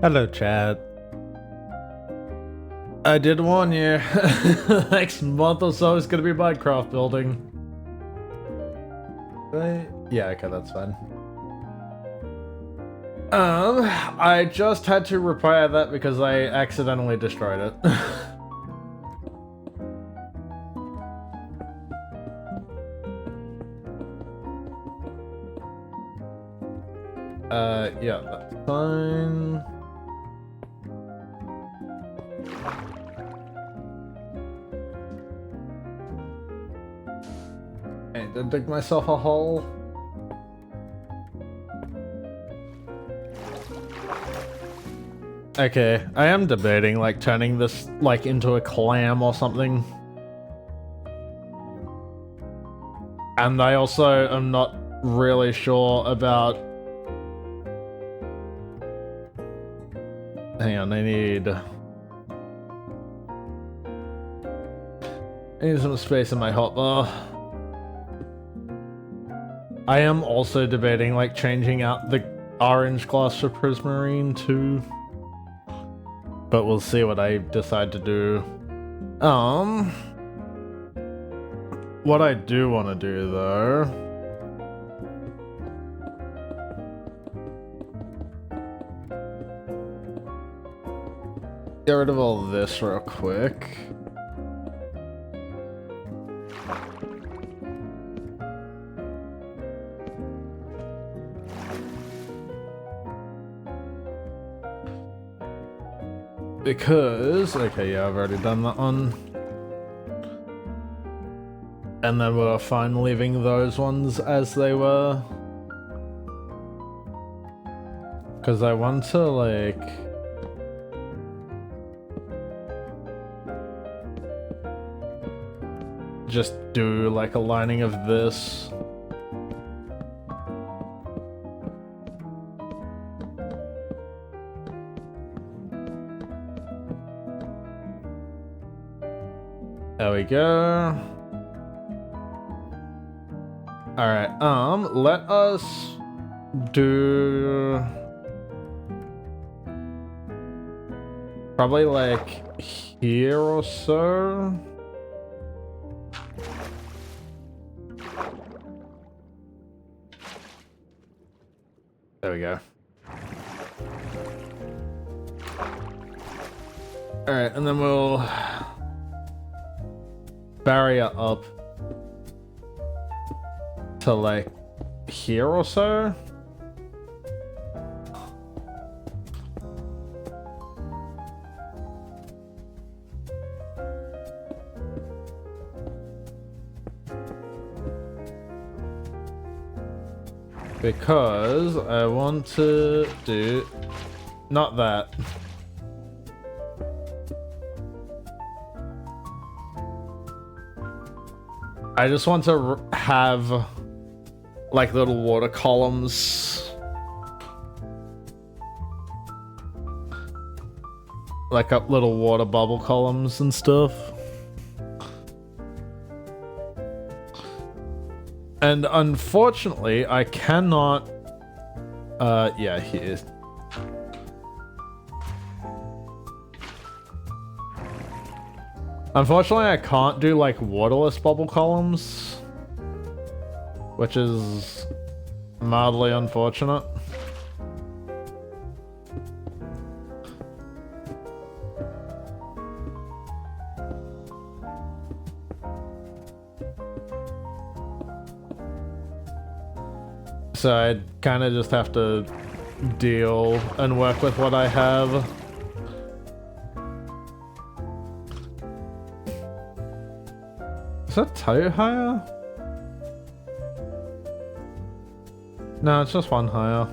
Hello, Chad. I did warn you. Next month or so is gonna be Minecraft building. Right? Yeah, okay, that's fine. I just had to repair that because I accidentally destroyed it. Yeah, that's fine. I did dig myself a hole. Okay, I am debating like turning this like into a clam or something. And I also am not really sure about... Hang on, I need some space in my hotbar. I am also debating like changing out the orange glass for prismarine too. But we'll see what I decide to do. What I do want to do though... Get rid of all this real quick. Because... okay, yeah, I've already done that one. And then we're fine leaving those ones as they were. Because I want to, like... just do, like, a lining of this. There we go. Alright, let us do... probably like here or so. There we go. Alright, and then we'll barrier up to like here or so. Because I want to do not that. I just want to have like little water columns, like up little water bubble columns and stuff. And unfortunately, I cannot. Yeah, here. Unfortunately, I can't do like waterless bubble columns, which is mildly unfortunate. So I kind of just have to deal and work with what I have. Is that two higher? No, it's just one higher.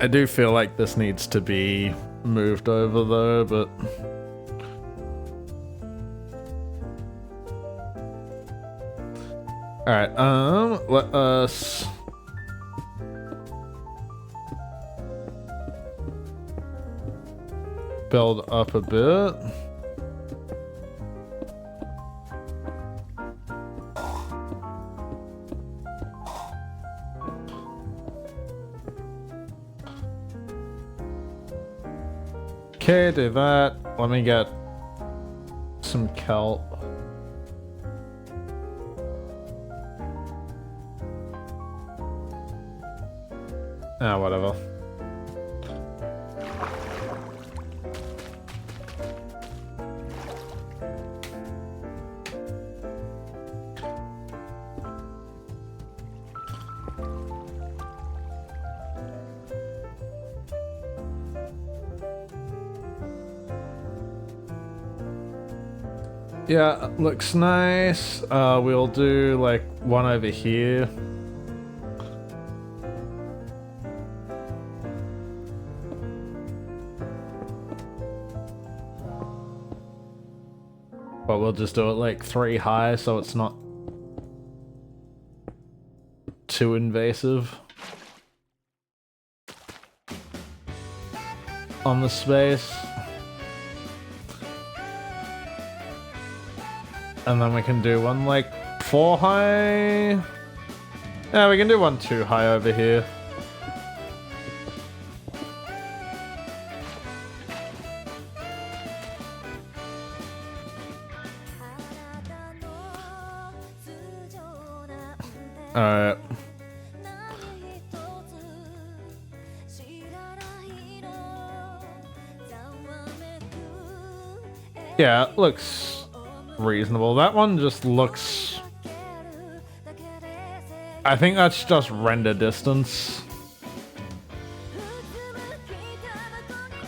I do feel like this needs to be moved over though, but alright, let us build up a bit. Okay, do that. Let me get some kelp. Ah, whatever. Yeah, looks nice. We'll do like one over here. But we'll just do it like 3 high so it's not too invasive on the space. And then we can do one like 4 high. Yeah, we can do one 2 high over here. Alright. Yeah, it looks reasonable. That one just looks... I think that's just render distance.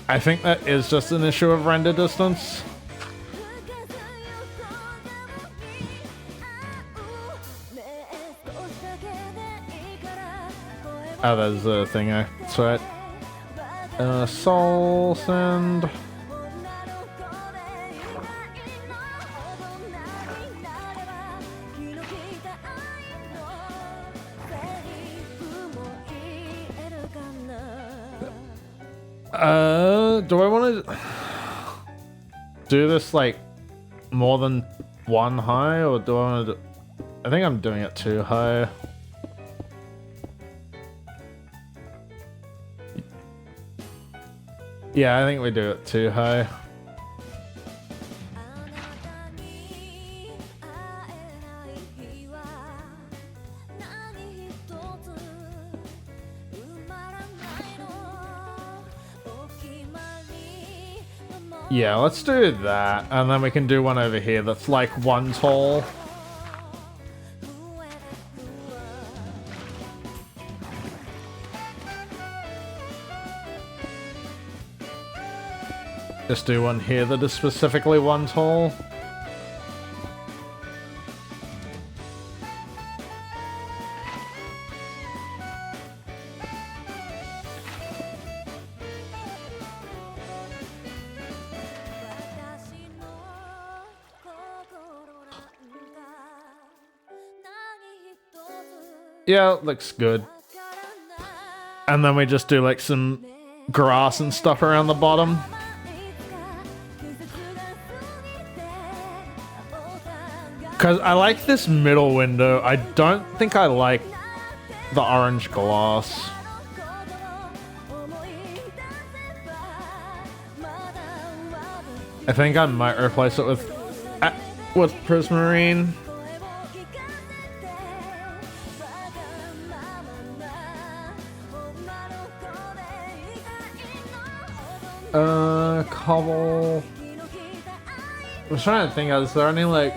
I think that is just an issue of render distance. Oh, there's a thing. That's right. Soul send. Do I want to do this like more than 1 high, or do I want to do... I think I'm doing it 2 high. Yeah, I think we do it 2 high. Yeah, let's do that, and then we can do one over here that's like 1 tall. Just do one here that is specifically 1 tall. Yeah, looks good. And then we just do like some grass and stuff around the bottom. Because I like this middle window. I don't think I like the orange glass. I think I might replace it with prismarine. Cobble. I was trying to think, is there any like...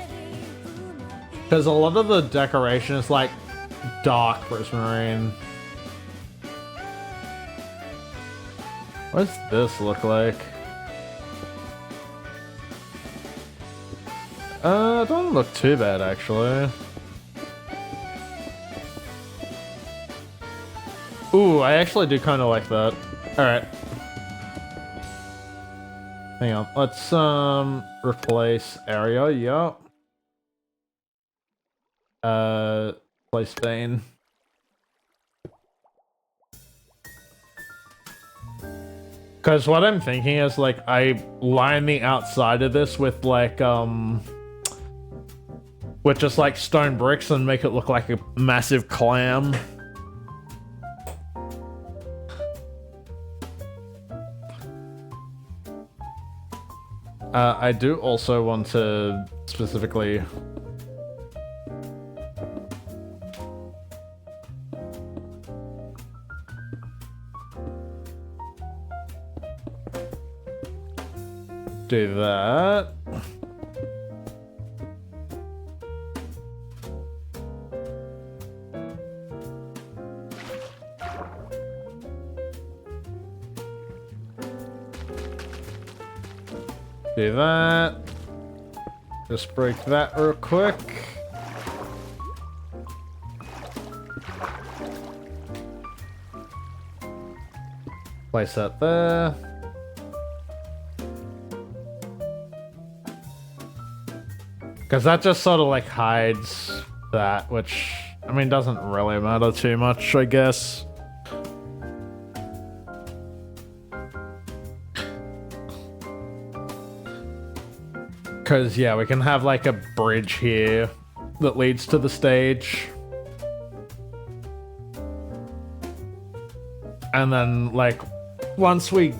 Because a lot of the decoration is like dark prismarine. What does this look like? It doesn't look too bad actually. Ooh, I actually do kind of like that. Alright. Hang on, let's replace area, yup. Place vein. Because what I'm thinking is like I line the outside of this with like with just like stone bricks and make it look like a massive clam. I do also want to specifically do that. Do that. Just break that real quick. Place that there. Because that just sort of like hides that, which, I mean, doesn't really matter too much, I guess. Because, yeah, we can have like a bridge here that leads to the stage. And then, like, once we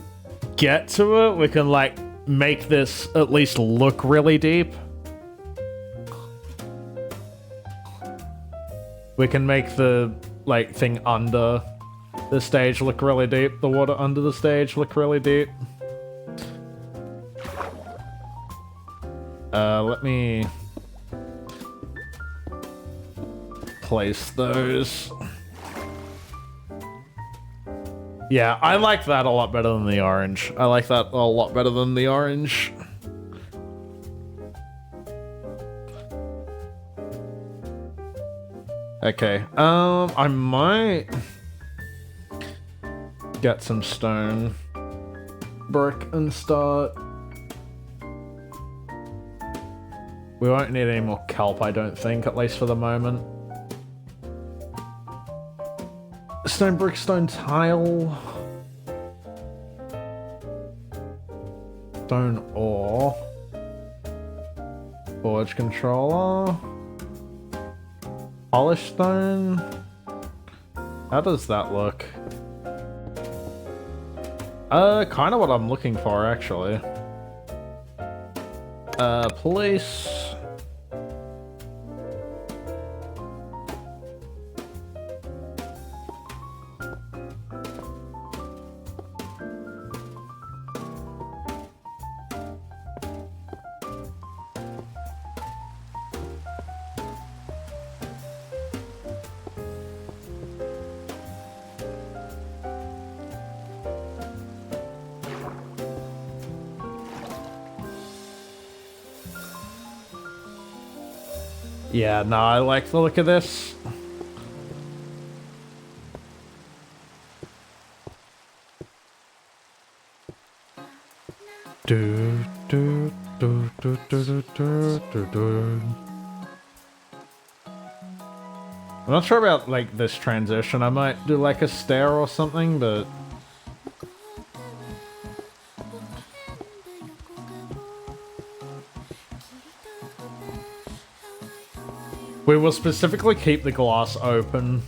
get to it, we can, like, make this at least look really deep. We can make the, like, thing under the stage look really deep. The water under the stage look really deep. Let me place those. Yeah, I like that a lot better than the orange. I like that a lot better than the orange. Okay, I might get some stone brick and start. We won't need any more kelp, I don't think, at least for the moment. Stone brick, stone tile. Stone ore. Forge controller. Polished stone. How does that look? Kind of what I'm looking for, actually. Place. Yeah, no, I like the look of this. Do, do, do, do, do, do, do, do. I'm not sure about, like, this transition. I might do, like, a stair or something, but... we will specifically keep the glass open.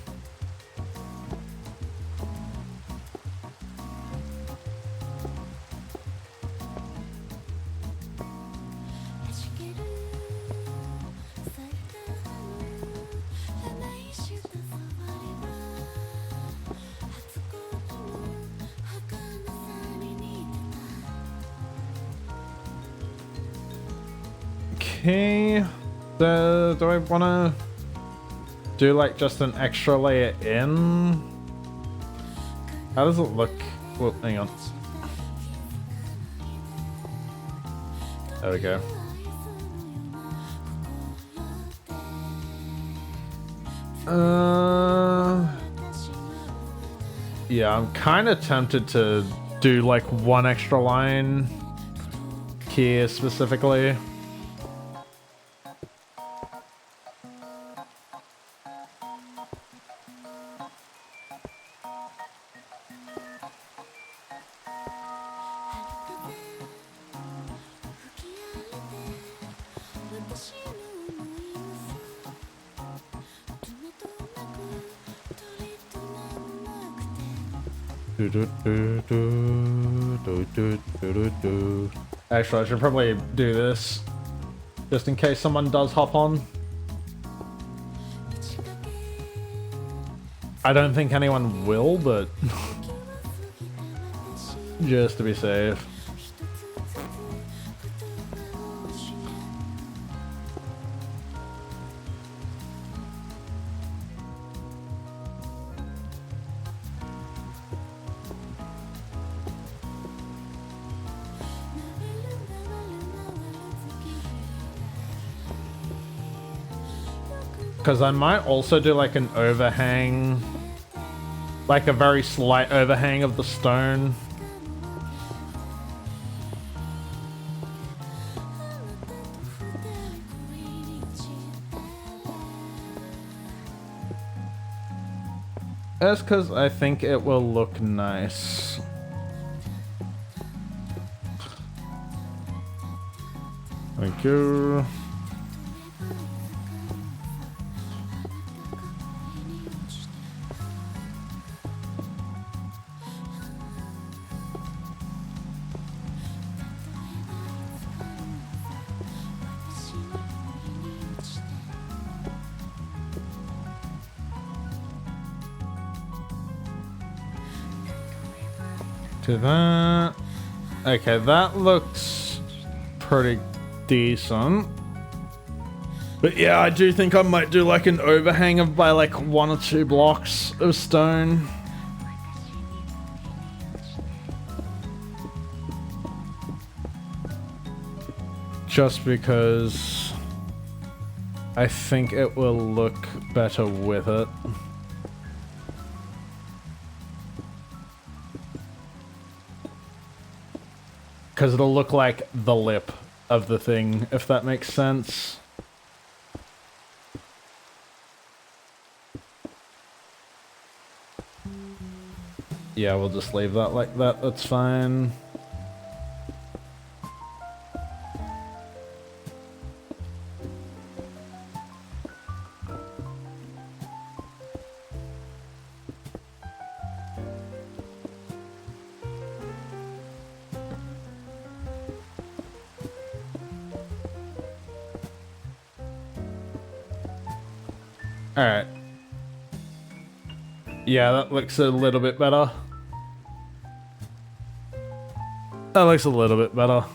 Okay. Do I want to do like just an extra layer in? How does it look? Well, hang on. There we go. Yeah, I'm kind of tempted to do like one extra line here specifically. Do, do, do, do, do, do, do, do. Actually, I should probably do this. Just in case someone does hop on. I don't think anyone will, but... just to be safe. Because I might also do like an overhang, like a very slight overhang of the stone. That's because I think it will look nice. Thank you. To that. Okay, that looks pretty decent. But yeah, I do think I might do like an overhang of by like 1 or 2 blocks of stone. Just because I think it will look better with it. Because it'll look like the lip of the thing, if that makes sense. Yeah, we'll just leave that like that, that's fine. Alright. Yeah, that looks a little bit better. That looks a little bit better.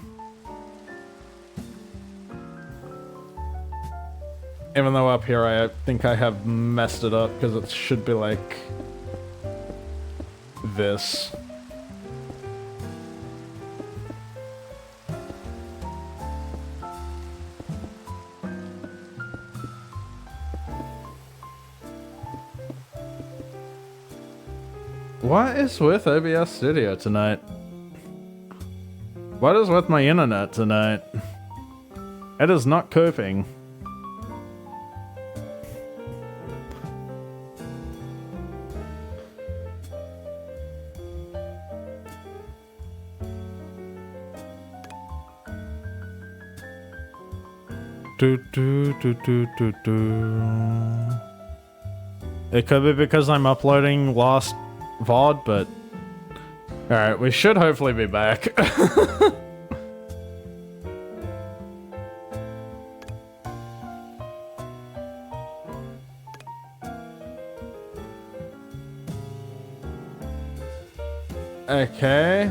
Even though up here I think I have messed it up because it should be like this. What is with OBS Studio tonight? What is with my internet tonight? It is not coping. It could be because I'm uploading Lost VOD, but alright, we should hopefully be back. Okay.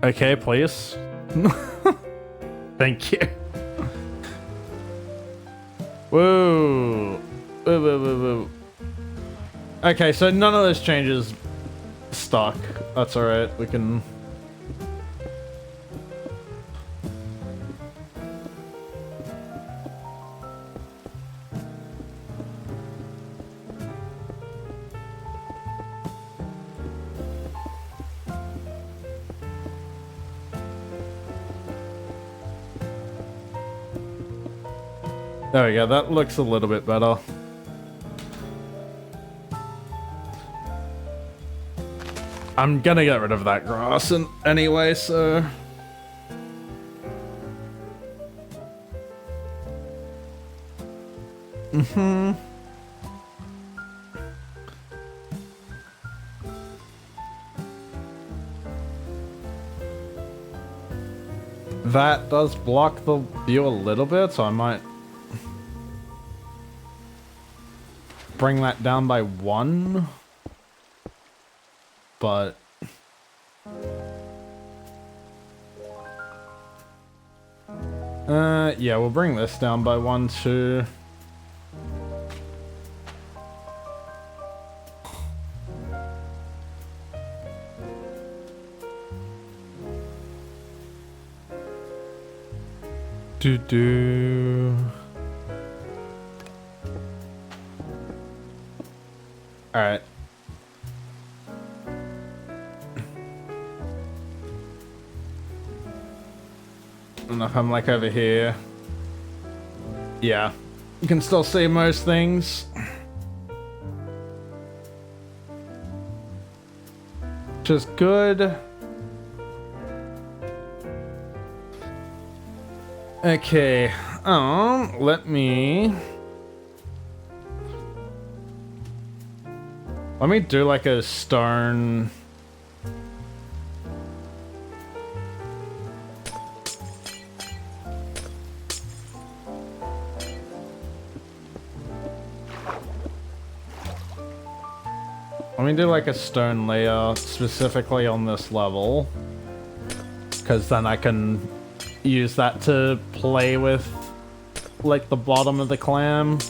Okay, please. Thank you. Whoa. Whoa, whoa, whoa, whoa. Okay, so none of those changes stuck. That's alright, we can... There we go, that looks a little bit better. I'm gonna get rid of that grass anyway, so... That does block the view a little bit, so I might bring that down by 1. But yeah, we'll bring this down by 1 too. Alright. And if I'm like over here. Yeah. You can still see most things. Which is good. Okay, let me do like a stone. Let me do like a stone layer specifically on this level, because then I can use that to play with like the bottom of the clam.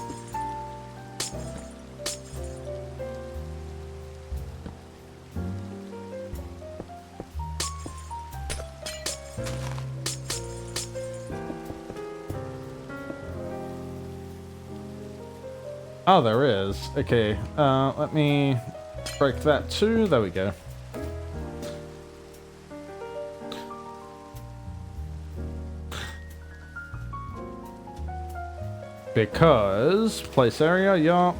Oh, there is. Okay, let me break that too. There we go. Because place area, yeah.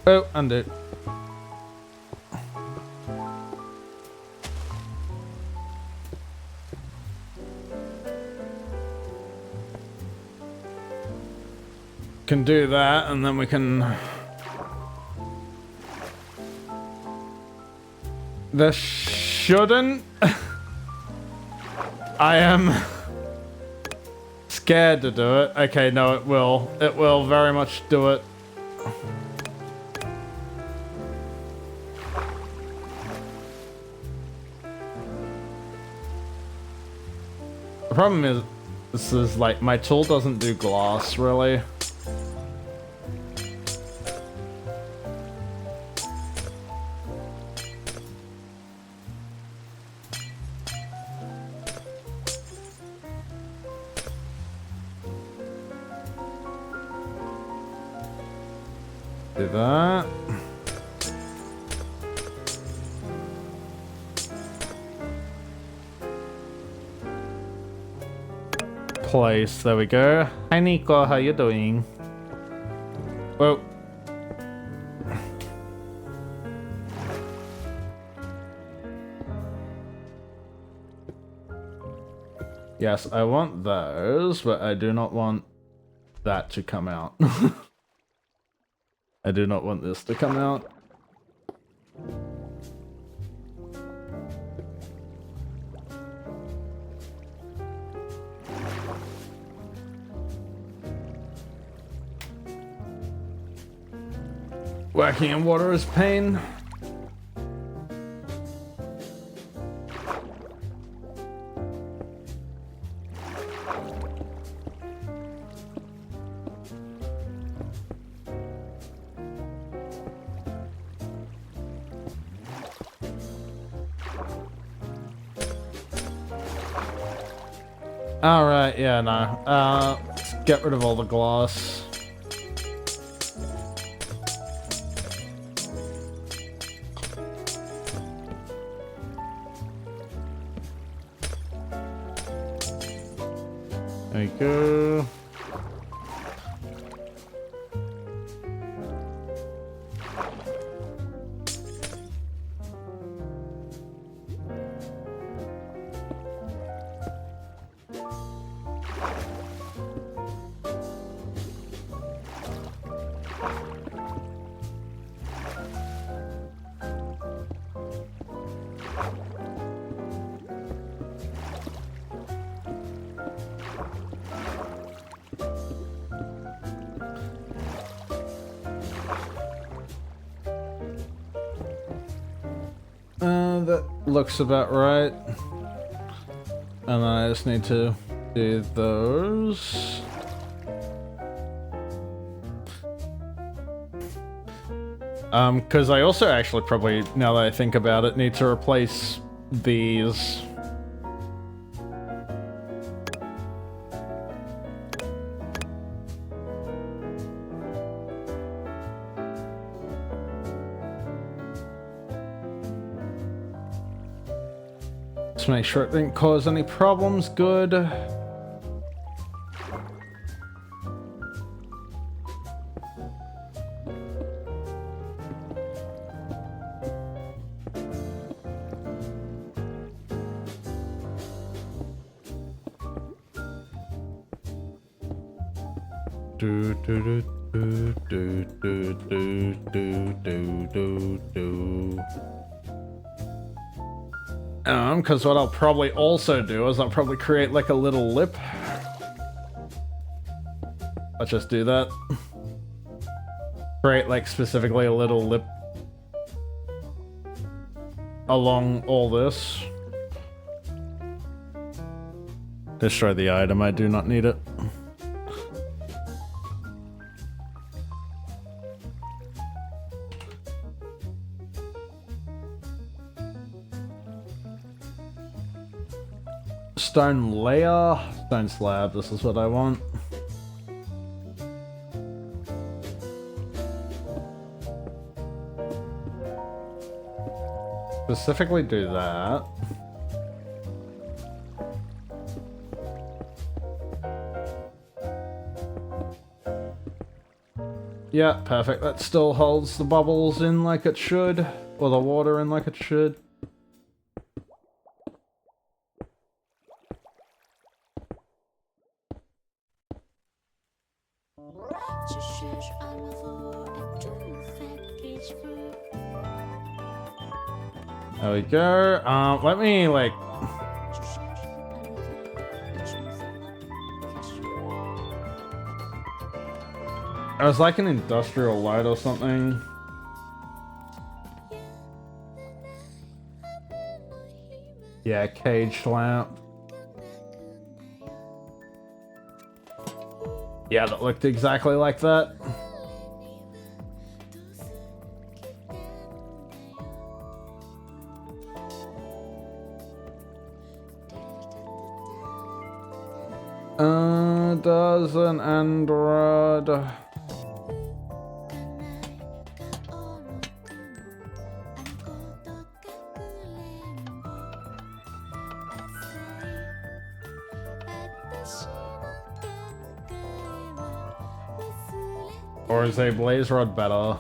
Oh, undo. Can do that, and then we can. This shouldn't. I am scared to do it. Okay, no, it will. It will very much do it. The problem is, this is like, my tool doesn't do glass, really. Do that. Place, there we go. Hi Nico, how you doing? Whoa. Yes, I want those, but I do not want that to come out. I do not want this to come out. Working in water is pain. Alright, yeah, no. Let's get rid of all the gloss. There you go. That looks about right. And then I just need to do those. Because I also actually probably, now that I think about it, need to replace these. Just make sure it didn't cause any problems. Good. Do do do do do do do do do do. Because what I'll probably also do is I'll probably create like a little lip. Let's just do that. Create like specifically a little lip along all this. Destroy the item, I do not need it. Stone layer, stone slab, this is what I want. Specifically do that. Yeah, perfect. That still holds the bubbles in like it should, or the water in like it should. There we go. Let me like... It was like an industrial light or something. Yeah, cage lamp. Yeah, that looked exactly like that. Does an android... Or is a blaze rod better?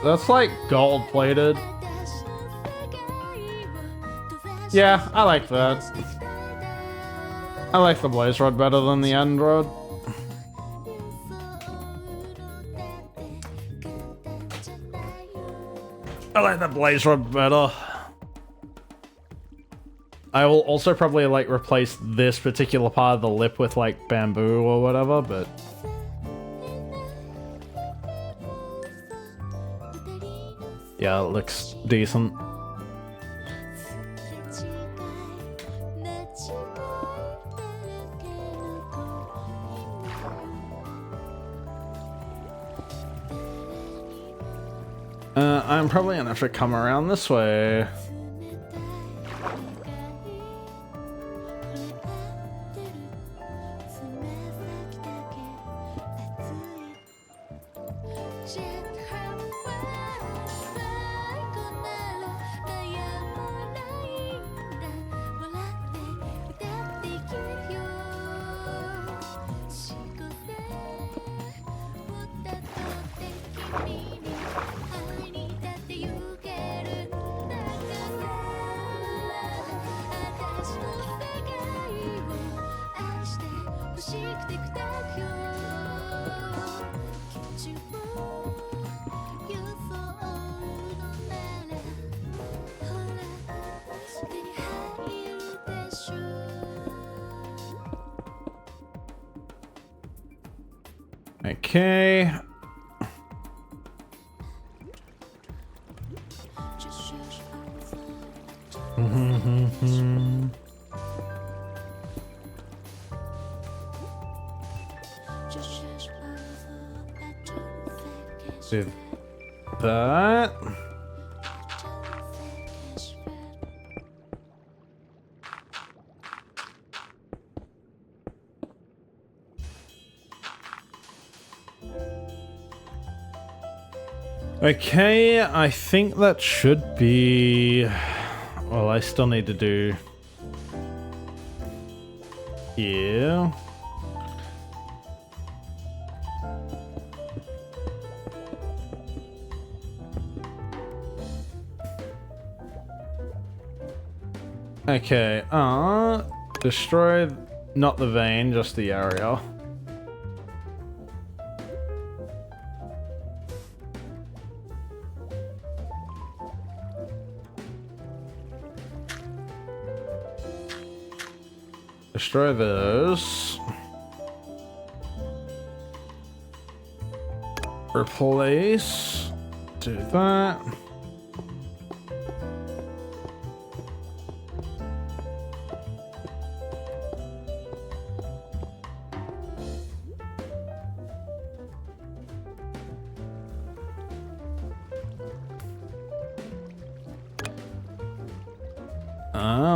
That's like gold plated. Yeah, I like that. I like the blaze rod better than the end rod. I like the blaze rod better. I will also probably like replace this particular part of the lip with like bamboo or whatever, but... Yeah, it looks decent. I'm probably gonna have to come around this way. Okay. Do that. Okay, I think that should be... Well, I still need to do... Yeah. Okay, destroy not the vein, just the area. Destroy those. Replace. Do that.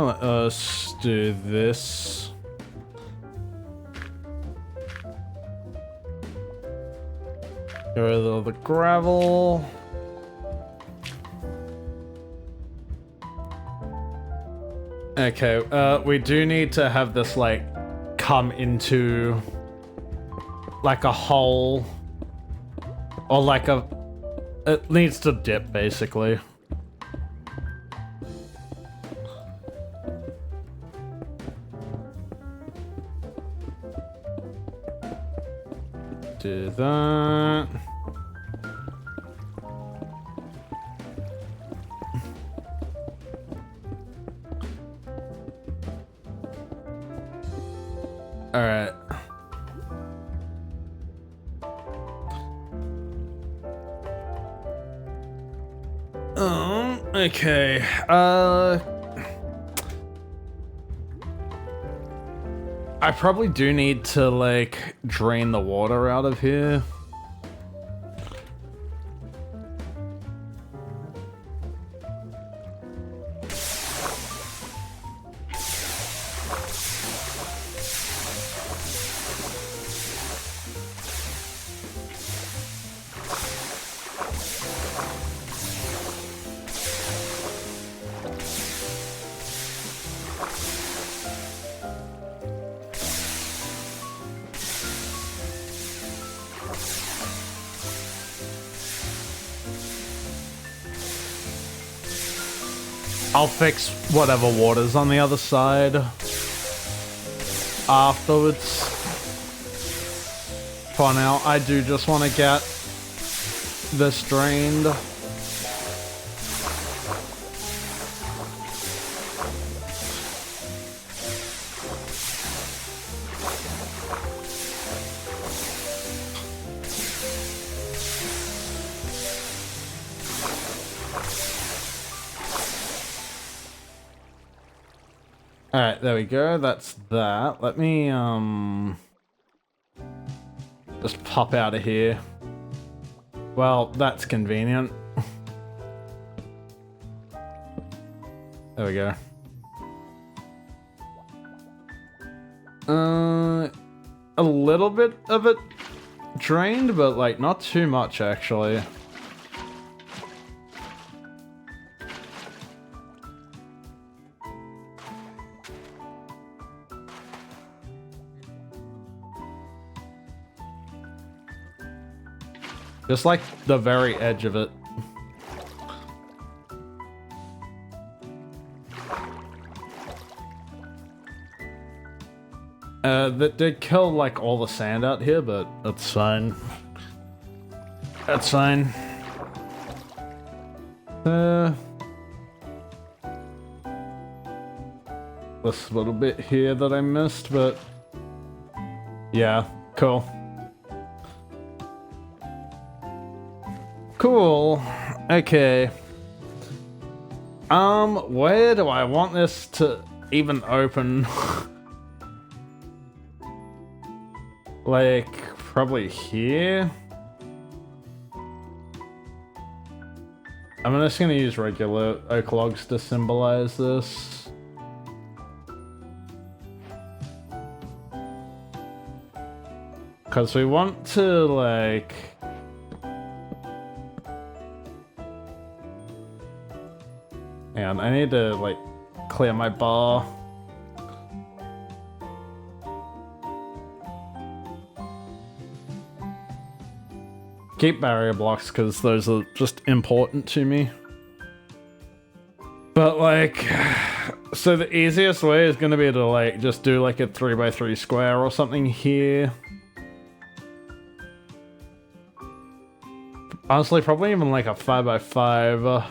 Let us do this. Get rid of all the gravel. Okay, we do need to have this, like, come into, like, a hole. Or, like, a... It needs to dip, basically. Do that. All right. Okay. I probably do need to, like, drain the water out of here. I'll fix whatever water's on the other side afterwards. For now, I do just want to get this drained. Alright, there we go. That's that. Let me, just pop out of here. Well, that's convenient. There we go. A little bit of it drained, but, like, not too much, actually. Just like the very edge of it. That did kill like all the sand out here, but that's fine. That's fine. This little bit here that I missed, but yeah, cool. Cool. Okay. Where do I want this to even open? Like, probably here? I'm just gonna use regular oak logs to symbolize this. Because we want to, like... And I need to, like, clear my bar. Keep barrier blocks, because those are just important to me. But, like... So the easiest way is going to be to, like, just do, like, a 3x3 square or something here. Honestly, probably even, like, a 5x5.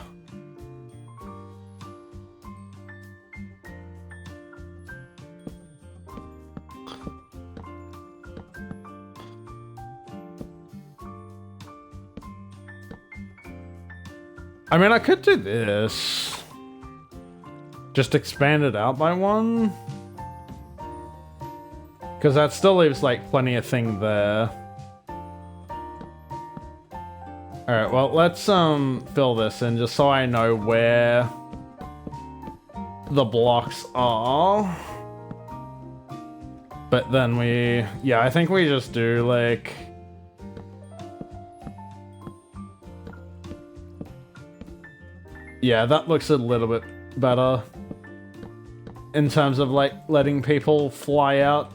I mean, I could do this. Just expand it out by one. Because that still leaves, like, plenty of thing there. Alright, well, let's, fill this in just so I know where the blocks are. But then yeah, I think we just do, like... Yeah, that looks a little bit better. In terms of, like, letting people fly out.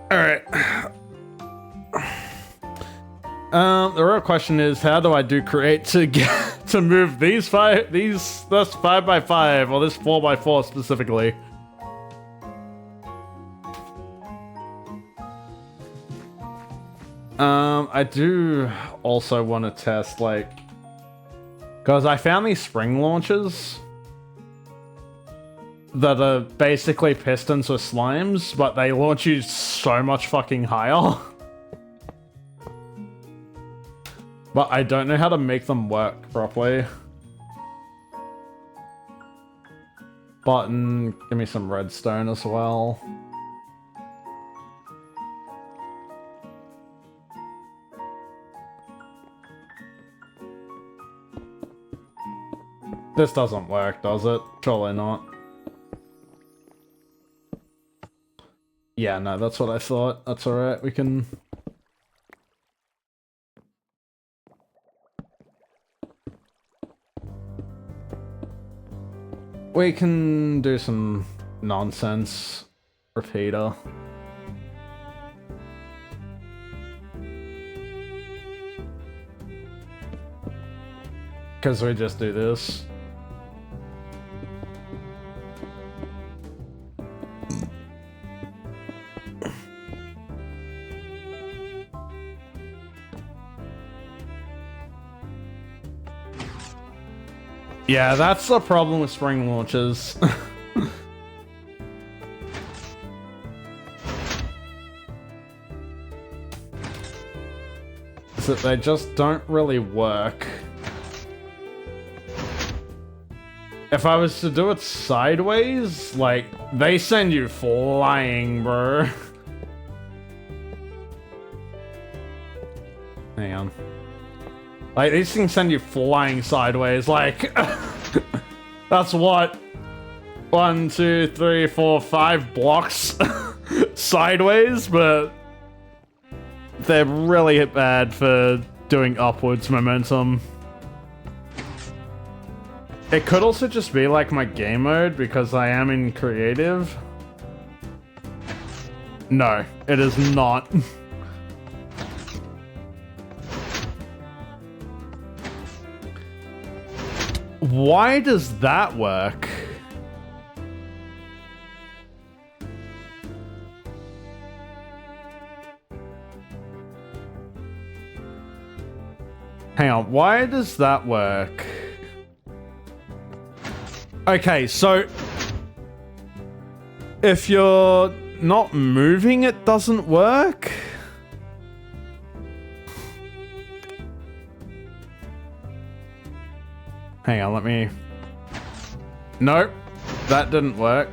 Alright. The real question is, how do I do create to get to move this 5x5 or this 4x4 specifically? I do also want to test, like, because I found these spring launchers that are basically pistons with slimes, but they launch you so much fucking higher. But I don't know how to make them work properly. Button, give me some redstone as well. This doesn't work, does it? Surely not. Yeah, no, that's what I thought. That's alright, we can... We can do some nonsense repeater. Because we just do this. Yeah, that's the problem with spring launches. Is that they just don't really work. If I was to do it sideways, like, they send you flying, bro. Hang on. Like, these things send you flying sideways, like... That's what? 1, 2, 3, 4, 5 blocks sideways, but... They're really bad for doing upwards momentum. It could also just be like my game mode, because I am in creative. No, it is not. Why does that work? Hang on, why does that work? Okay, so If you're not moving, it doesn't work? Hang on, let me... Nope, that didn't work.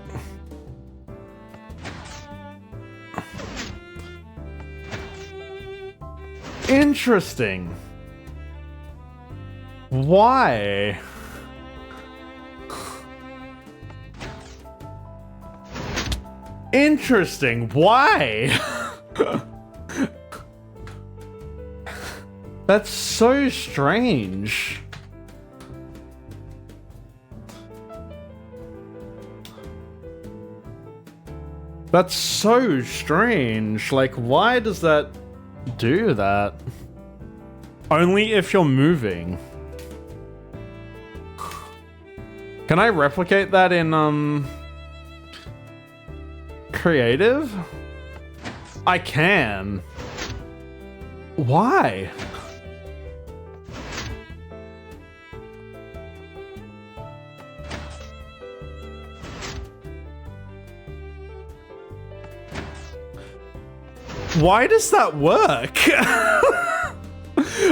Interesting. Why? Interesting. Why? That's so strange. That's so strange. Like, why does that do that? Only if you're moving. Can I replicate that in, creative? I can. Why? Why does that work?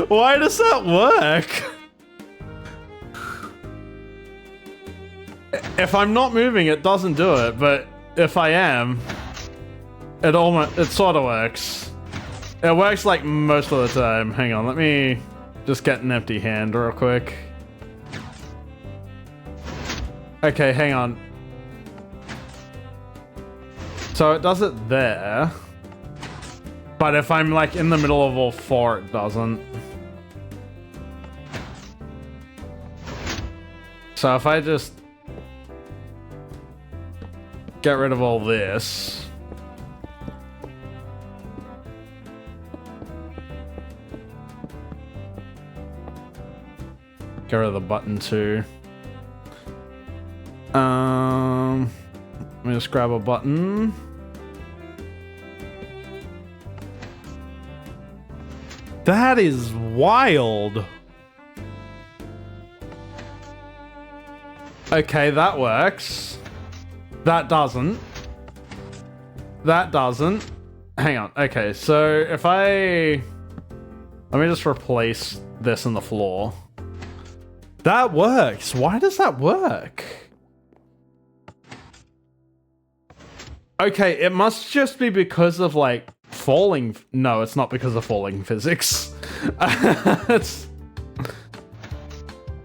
Why does that work? If I'm not moving, it doesn't do it, but if I am, it sort of works. It works like most of the time. Hang on, let me just get an empty hand real quick. Okay, hang on. So it does it there. But if I'm like in the middle of all four, it doesn't. So if I just get rid of all this. Get rid of the button too. Let me just grab a button. That is wild. Okay, that works. That doesn't. That doesn't. Hang on. Okay, so if I... Let me just replace this in the floor. That works. Why does that work? Okay, it must just be because of, like, falling... No, it's not because of falling physics. It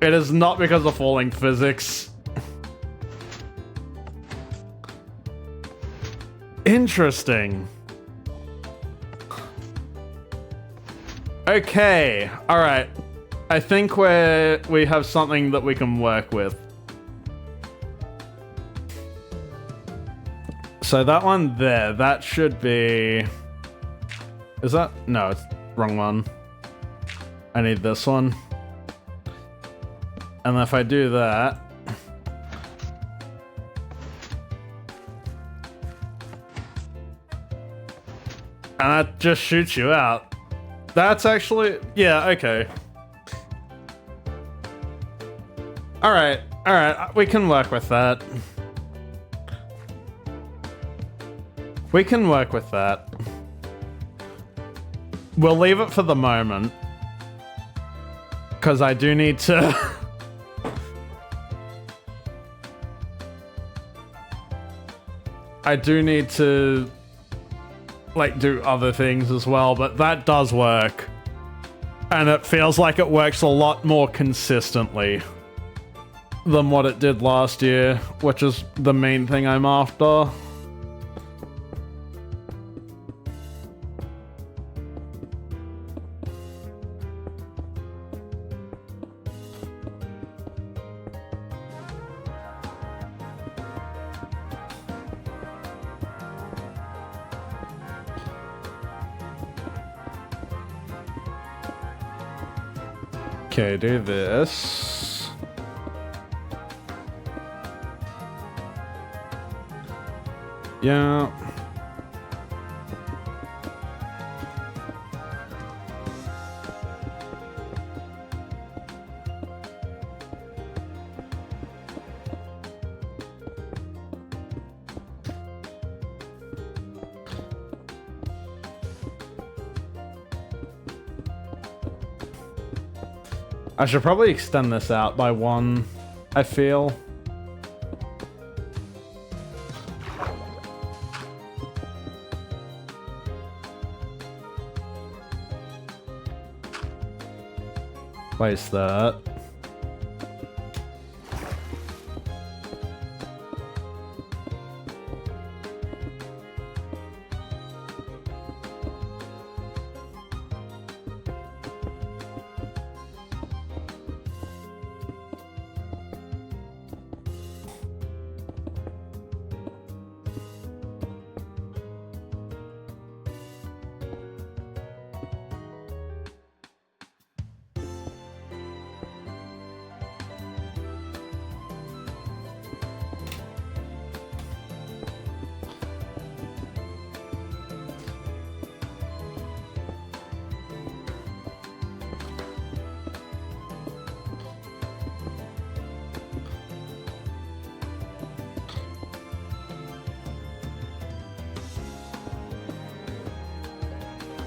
is not because of falling physics. Interesting. Okay, alright. I think we have something that we can work with. So that one there, that should be... Is that? No, it's wrong one. I need this one. And if I do that... And that just shoots you out. That's actually... Yeah, okay. Alright, alright. We can work with that. We can work with that. We'll leave it for the moment. Because I do need to... I do need to... like, do other things as well, but that does work. And it feels like it works a lot more consistently than what it did last year, which is the main thing I'm after. Okay, do this. Yeah. I should probably extend this out by one, I feel. Place that.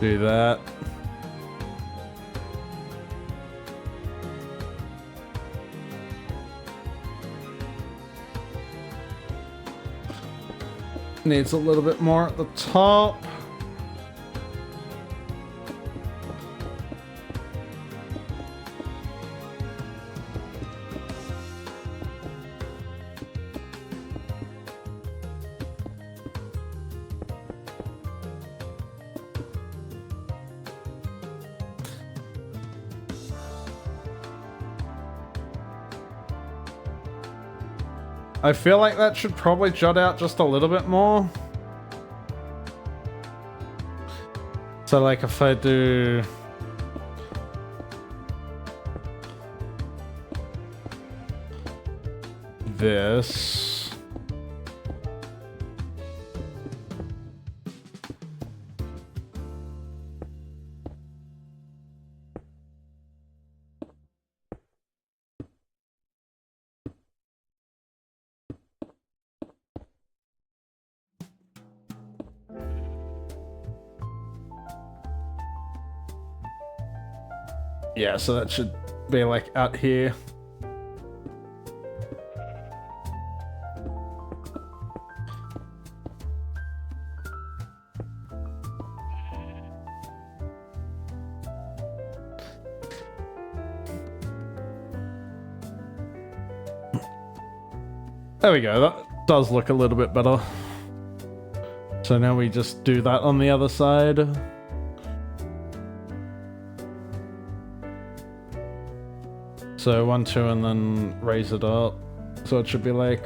Do that. Needs a little bit more at the top. I feel like that should probably jut out just a little bit more. So like if I do this. Yeah, so that should be like out here. There we go, that does look a little bit better. So now we just do that on the other side. So 1, 2, and then raise it up. So it should be like...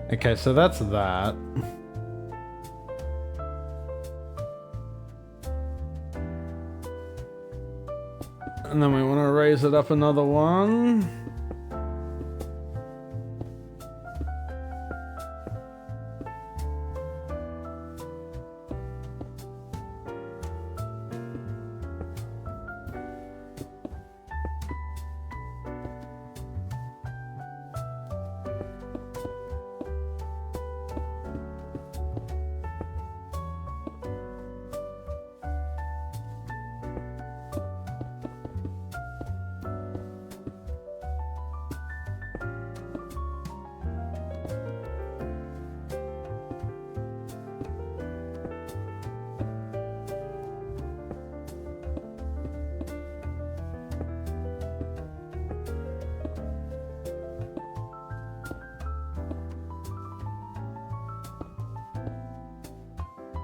Okay, so that's that. And then we want to raise it up another one.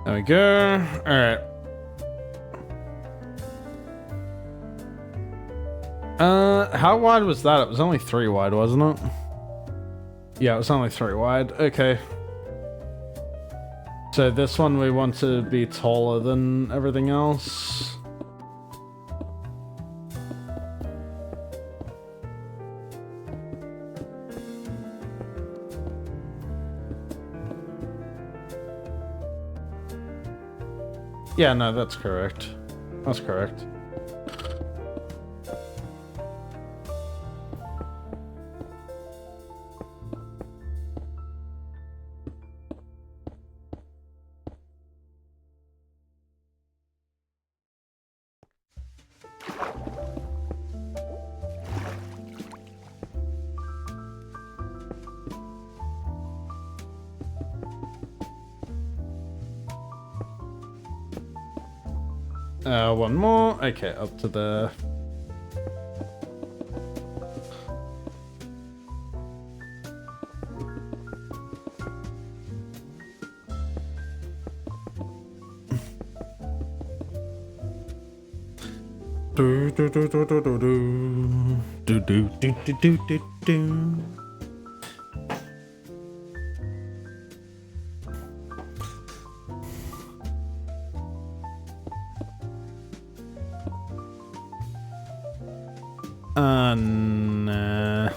There we go. All right. How wide was that? It was only 3 wide, wasn't it? Yeah, it was only 3 wide. Okay. So this one we want to be taller than everything else. Yeah, no, that's correct. That's correct. One more. Okay, up to the... Do do do do do do do do do do do do do. Nah.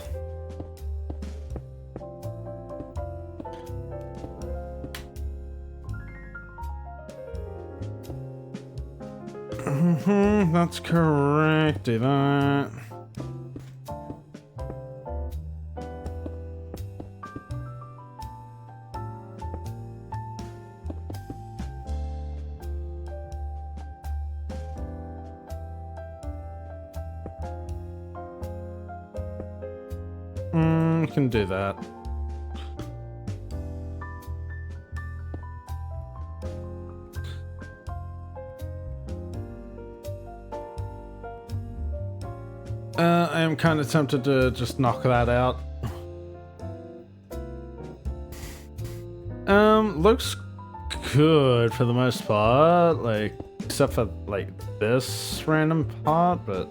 That's correct. Do that. Can do that. I am kind of tempted to just knock that out. Looks good for the most part, like, except for, like, this random part, but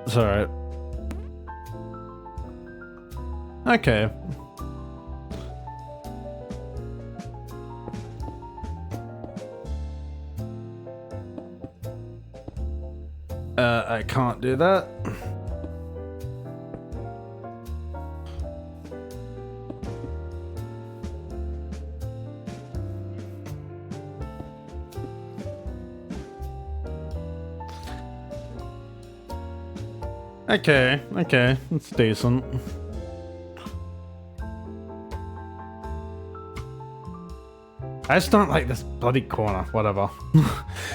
it's alright. Okay. I can't do that. Okay, okay, it's decent. I just don't like this bloody corner, whatever.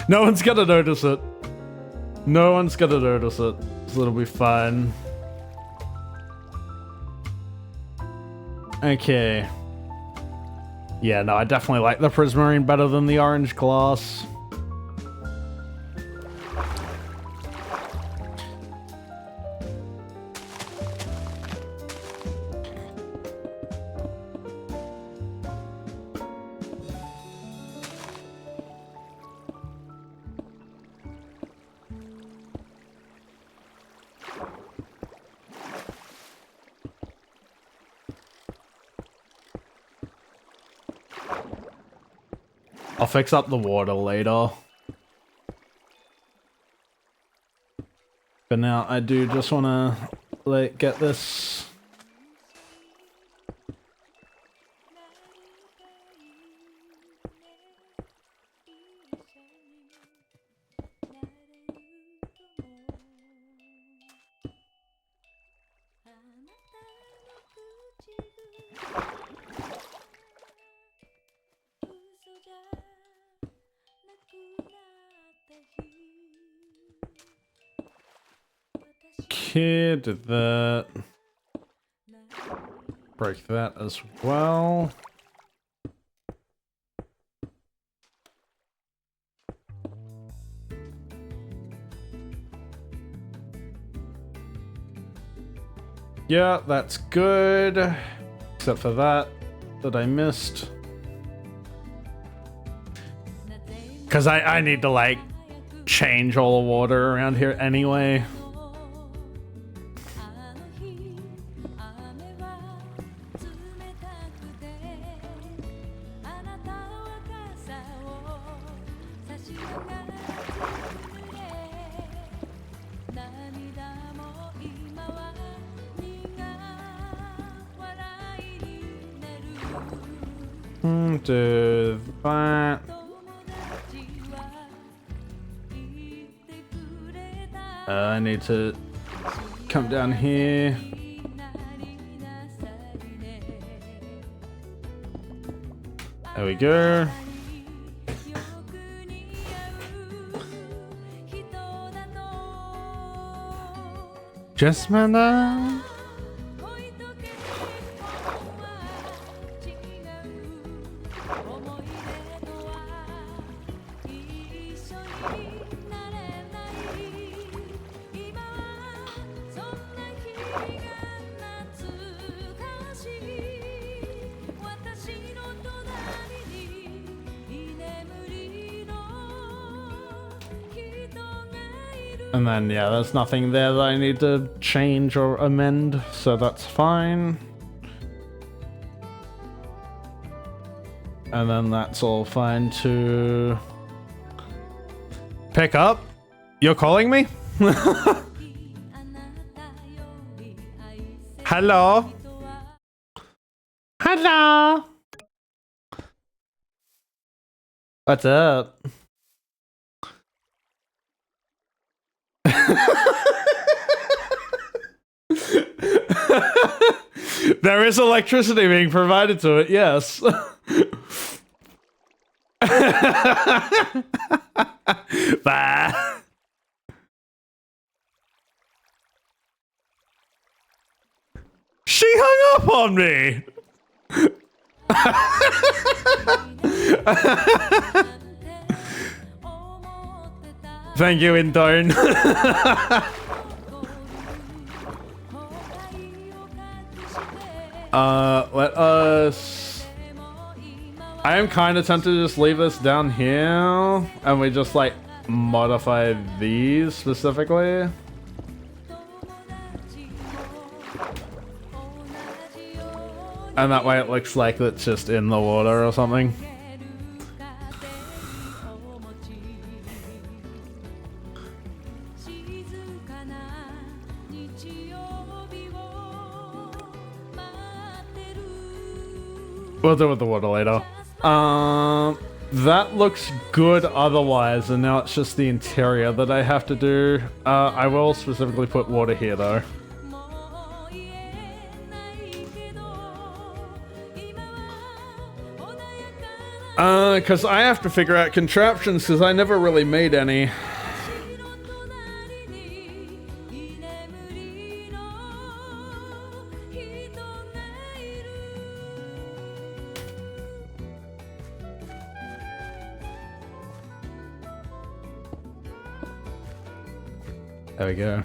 No one's gonna notice it. No one's gonna notice it, so it'll be fine. Okay. Yeah, no, I definitely like the prismarine better than the orange glass. I'll fix up the water later. But now I do just want to like get this. Okay, did that. Break that as well. Yeah, that's good. Except for that I missed. Because I need to, like, change all the water around here anyway. Do that. I need to come down here. There we go. Just mana. And then, yeah, there's nothing there that I need to change or amend, so that's fine. And then that's all fine to pick up. You're calling me? Hello? Hello? What's up? There is electricity being provided to it, yes. Bah. She hung up on me. Thank you, Intone. Let us... I am kind of tempted to just leave this down here, and we just, like, modify these specifically. And that way it looks like it's just in the water or something. We'll deal with the water later. That looks good otherwise, and now it's just the interior that I have to do. I will specifically put water here though. Because I have to figure out contraptions, because I never really made any. There we go.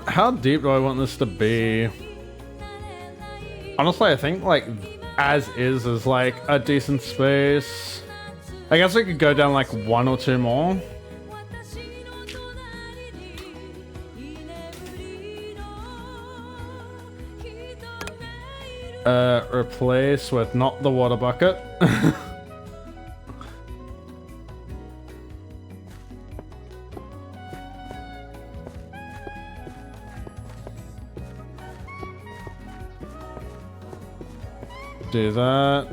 How deep do I want this to be? Honestly, I think like as is like a decent space. I guess I could go down like 1 or 2 more. Replace with not the water bucket. Do that.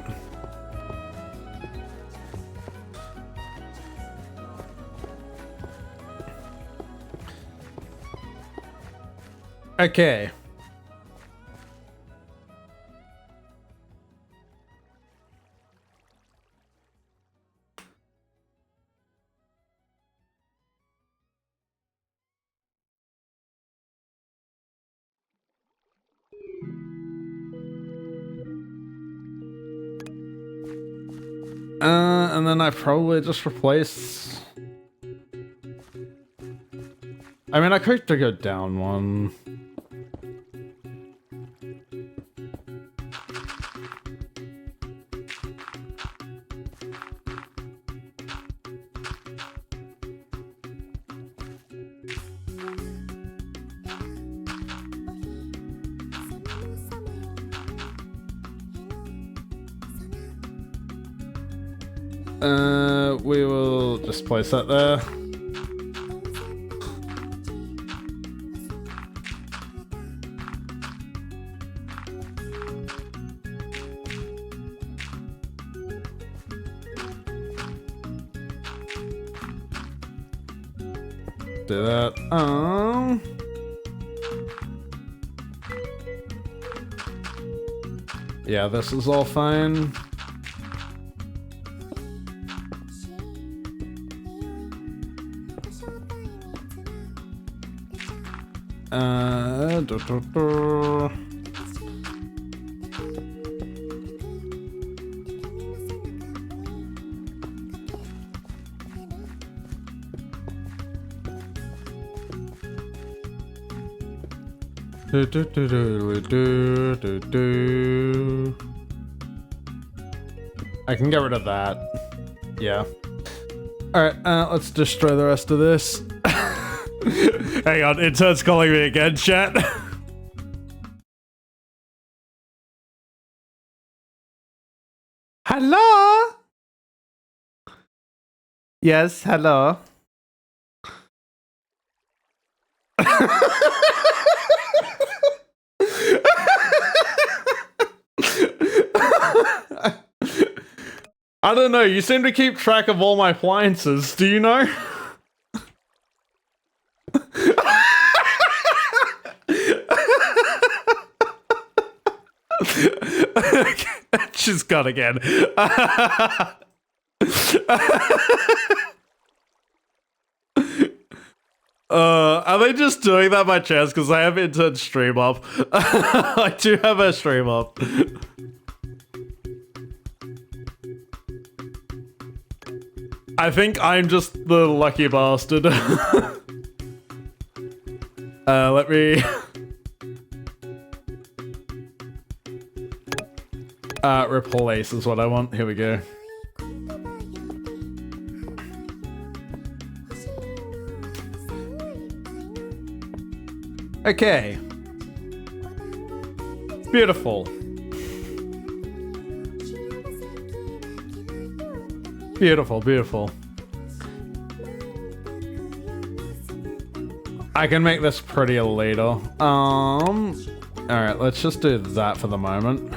Okay. And then I probably just replace... I mean, I could go down one. We will just place that there. Do that. Yeah, this is all fine. I can get rid of that. Yeah. Alright, let's destroy the rest of this. Hang on, intern's calling me again, chat. Hello? Yes, hello. I don't know, you seem to keep track of all my appliances, do you know? She's gone again. Are they just doing that by chance? Because I have intern stream up. I do have a stream up. I think I'm just the lucky bastard. Let me... replace is what I want. Here we go. Okay. Beautiful. Beautiful, beautiful. I can make this prettier later. Alright, let's just do that for the moment.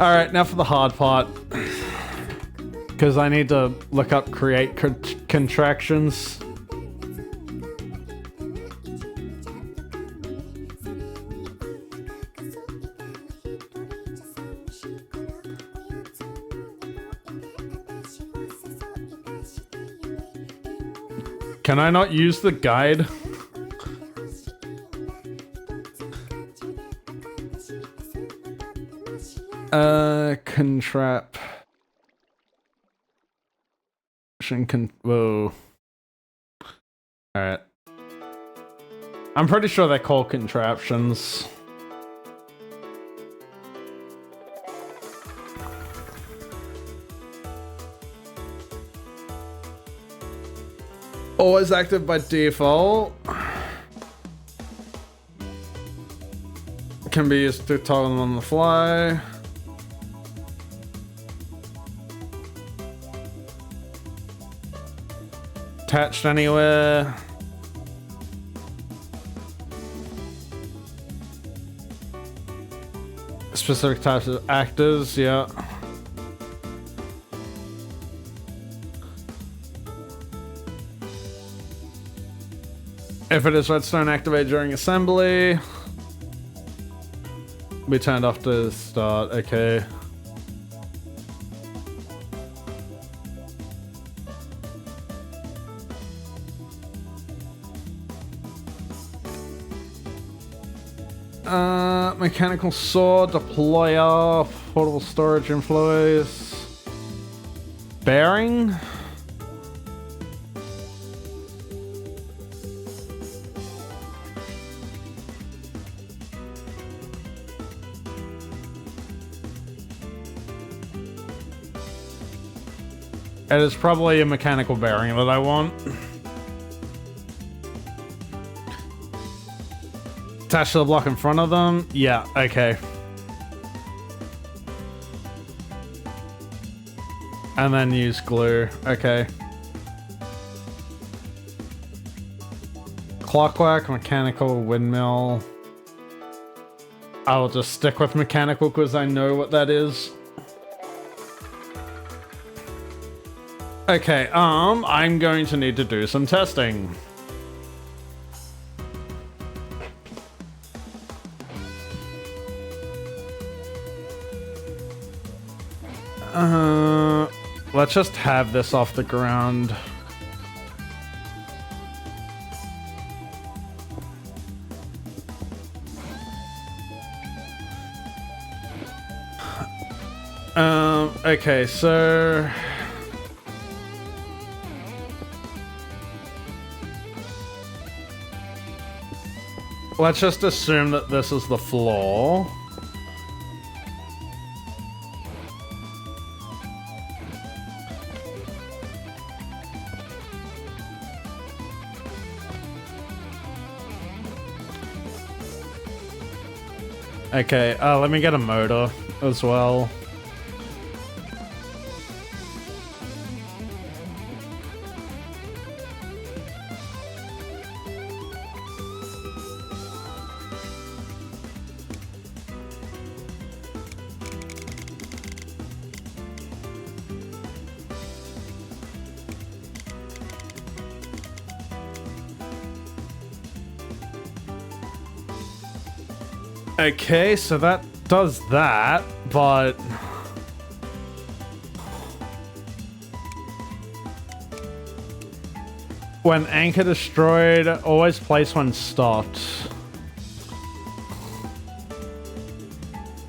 Alright, now for the hard part. Because I need to look up create contractions. Can I not use the guide? Contrap. Whoa. Alright. I'm pretty sure they're called contraptions. Always active by default. Can be used to toggle them on the fly. Attached anywhere. Specific types of actors, yeah. If it is redstone, activate during assembly. We turned off to start, okay. Mechanical saw, deployer, portable storage employees. bearing. It is probably a mechanical bearing that I want. Attach to the block in front of them. Yeah, okay. And then use glue. Okay. Clockwork, mechanical, windmill. I'll just stick with mechanical because I know what that is. Okay, I'm going to need to do some testing. Let's just have this off the ground. Okay, so let's just assume that this is the floor. Okay, let me get a motor as well. Okay, so that does that, but when anchor destroyed, always place when stopped.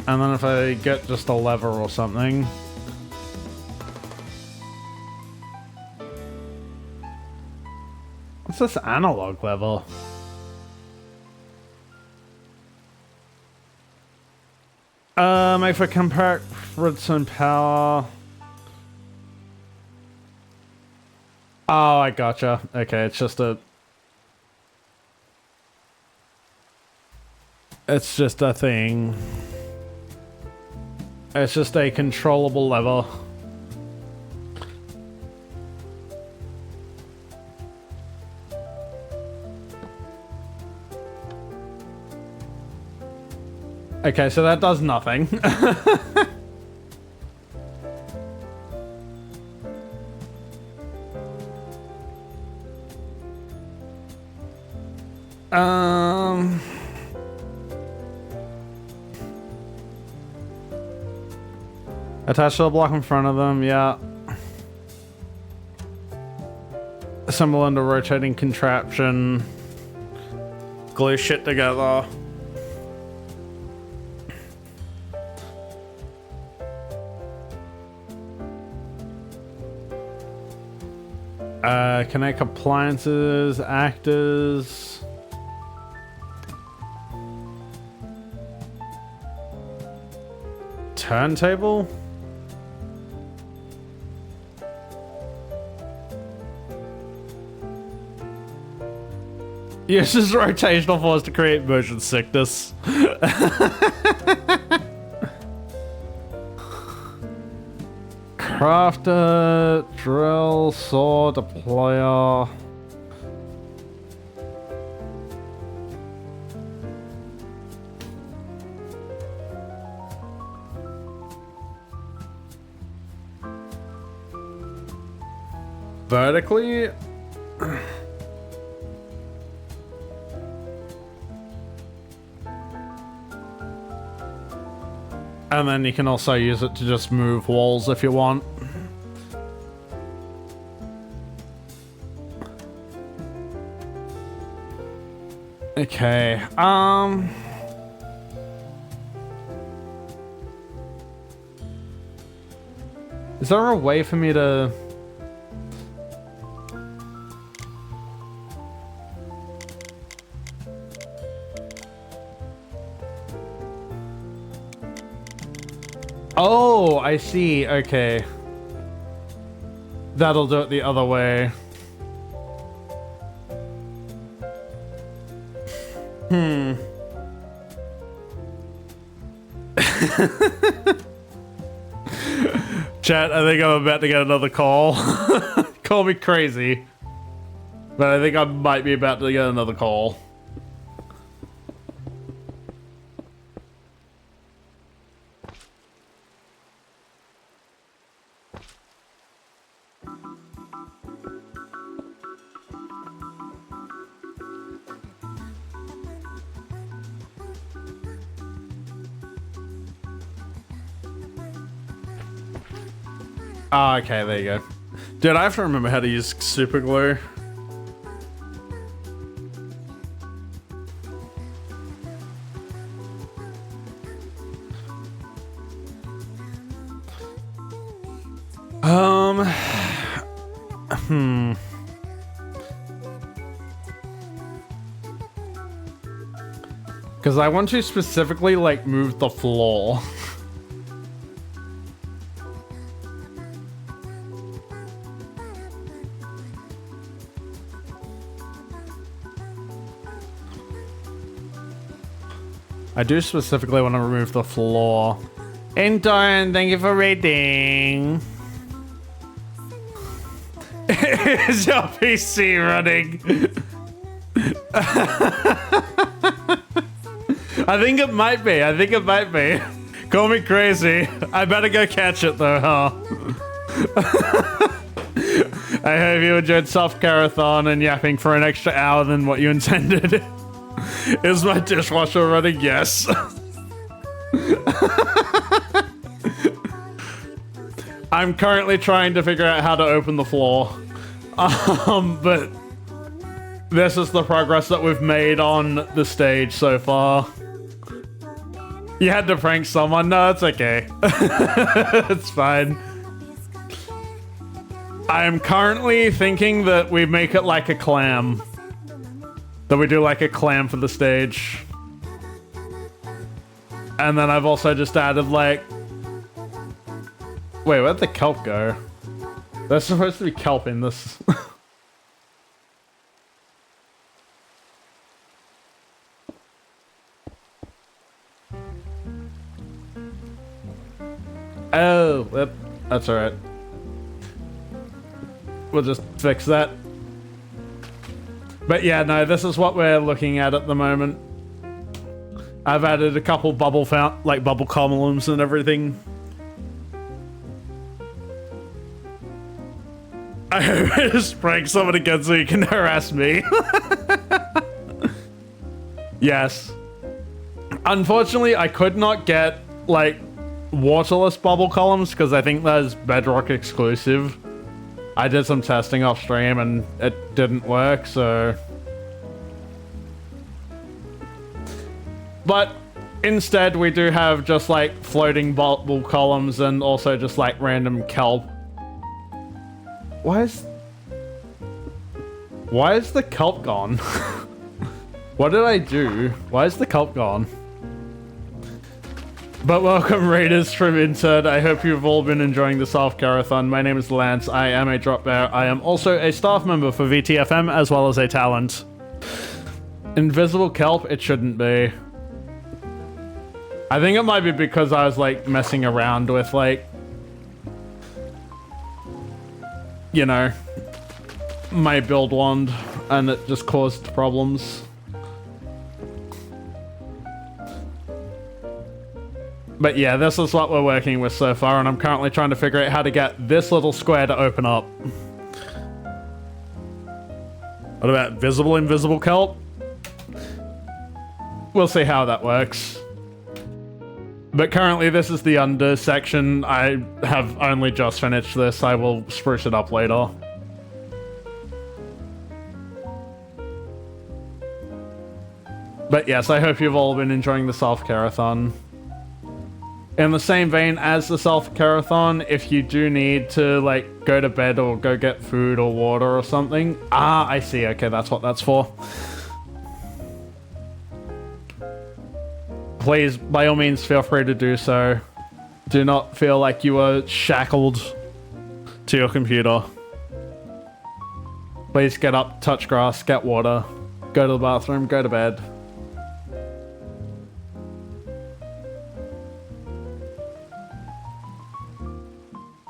And then if I get just a lever or something. What's this analog lever? Make for comparison power. Oh, I gotcha. Okay, it's just a... It's just a thing. It's just a controllable lever. Okay, so that does nothing. Attach to the block in front of them, yeah. Assemble into rotating contraption. Glue shit together. Connect appliances, actors. Turntable? Uses rotational force to create motion sickness. Crafter, drill, saw, deployer. Vertically? And then you can also use it to just move walls if you want. Okay, is Is there a way for me to... Oh, I see. Okay. That'll do it the other way. Chat, I think I'm about to get another call. Call me crazy. But I think I might be about to get another call. Oh, okay, there you go. Dude, I have to remember how to use super glue. Because I want to specifically, like, move the floor. I do specifically want to remove the floor. Anton, thank you for rating. Is your PC running? I think it might be. I think it might be. Call me crazy. I better go catch it though, huh? I hope you enjoyed Soft-Carathon and yapping for an extra hour than what you intended. Is my dishwasher running? Yes. I'm currently trying to figure out how to open the floor. But this is the progress that we've made on the stage so far. You had to prank someone? No, it's okay. It's fine. I am currently thinking that we make it like a clam. That we do like a clam for the stage. And then I've also just added like... Wait, where'd the kelp go? There's supposed to be kelp in this. Oh, yep, that's alright. We'll just fix that. But yeah, no, this is what we're looking at the moment. I've added a couple bubble columns and everything. I hope I just prank someone again so you can harass me. Yes. Unfortunately, I could not get, like, waterless bubble columns because I think that is Bedrock exclusive. I did some testing off stream and it didn't work, so... But instead we do have just like floating bubble columns and also just like random kelp. Why is the kelp gone? What did I do? Why is the kelp gone? But welcome raiders from Intern. I hope you've all been enjoying the Soft-Carathon. My name is Lance. I am a drop bear. I am also a staff member for VTFM as well as a talent. Invisible kelp? It shouldn't be. I think it might be because I was like messing around with like, you know, my build wand and it just caused problems. But yeah, this is what we're working with so far, and I'm currently trying to figure out how to get this little square to open up. What about invisible kelp? We'll see how that works. But currently this is the under section. I have only just finished this. I will spruce it up later. But yes, I hope you've all been enjoying the Soft-Carathon. In the same vein as the self-carathon, if you do need to like go to bed or go get food or water or something. Ah, I see. Okay, that's what that's for. Please, by all means, feel free to do so. Do not feel like you are shackled to your computer. Please get up, touch grass, get water, go to the bathroom, go to bed.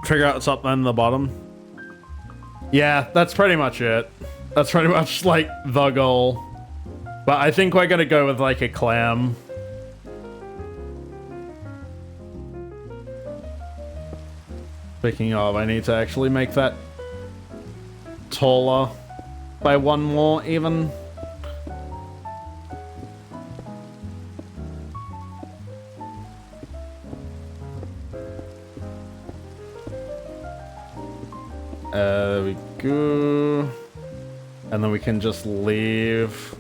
Figure out something in the bottom. Yeah, that's pretty much it. That's pretty much like the goal. But I think we're gonna go with like a clam. Speaking of, I need to actually make that taller by one more even. There we go. And then we can just leave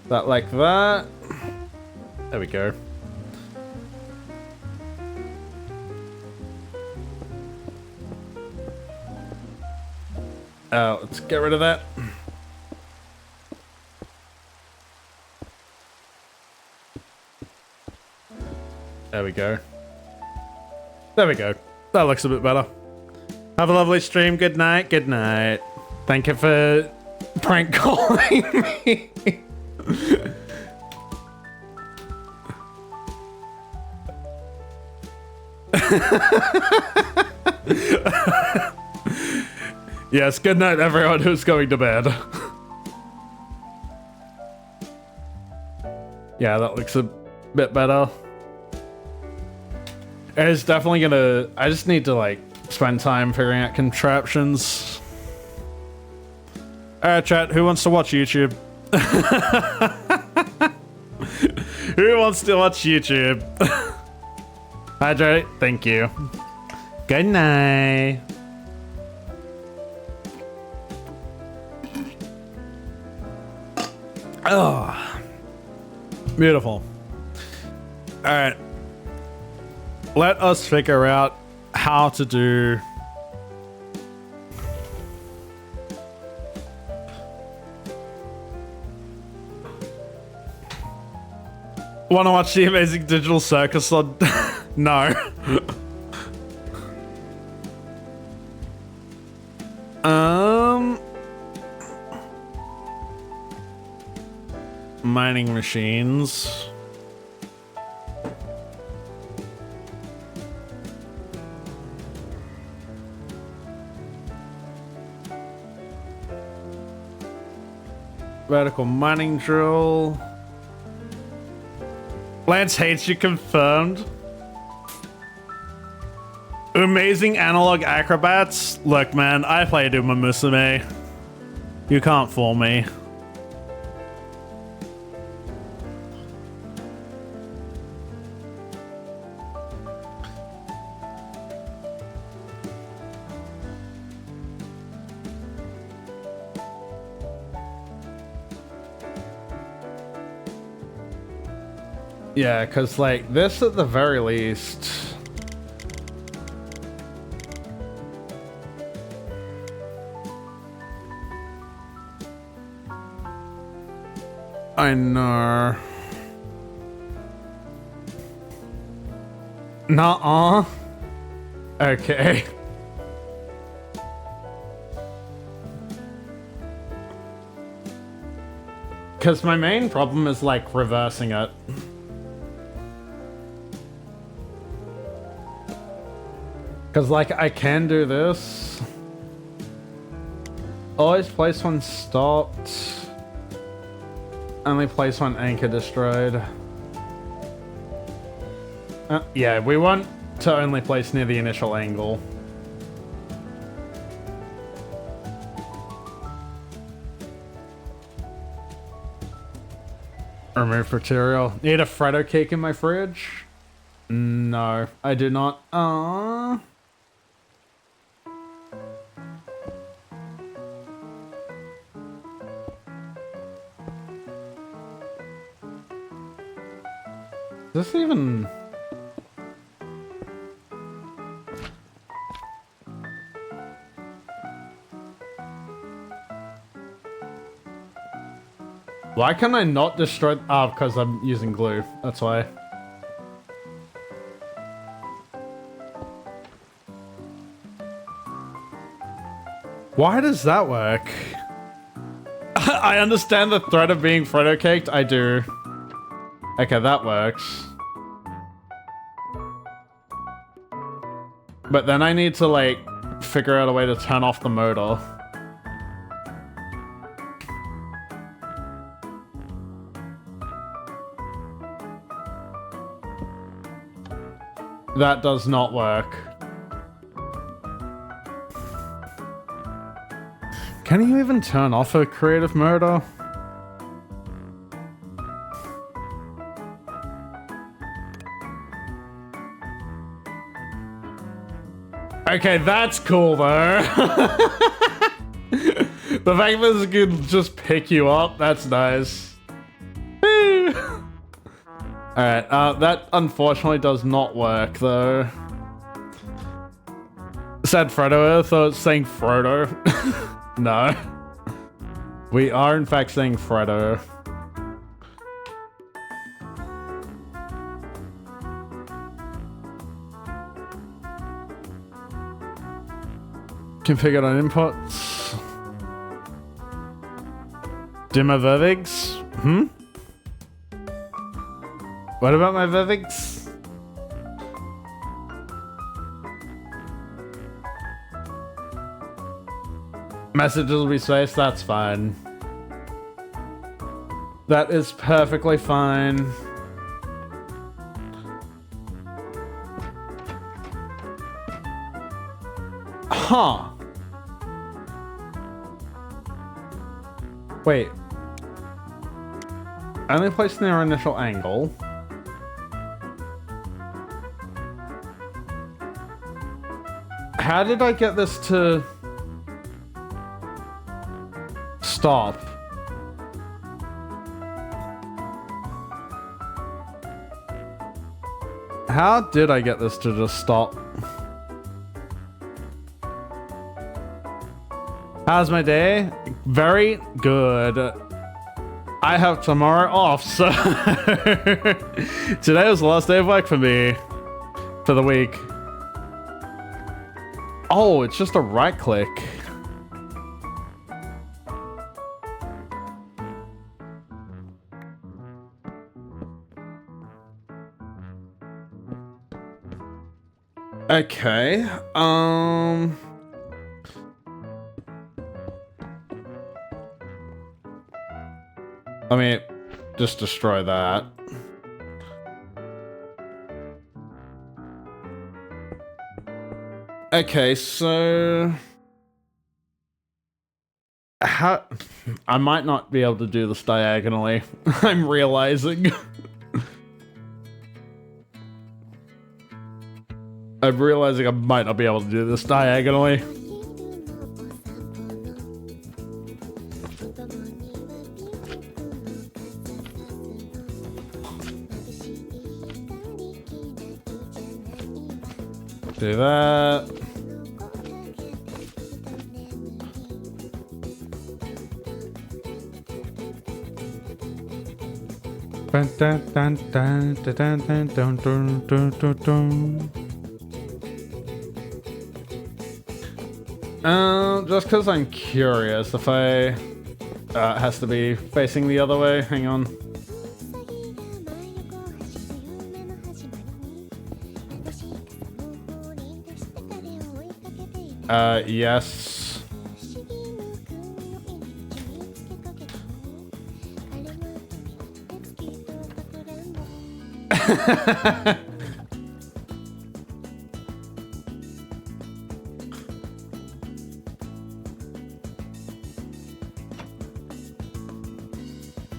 that like that. There we go. Let's get rid of that. There we go. There we go. That looks a bit better. Have a lovely stream. Good night. Good night. Thank you for prank calling me. Yes, good night everyone who's going to bed. Yeah, that looks a bit better. It's definitely gonna... I just need to, like, spend time figuring out contraptions. Alright, chat, who wants to watch YouTube? Who wants to watch YouTube? Hydrate, thank you. Good night. Oh, beautiful. All right, let us figure out how to do want to watch the Amazing Digital Circus on no. Mining machines. Vertical mining drill. Lance hates you, confirmed. Amazing analog acrobats. Look, man, I played Uma Musume. You can't fool me. Yeah, because, like, this at the very least... I know. Nuh-uh. Okay. Because my main problem is, like, reversing it. Because, like, I can do this. Always place when stopped. Only place when anchor destroyed. Yeah, we want to only place near the initial angle. Remove material. Need a Freddo cake in my fridge? No, I do not. Aww. Is this even... Why can I not destroy? Oh, because I'm using glue. That's why. Why does that work? I understand the threat of being Frodo caked. I do. Okay, that works. But then I need to, like, figure out a way to turn off the motor. That does not work. Can you even turn off a creative motor? Okay, that's cool though. The fact that this can just pick you up, that's nice. Alright, that unfortunately does not work though. Said Frodo, so it's saying Frodo. No. We are in fact saying Frodo. Configured on inputs. Dimmer Vervigs? What about my Vervigs? Messages will be spaced, that's fine. That is perfectly fine. Huh. Wait. Only placed near our initial angle. How did I get this to stop? How did I get this to just stop? How's my day? Very good. I have tomorrow off, so today was the last day of work for me for the week. Oh, it's just a right click. Okay, let me just destroy that. Okay, so how I might not be able to do this diagonally. I'm realizing. I'm realizing I might not be able to do this diagonally. Do that. Just because I'm curious if I it has to be facing the other way. Hang on. Yes.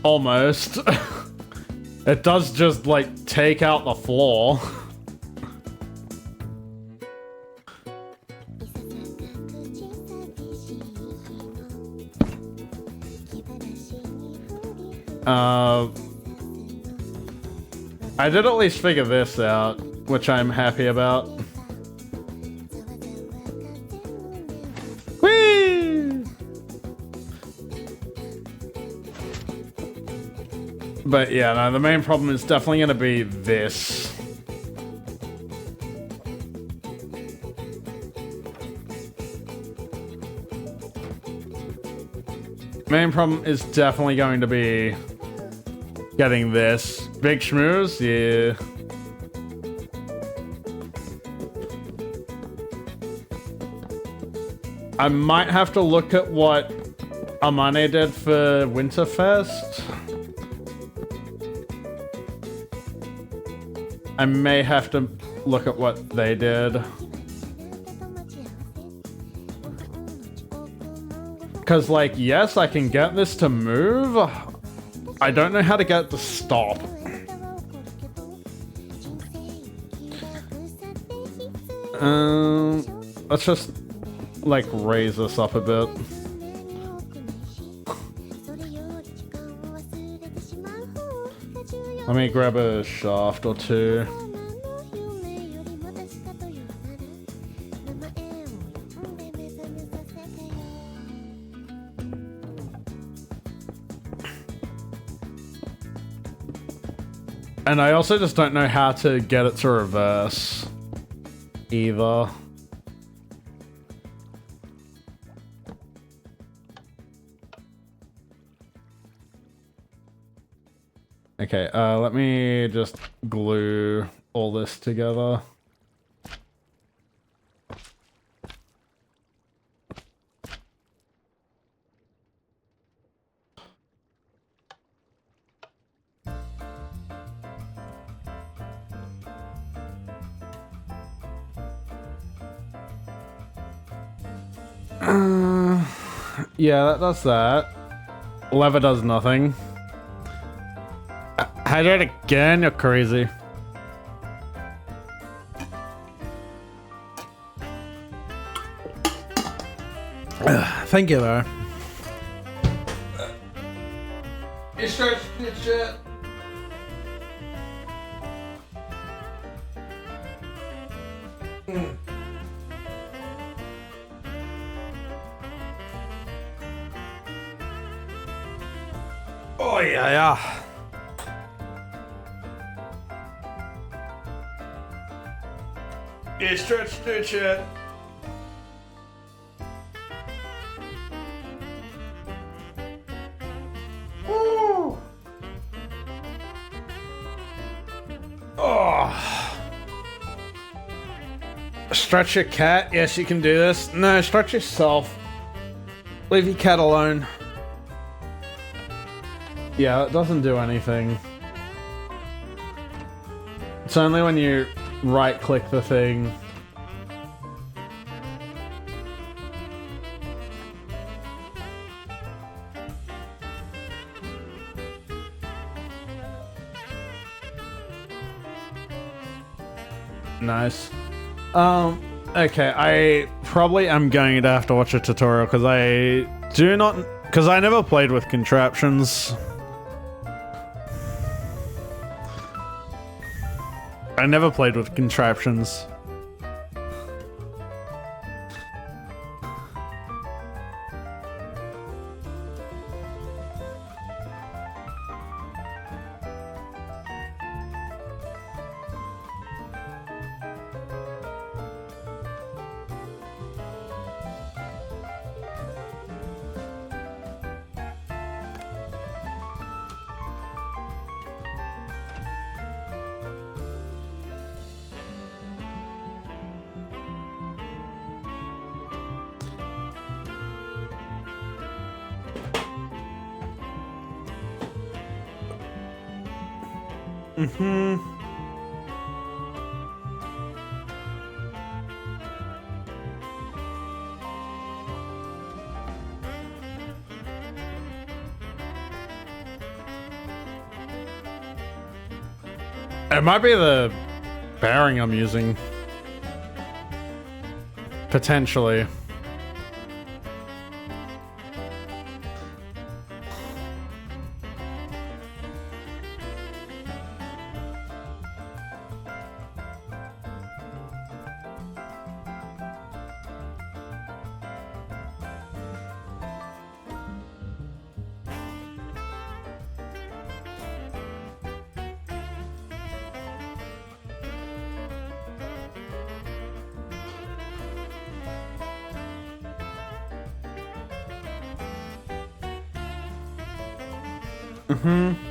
Almost. It does just, like, take out the floor. I did at least figure this out, which I'm happy about. Whee! But yeah, no, the main problem is definitely going to be this. Main problem is definitely going to be getting this. Big schmooze, yeah. I might have to look at what Amane did for Winterfest. I may have to look at what they did. Because, like, yes, I can get this to move. I don't know how to get it to stop. Let's just, like, raise this up a bit. Let me grab a shaft or two. And I also just don't know how to get it to reverse either. Okay, let me just glue all this together. Yeah, that does that. Lever does nothing. Hydrate again? You're crazy. Thank you, though. You start shit. Oh yeah, yeah. You stretch to shit. Woo. Oh. Stretch your cat? Yes, you can do this. No, stretch yourself. Leave your cat alone. Yeah, it doesn't do anything. It's only when you right-click the thing. Nice. Okay, I probably am going to have to watch a tutorial because I never played with contraptions. I never played with contraptions. It might be the bearing I'm using. Potentially. Mm-hmm.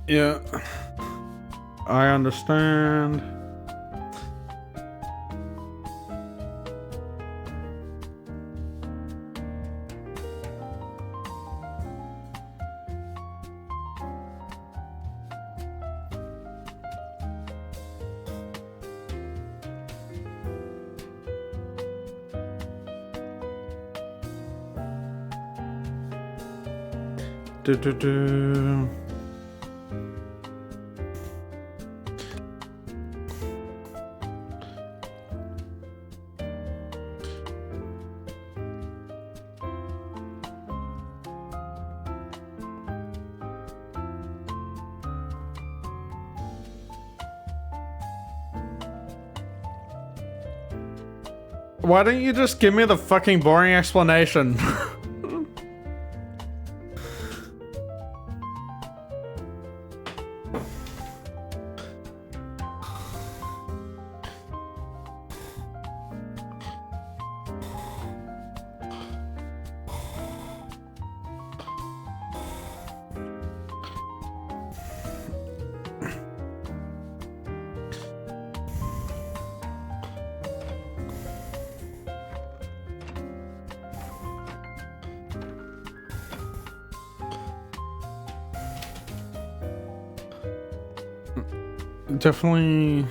Yeah, I understand. Do. Why don't you just give me the fucking boring explanation? Definitely.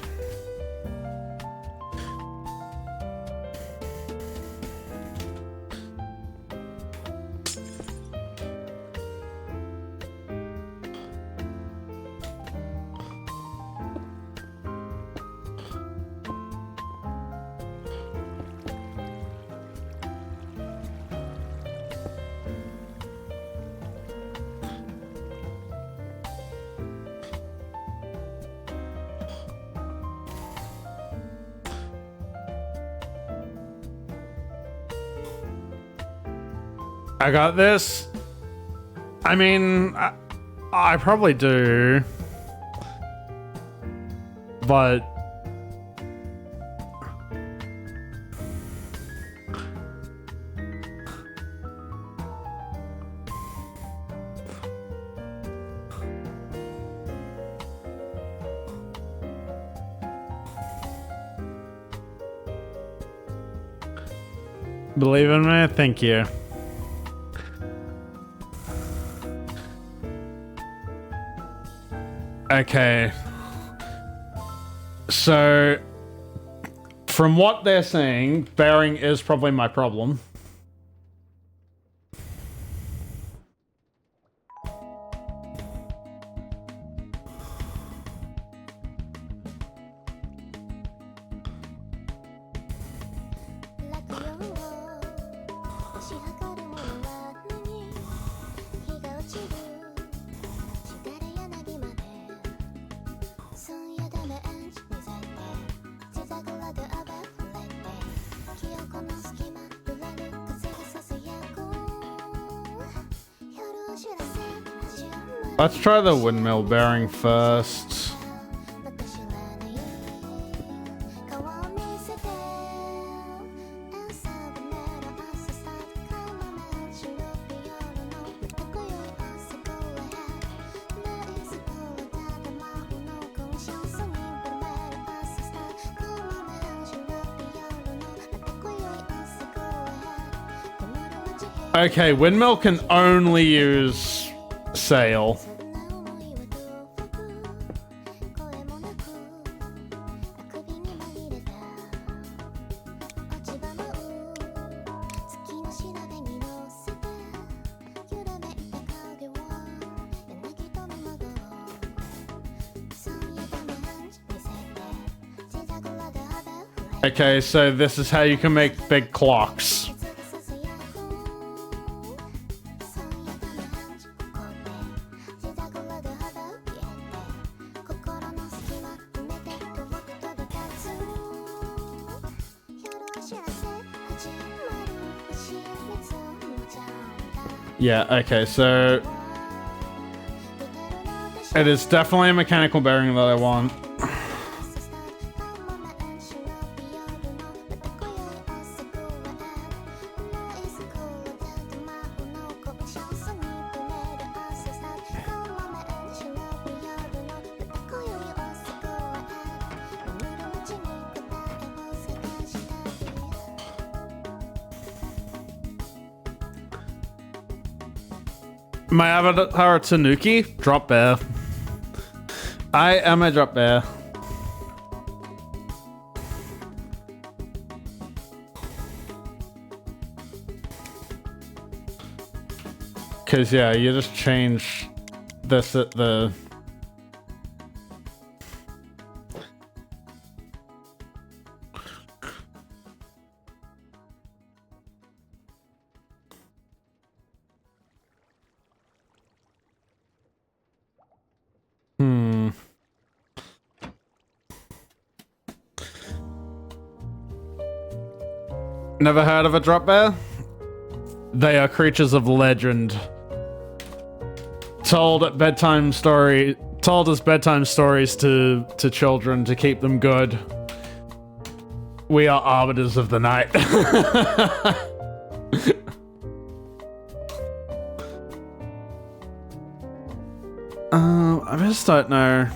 I got this. I mean, I probably do. But believe in me, thank you. Okay. So, from what they're saying, bearing is probably my problem. Let's try the windmill bearing first. Okay, windmill can only use sail. Okay, so this is how you can make big clocks. Yeah, okay, so it is definitely a mechanical bearing that I want. My avatar Tanuki, drop bear. I am a drop bear. Cause yeah, you just change this at the Never heard of a drop bear? They are creatures of legend. Told as bedtime stories to children to keep them good. We are arbiters of the night. I just don't know.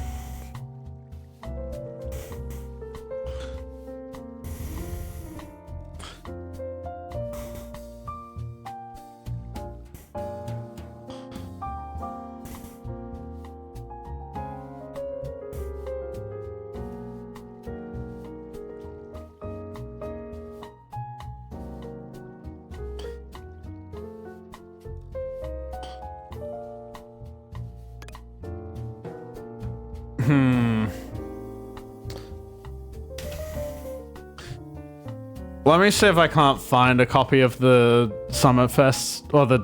Let me see if I can't find a copy of the Summerfest or the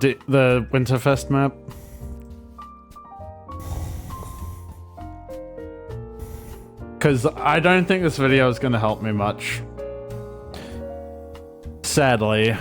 Winterfest map. Because I don't think this video is going to help me much. Sadly.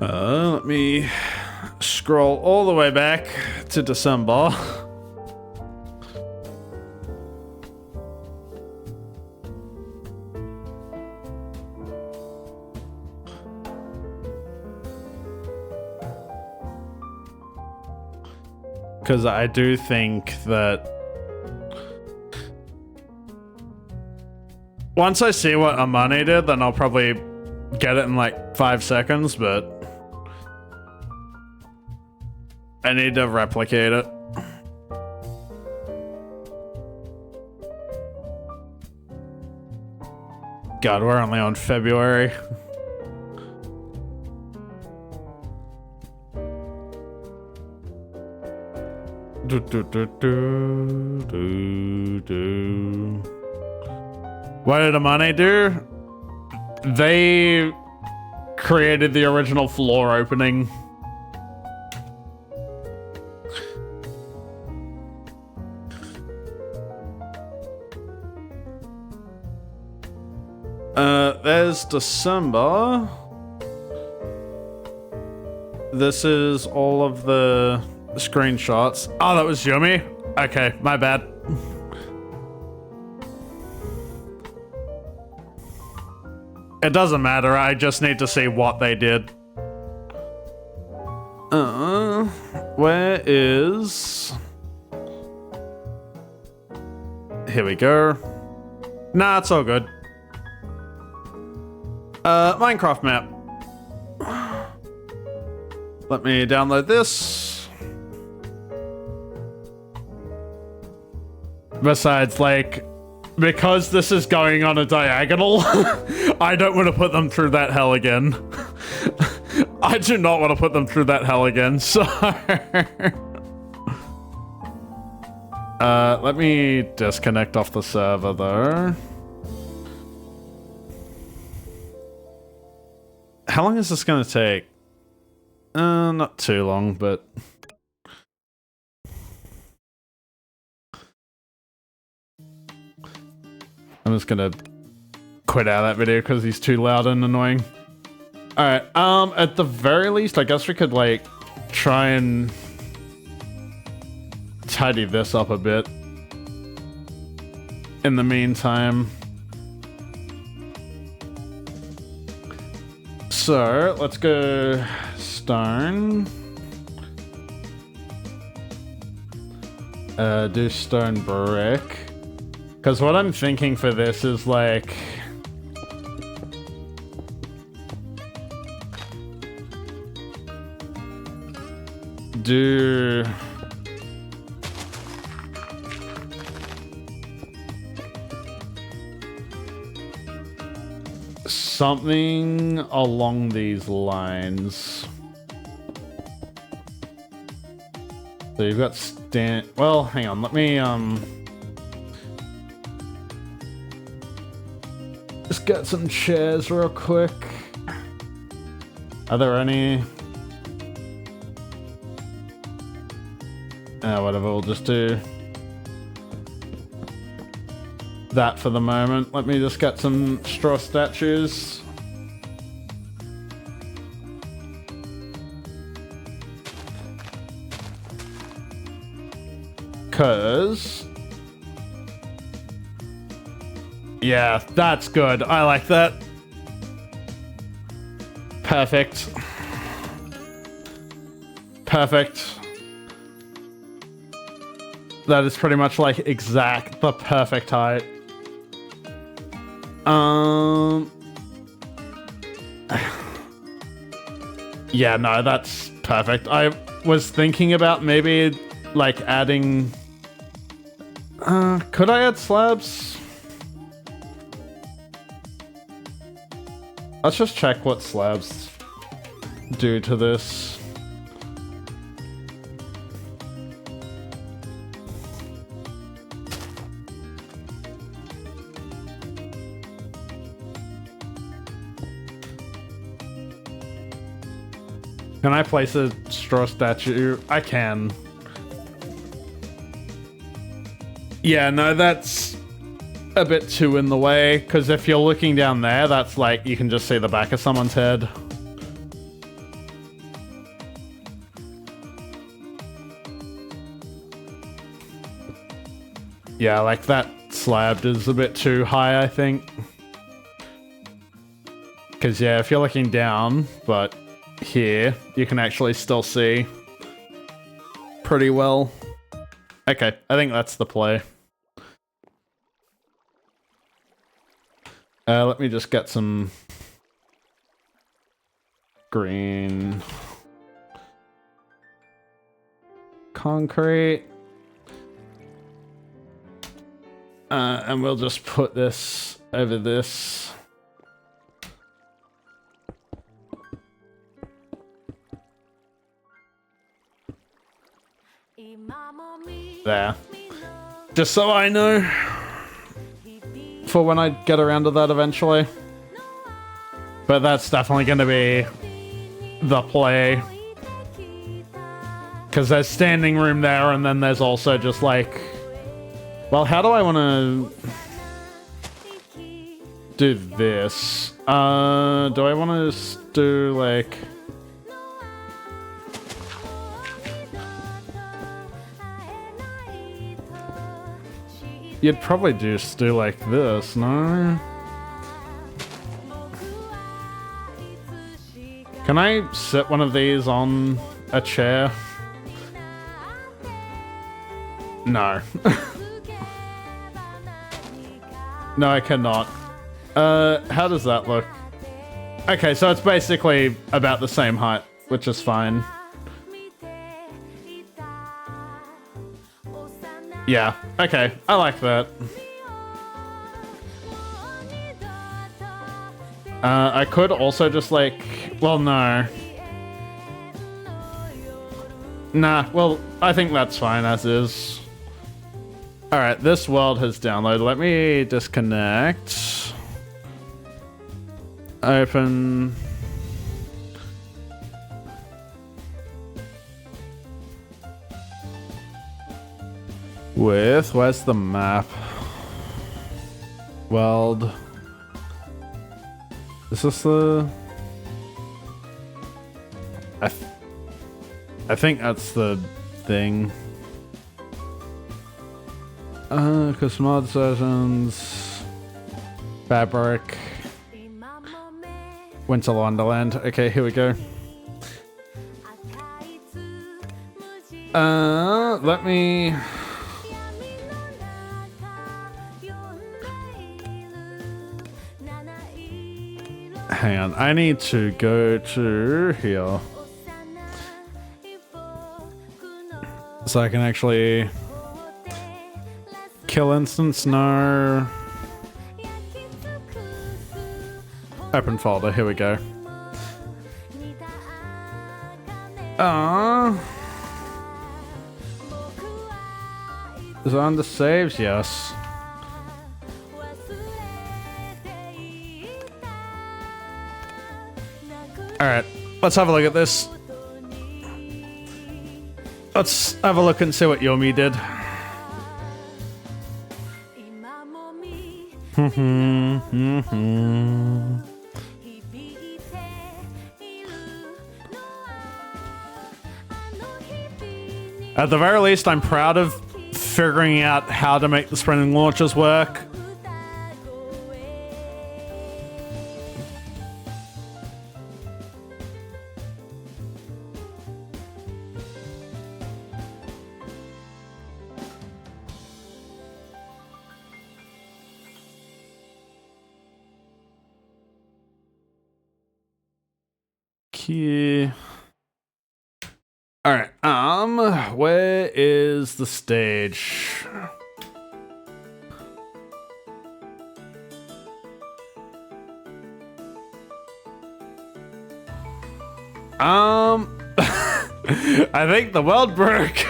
Let me scroll all the way back to December. Because I do think that once I see what Amani did, then I'll probably get it in like 5 seconds, but I need to replicate it. God, we're only on February. What did Amane do? They created the original floor opening. There's December. This is all of the screenshots. Oh, that was Yumi? Okay, my bad. It doesn't matter, I just need to see what they did. Where is... Here we go. Nah, it's all good. Minecraft map. Let me download this. Besides, like, because this is going on a diagonal, I don't want to put them through that hell again. I do not want to put them through that hell again, so... let me disconnect off the server, though. How long is this going to take? Not too long, but... I'm just gonna quit out of that video because he's too loud and annoying. Alright, at the very least, I guess we could, like, try and tidy this up a bit. In the meantime. So, let's go stone. Do stone brick. Because what I'm thinking for this is, like... do... something along these lines. So you've got well, hang on, let me, just get some chairs real quick. Are there any? Whatever, we'll just do that for the moment. Let me just get some straw statues. Cause... yeah, that's good. I like that. Perfect. Perfect. That is pretty much like the perfect height. Yeah, no, that's perfect. I was thinking about maybe like adding... could I add slabs? Let's just check what slabs do to this. Can I place a straw statue? I can. Yeah, no, that's a bit too in the way, because if you're looking down there, that's like, you can just see the back of someone's head. Yeah, like that slab is a bit too high, I think. Because, yeah, if you're looking down, but here, you can actually still see pretty well. Okay, I think that's the play. Let me just get some green concrete. And we'll just put this over this. There. Just so I know for when I get around to that eventually. But that's definitely going to be the play. Because there's standing room there, and then there's also just like... well, how do I want to do this? Do I want to just do like... you'd probably just do like this, no? Can I sit one of these on a chair? No. No, I cannot. How does that look? Okay, so it's basically about the same height, which is fine. Yeah, okay, I like that. I could also just like, well, no. Nah, well, I think that's fine as is. Alright, this world has downloaded. Let me disconnect. Open. Where's the map? World. Is this the... I think that's the thing. Custom mod sessions. Fabric. Winter Wonderland. Okay, here we go. Let me... Hang on, I need to go to here. So I can actually kill instance, no. Open folder, here we go. Is it under saves? Yes. Alright, let's have a look at this. Let's have a look and see what Yomi did. At the very least, I'm proud of figuring out how to make the sprinting launchers work. Key. All right. Where is the stage? I think the world broke.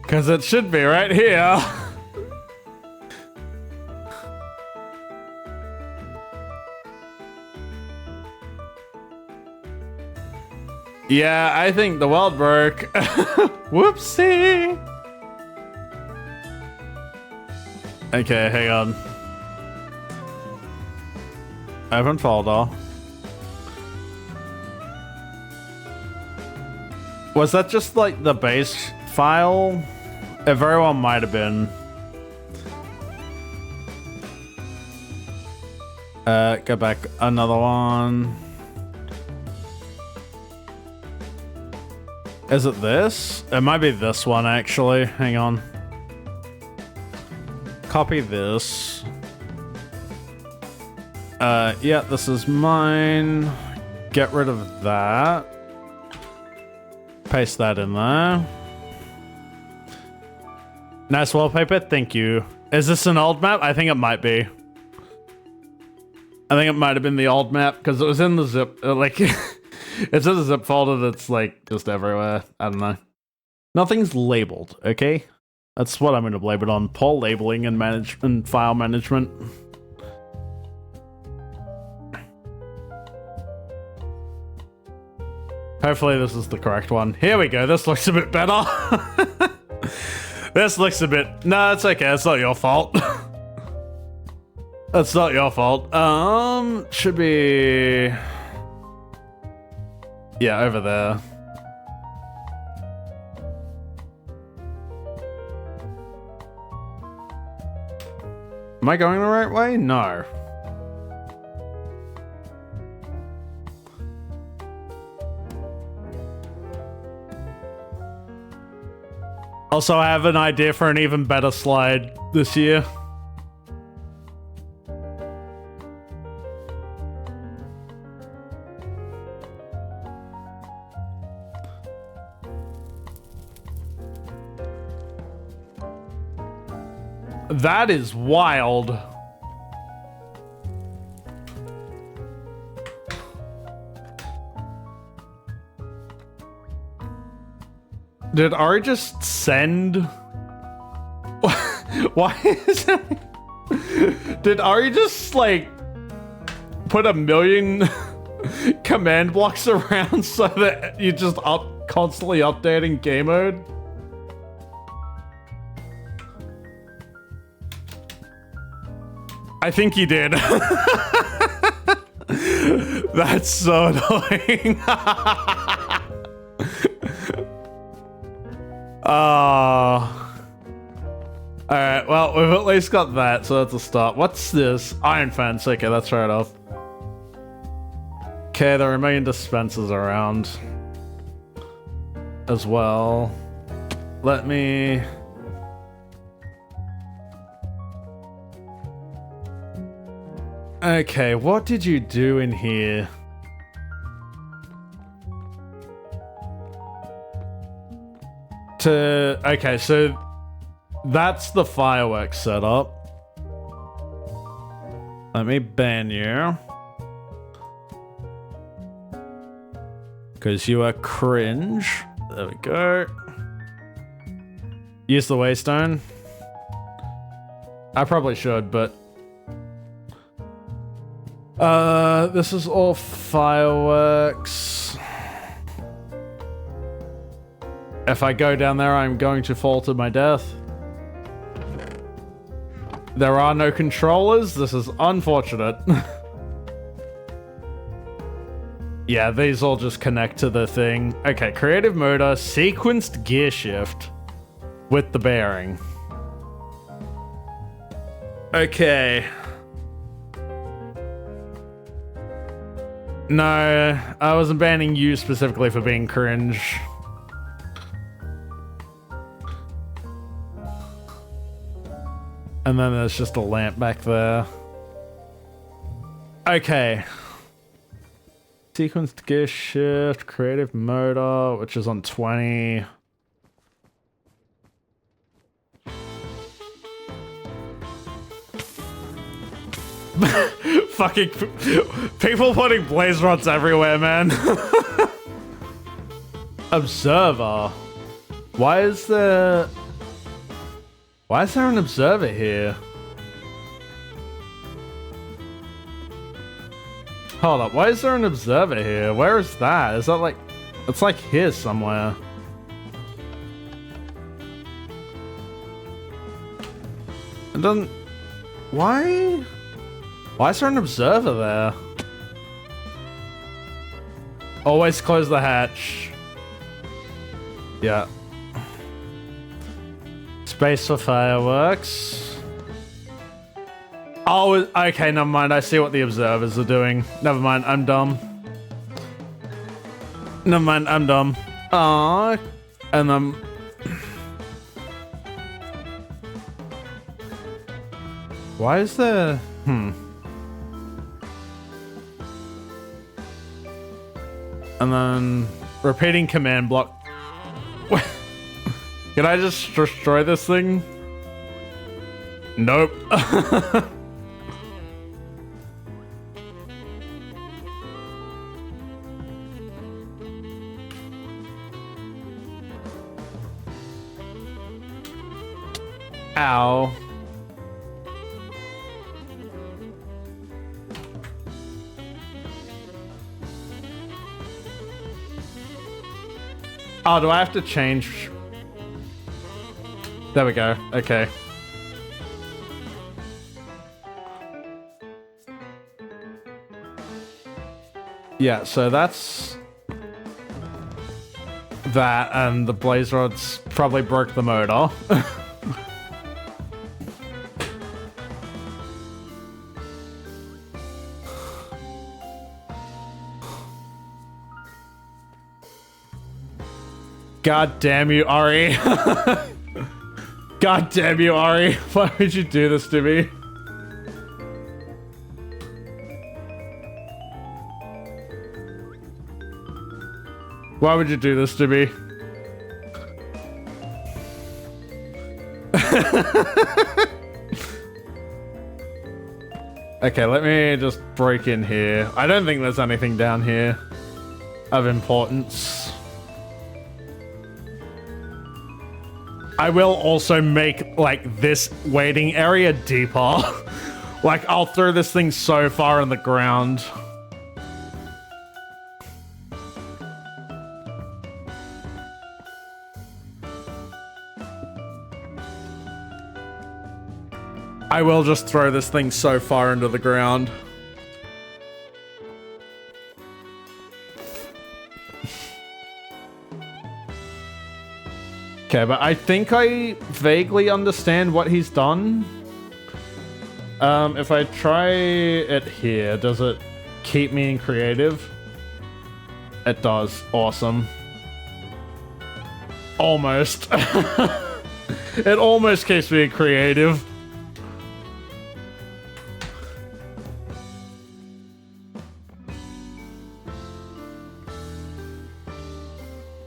Cause it should be right here. Yeah, I think the world broke. Whoopsie. Okay, hang on. Open folder. Was that just like the base file? It very well might have been. Go back another one. Is it this? It might be this one, actually. Hang on. Copy this. Yeah, this is mine. Get rid of that. Paste that in there. Nice wallpaper, thank you. Is this an old map? I think it might be. I think it might have been the old map, because it was in the zip, like... It's in a zip folder that's like just everywhere. I don't know. Nothing's labeled, okay? That's what I'm gonna blame it on. Poor labeling and file management. Hopefully this is the correct one. Here we go. This looks a bit better. This looks a bit... No, it's okay. It's not your fault. That's not your fault. Should be... Yeah, over there. Am I going the right way? No. Also, I have an idea for an even better slide this year. That is wild. Did Ari just send? Why is it? Did Ari just like put a million command blocks around so that you just constantly updating game mode? I think he did. That's so annoying. Alright, well, we've at least got that, so that's a start. What's this? Iron Fence. Okay, that's right off. Okay, there are a million dispensers around as well. Let me... Okay, what did you do in here? Okay, so that's the fireworks setup. Let me ban you. Because you are cringe. There we go. Use the waystone. I probably should, but... this is all fireworks. If I go down there, I'm going to fall to my death. There are no controllers. This is unfortunate. Yeah, these all just connect to the thing. Okay, creative motor, sequenced gear shift with the bearing. Okay. No, I wasn't banning you specifically for being cringe. And then there's just a lamp back there. Okay. Sequenced gear shift, creative motor, which is on 20. Fucking people putting blaze rods everywhere, man. Observer. Why is there an observer here? Hold up, why is there an observer here? Where is that? Is that like... It's like here somewhere. It doesn't... Why? Why is there an observer there? Always close the hatch. Yeah. Space for fireworks. Oh, okay, never mind. I see what the observers are doing. Never mind, I'm dumb. Never mind, I'm dumb. Aww. And then... Why is there... And then... Repeating command block. Can I just destroy this thing? Nope. Ow. Oh, do I have to change? There we go. Okay. Yeah, so that's that, and the blaze rods probably broke the motor. God damn you, Ari. God damn you, Ari. Why would you do this to me? Why would you do this to me? Okay, let me just break in here. I don't think there's anything down here of importance. I will also make, like, this waiting area deeper. Like, I'll throw this thing so far in the ground. I will just throw this thing so far into the ground. Okay, but I think I vaguely understand what he's done. If I try it here, does it keep me in creative? It does. Awesome. Almost. It almost keeps me in creative.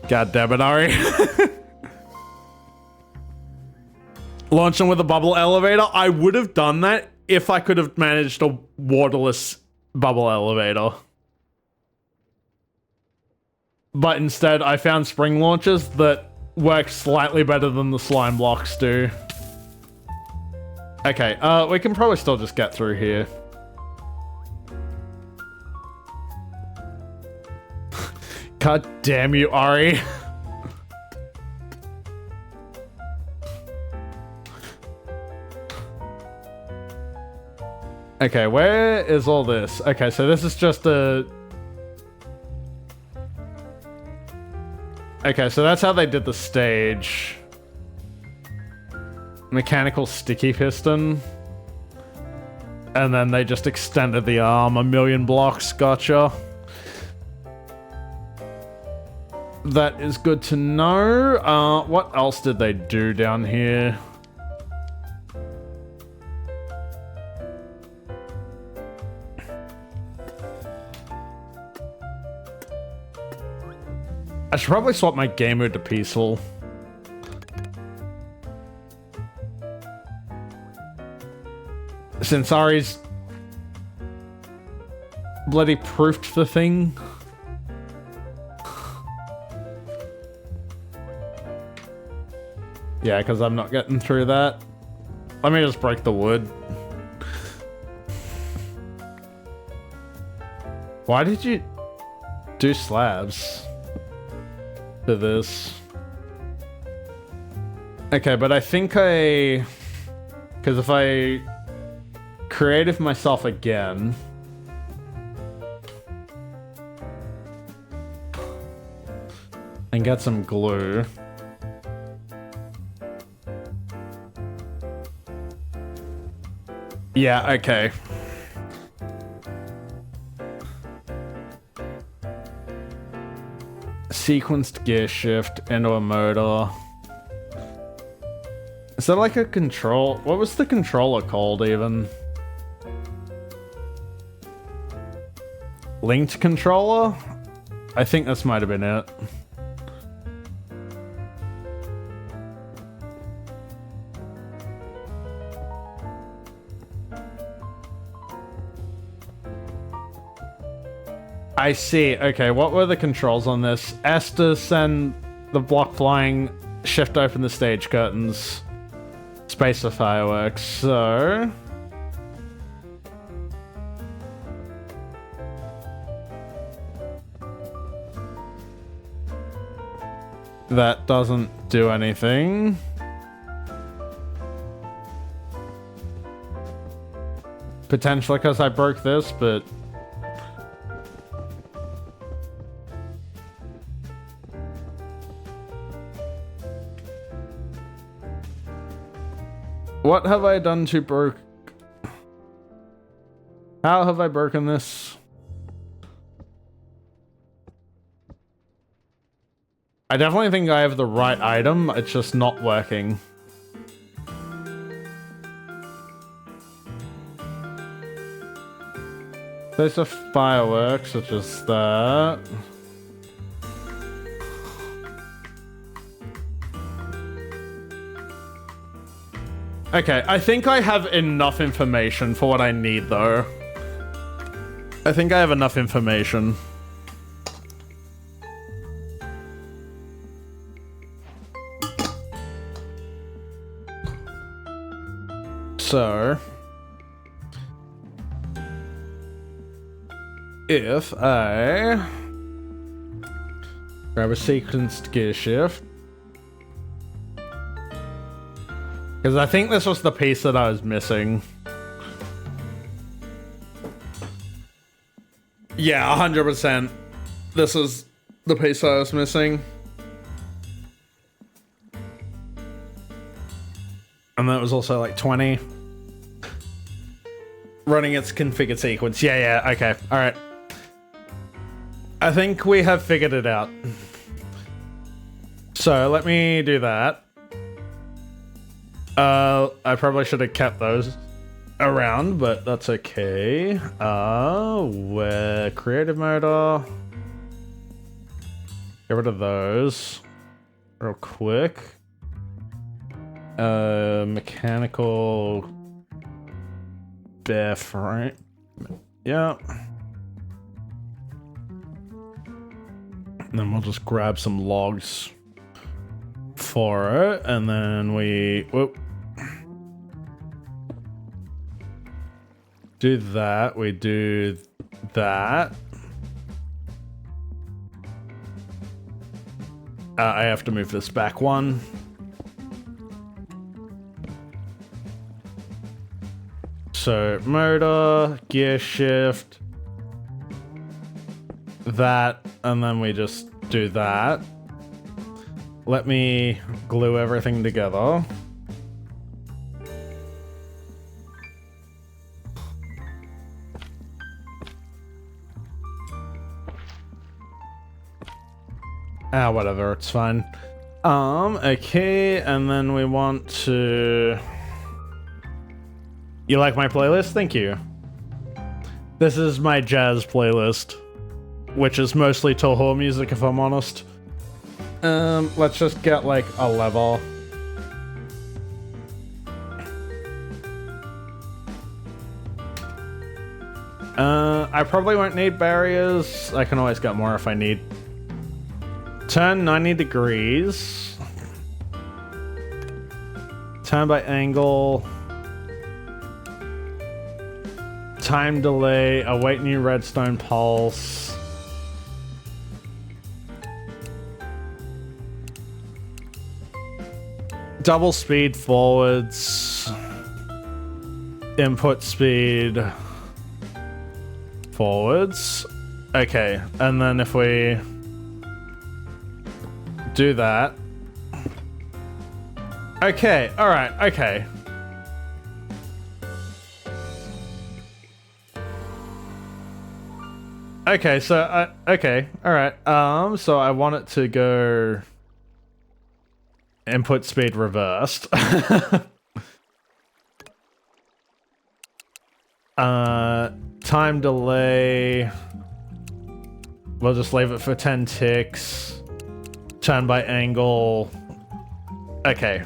God damn it, Ari. Launch him with a bubble elevator. I would have done that if I could have managed a waterless bubble elevator. But instead, I found spring launchers that work slightly better than the slime blocks do. Okay, we can probably still just get through here. God damn you, Ari. Okay, where is all this? Okay, so this is just a... Okay, so that's how they did the stage. Mechanical sticky piston. And then they just extended the arm a million blocks, gotcha. That is good to know. What else did they do down here? I should probably swap my game mode to peaceful. Since Ari's bloody proofed the thing. Yeah, because I'm not getting through that. Let me just break the wood. Why did you do slabs to this? Okay, but I think because if I creative myself again, and get some glue. Yeah, okay. Sequenced gear shift into a motor. Is that like a control? What was the controller called even? Linked controller? I think this might have been it. I see. Okay, what were the controls on this? S to send the block flying, shift open the stage curtains, space for fireworks. So... that doesn't do anything. Potentially because I broke this, but... what have I done to broke? How have I broken this? I definitely think I have the right item, it's just not working. There's a fireworks, such as that. Okay, I think I have enough information for what I need, though. I think I have enough information. So, if I grab a sequenced gear shift, because I think this was the piece that I was missing. Yeah, 100%. This is the piece I was missing. And that was also like 20. Running its configured sequence. Yeah, okay. Alright. I think we have figured it out. So let me do that. I probably should have kept those around, but that's okay. We're creative mode. Get rid of those real quick. Mechanical bare frame. Yeah. And then we'll just grab some logs for it, and then we do that. We do that. I have to move this back one. So motor, gear shift, that, and then we just do that. Let me glue everything together. Whatever, it's fine. Okay, and then we want to... You like my playlist? Thank you. This is my jazz playlist, which is mostly Toho music, if I'm honest. Let's just get like a level. I probably won't need barriers. I can always get more if I need. Turn 90 degrees. Turn by angle. Time delay, await new redstone pulse. Double speed forwards. Input speed forwards. Okay, and then if we do that. Okay, alright, okay. Okay, so, okay, alright. So I want it to go input speed reversed. Time delay. We'll just leave it for 10 ticks. Turn by angle. Okay.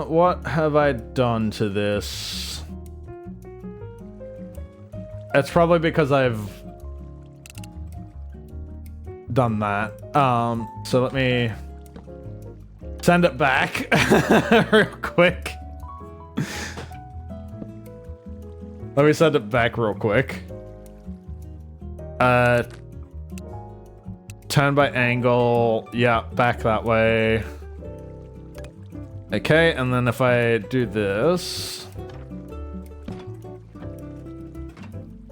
What have I done to this? It's probably because I've done that. So let me send it back real quick. Let me send it back real quick. Turn by angle. Yeah, back that way. Okay, and then if I do this...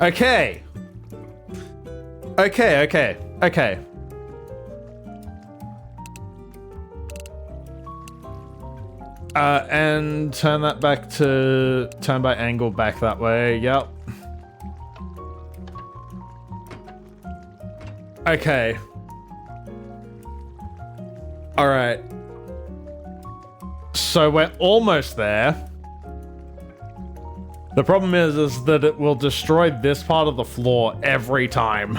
Okay! Okay. And turn that back to... Turn by angle back that way, yep. Okay. All right. So we're almost there. The problem is that it will destroy this part of the floor every time.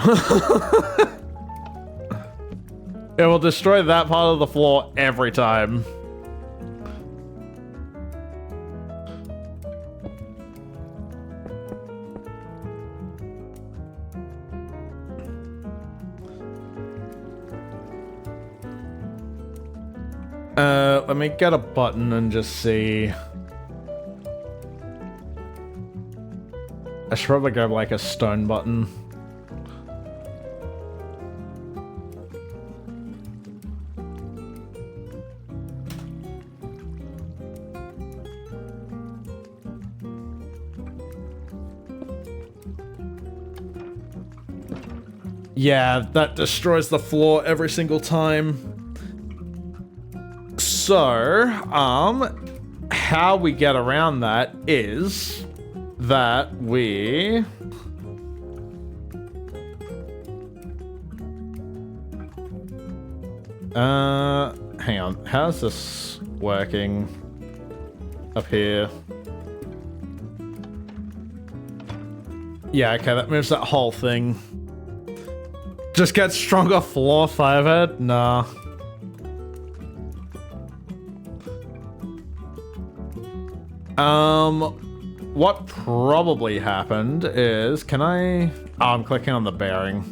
It will destroy that part of the floor every time. Let me get a button and just see. I should probably grab like a stone button. Yeah, that destroys the floor every single time. So, how we get around that is that we... hang on. How's this working up here? Yeah, okay, that moves that whole thing. Just get stronger floor fiber? Nah. What probably happened is, can I... Oh, I'm clicking on the bearing.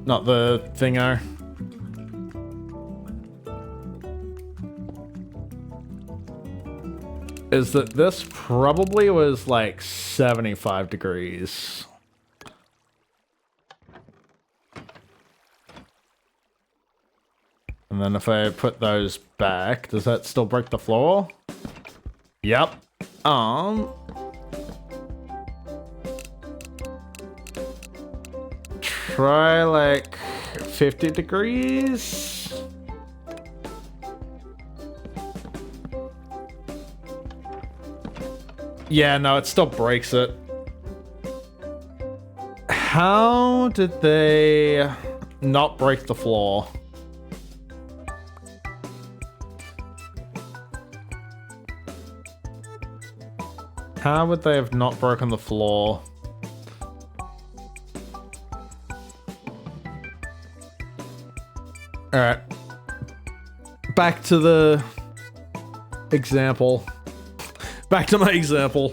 Not the thingo. Is that this probably was like 75 degrees. And then if I put those back, does that still break the floor? Yep. Try like 50 degrees. Yeah, no, it still breaks it. How did they not break the floor? How would they have not broken the floor? Alright. Back to the example. Back to my example.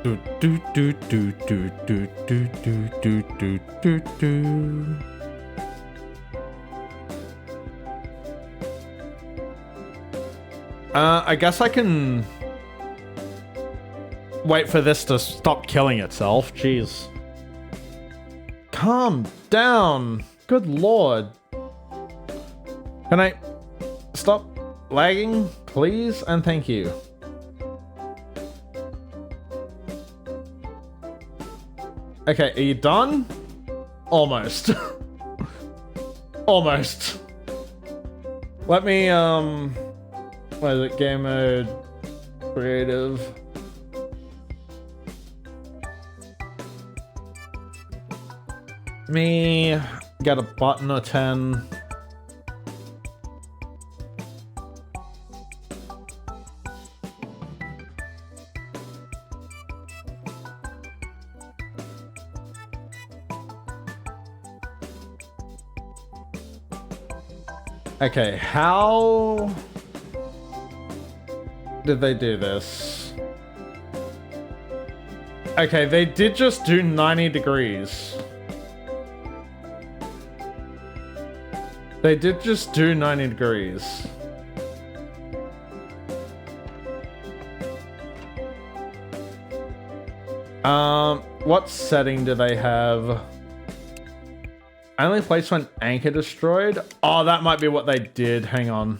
Do do do do do do do do do do do. I guess I can wait for this to stop killing itself. Jeez. Calm down. Good lord. Can I stop lagging, please? And thank you. Okay, are you done? Almost. Almost. Let me, what is it? Game mode, creative. Me get a button or 10. Okay, how did they do this? Okay, they did just do 90 degrees. They did just do 90 degrees. What setting do they have? Only place when anchor destroyed? Oh, that might be what they did. Hang on.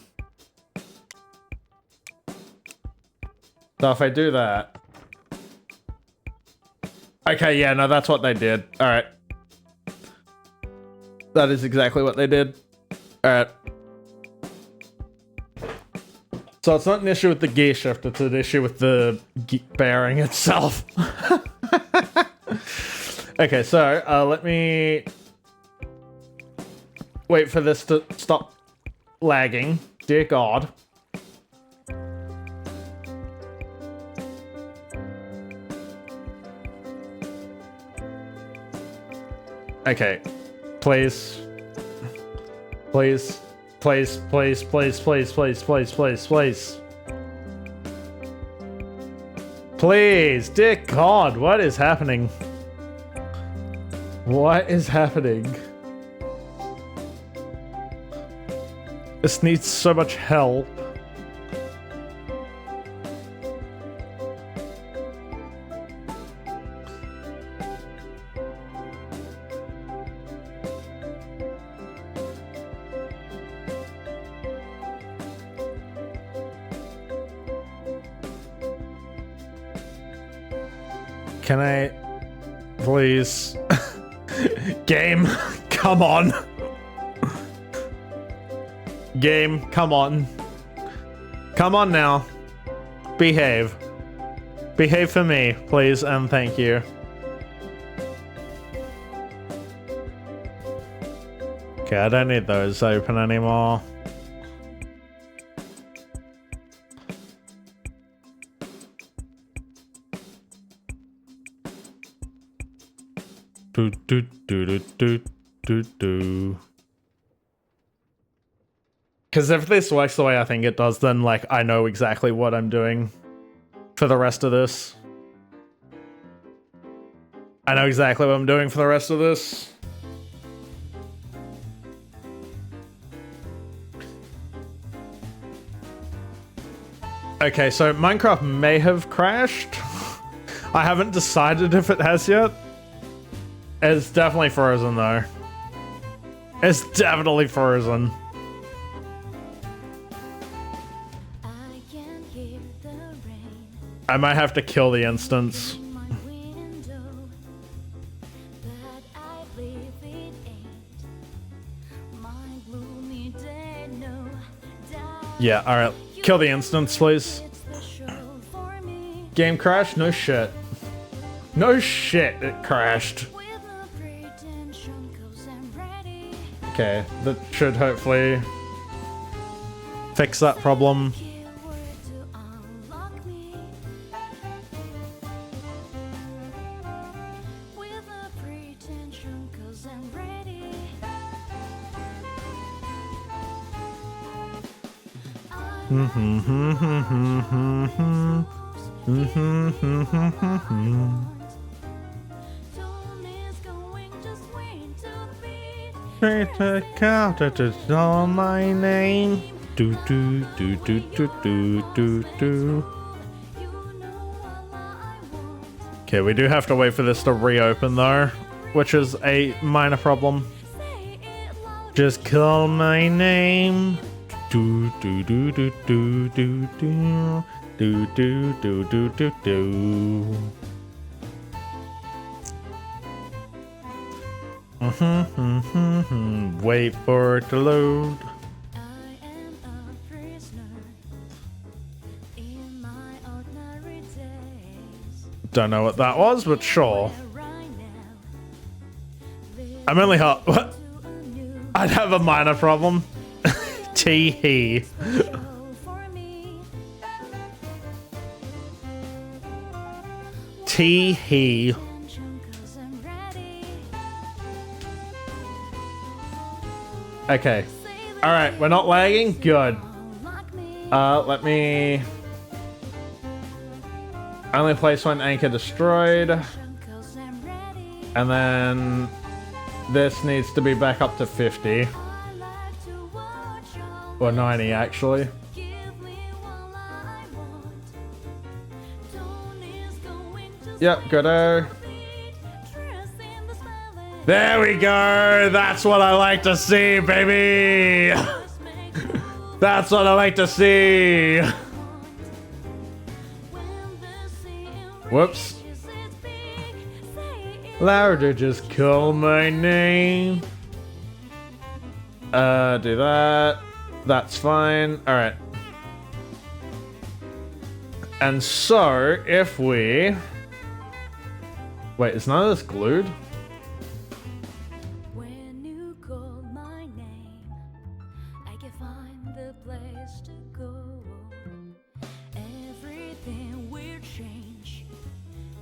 So if I do that... Okay, yeah, no, that's what they did. Alright. That is exactly what they did. Alright. So it's not an issue with the gear shift, it's an issue with the bearing itself. Okay, so let me wait for this to stop lagging. Dear God. Okay, please. Please. Please, please, please, please, please, please, please, please. Please, dear God, what is happening? What is happening? This needs so much help. Can I please? Game, come on. Game, come on. Come on now. Behave. Behave for me, please, and thank you. Okay, I don't need those open anymore. Do do do do do do do. Because if this works the way I think it does, then like I know exactly what I'm doing for the rest of this. I know exactly what I'm doing for the rest of this. Okay, so Minecraft may have crashed. I haven't decided if it has yet. It's definitely frozen though. It's definitely frozen. I might have to kill the instance. Yeah, alright. Kill the instance, please. Game crashed? No shit. No shit, it crashed. Okay, that should hopefully fix that problem. Count it is all my name. Do do do do do do do do. Okay, we do have to wait for this to reopen though, which is a minor problem. Just call my name. Do do do do do do do do do do do do do. Wait for it to load. Don't know what that was, but sure. I'm only hot. What? I'd have a minor problem. Tee-hee. Tee-hee. Okay. Alright, we're not lagging? Good. Let me... Only place when anchor destroyed. And then... This needs to be back up to 50. Or 90, actually. Yep, good. There we go! That's what I like to see, baby! That's what I like to see! Whoops. Louder, just call my name. Do that. That's fine. Alright. And so, if we... Wait, is none of this glued? When you call my name, I can find the place to go. Everything will change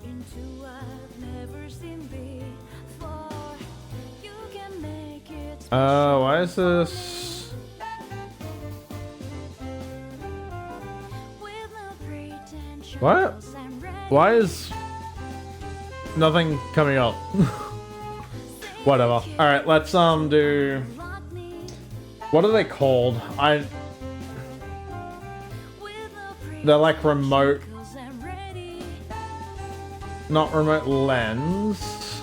into I've never seen before. You can make it. Why is this... What? Why is nothing coming up? Whatever. Alright, let's do... What are they called? They're like remote... Not remote lens.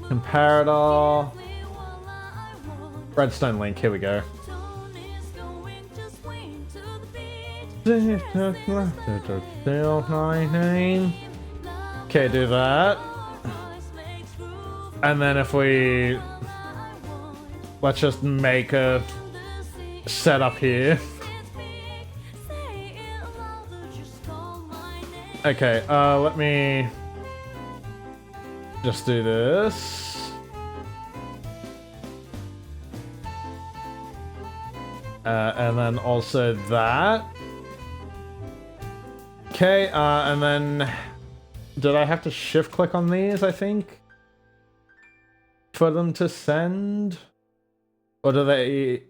Comparator. Redstone link, here we go. Okay, do that. And then if we... Let's just make a setup here. Okay, let me just do this. And then also that. Okay, and then did I have to shift click on these, I think? For them to send? Or do they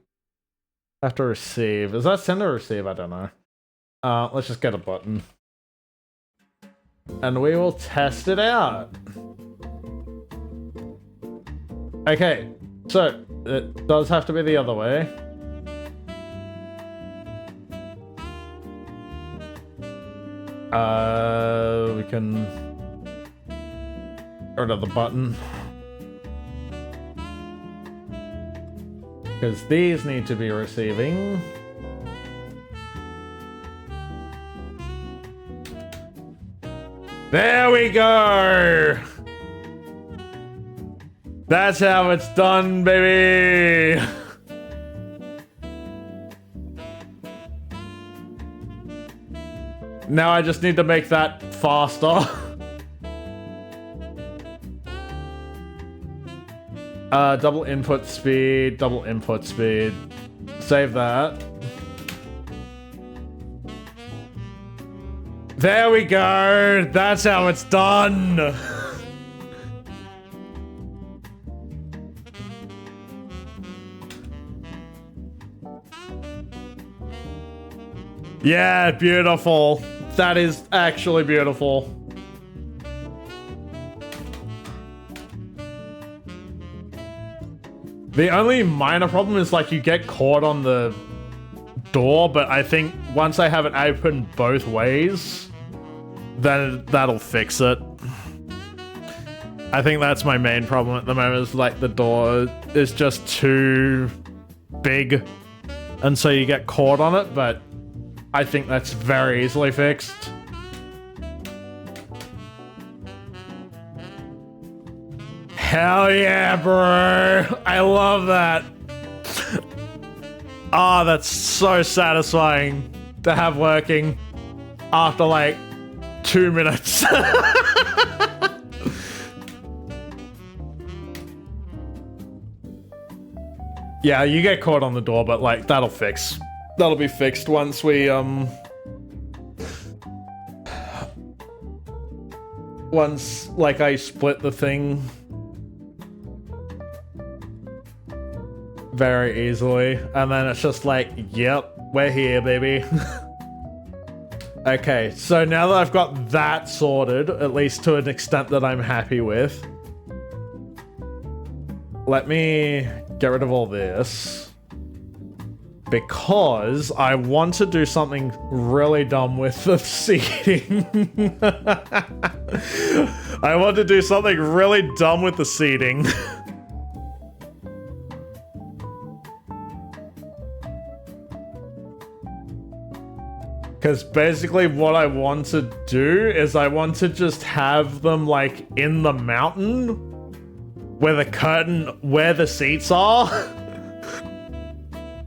have to receive? Is that send or receive? I don't know. Let's just get a button. And we will test it out. Okay, so it does have to be the other way. We can get rid of the button. Because these need to be receiving. There we go! That's how it's done, baby! Now I just need to make that faster. Double input speed, double input speed. Save that. There we go. That's how it's done. Yeah, beautiful. That is actually beautiful. The only minor problem is like you get caught on the door, but I think once I have it open both ways, then that'll fix it. I think that's my main problem at the moment, is like the door is just too big, and so you get caught on it, but I think that's very easily fixed. Hell yeah, bro! I love that. Ah, that's so satisfying to have working after like 2 minutes. Yeah, you get caught on the door, but like that'll fix. That'll be fixed once we once like I split the thing very easily, and then it's just like, yep, we're here, baby. Okay, so now that I've got that sorted, at least to an extent that I'm happy with, let me get rid of all this, because I want to do something really dumb with the seating. I want to do something really dumb with the seating. Because basically what I want to do is I want to just have them like in the mountain where the curtain, where the seats are.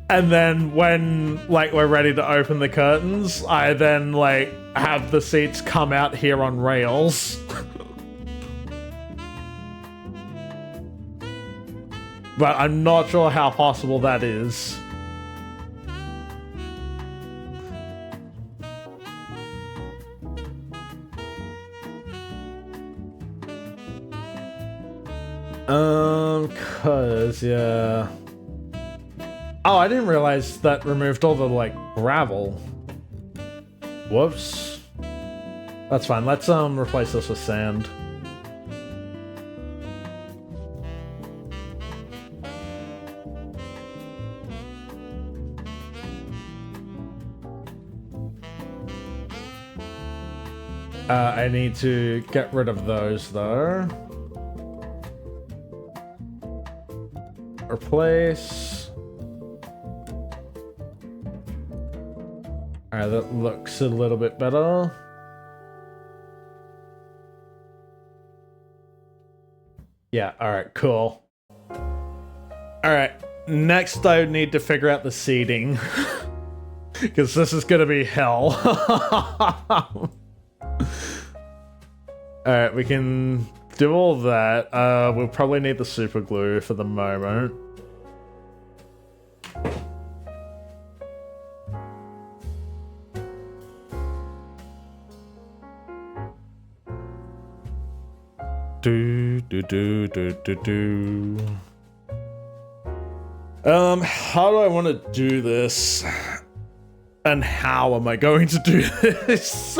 And then when, like, we're ready to open the curtains, I then, like, have the seats come out here on rails. But I'm not sure how possible that is. Yeah. Oh, I didn't realize that removed all the, like, gravel. Whoops. That's fine. Let's, replace this with sand. I need to get rid of those, though. Replace. Alright, that looks a little bit better. Yeah, alright, cool. Alright, next I need to figure out the seating. Because this is gonna be hell. Alright, we can do all that. We'll probably need the super glue for the moment. How do I want to do this? And how am I going to do this?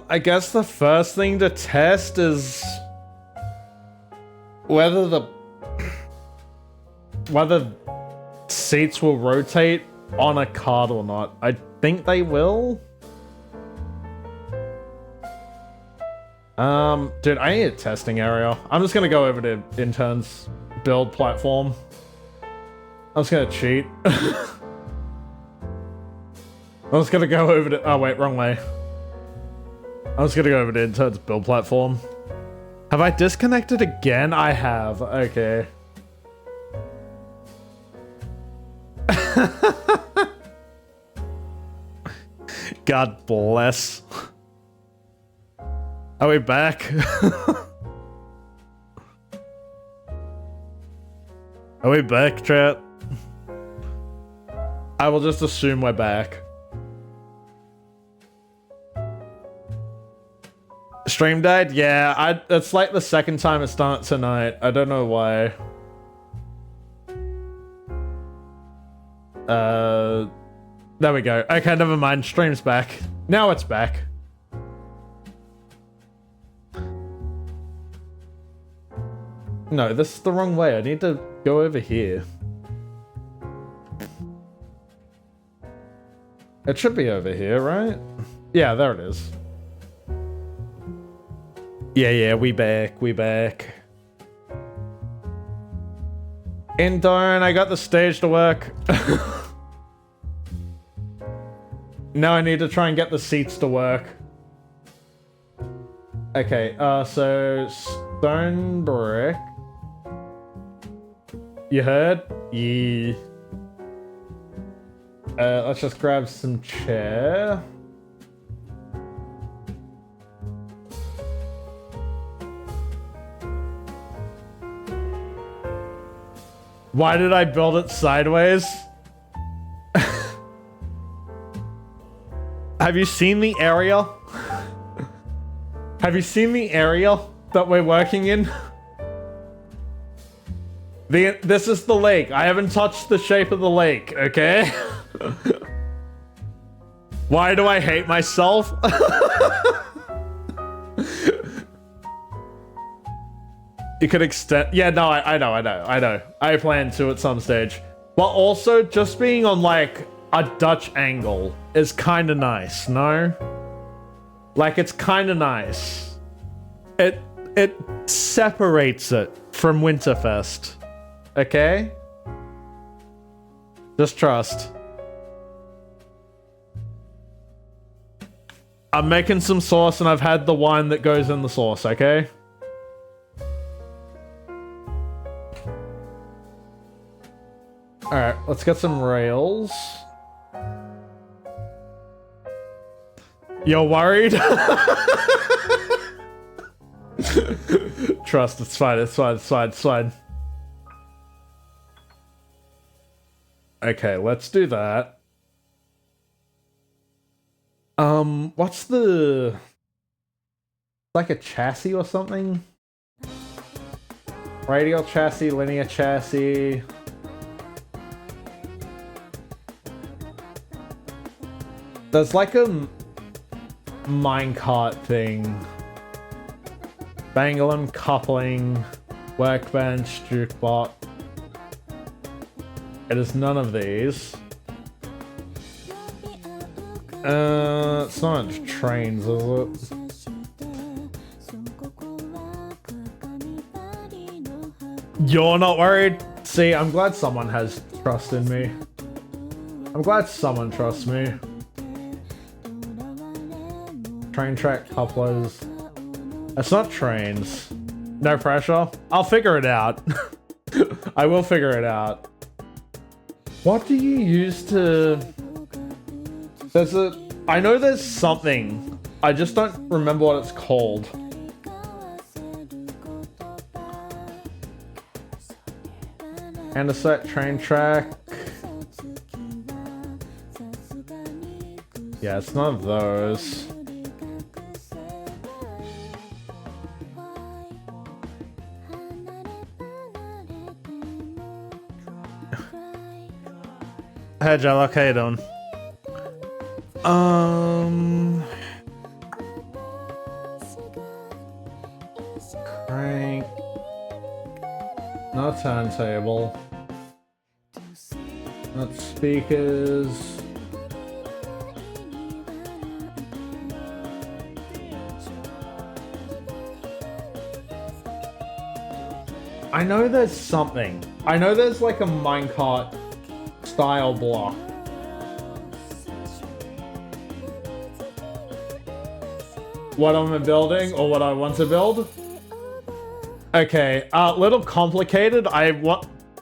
I guess the first thing to test is whether seats will rotate on a card or not. I think they will. Dude, I need a testing area. I'm just gonna go over to intern's build platform. I'm just gonna cheat. I'm just gonna go over to... Oh, wait, wrong way. I'm just gonna go over to intern's build platform. Have I disconnected again? I have. Okay. God bless. Are we back? Are we back, chat? I will just assume we're back. Stream died? Yeah, it's like the second time it's done it tonight. I don't know why. There we go. Okay, never mind. Stream's back. Now it's back. No, this is the wrong way. I need to go over here. It should be over here, right? Yeah, there it is. Yeah, we back. And darn, I got the stage to work. Now I need to try and get the seats to work. Okay, so stone brick. You heard? Yeah. Let's just grab some chair. Why did I build it sideways? Have you seen the area? Have you seen the area that we're working in? This is the lake. I haven't touched the shape of the lake, okay? Why do I hate myself? You could extend... Yeah, no, I know. I plan to at some stage. But also, just being on, like, a Dutch angle is kind of nice, no? Like, it's kind of nice. It separates it from Winterfest. Okay? Just trust. I'm making some sauce and I've had the wine that goes in the sauce, okay? Alright, let's get some rails. You're worried? Trust, it's fine, it's fine, it's fine, it's fine. Okay, let's do that. What's the... like a chassis or something? Radial chassis, linear chassis. There's like a minecart thing. Bangalum, coupling, workbench, jukebot. It is none of these. It's not trains, is it? You're not worried? See, I'm glad someone has trust in me. I'm glad someone trusts me. Train track couplers. It's not trains. No pressure. I'll figure it out. I will figure it out. What do you use to... There's a... I know there's something. I just don't remember what it's called. Andesite train track. Yeah, it's none of those. Hey, Jellock, how you doing? Crank. Not turntable. Not speakers. I know there's something. I know there's like a minecart style block. What I'm building or what I want to build? Okay, little complicated.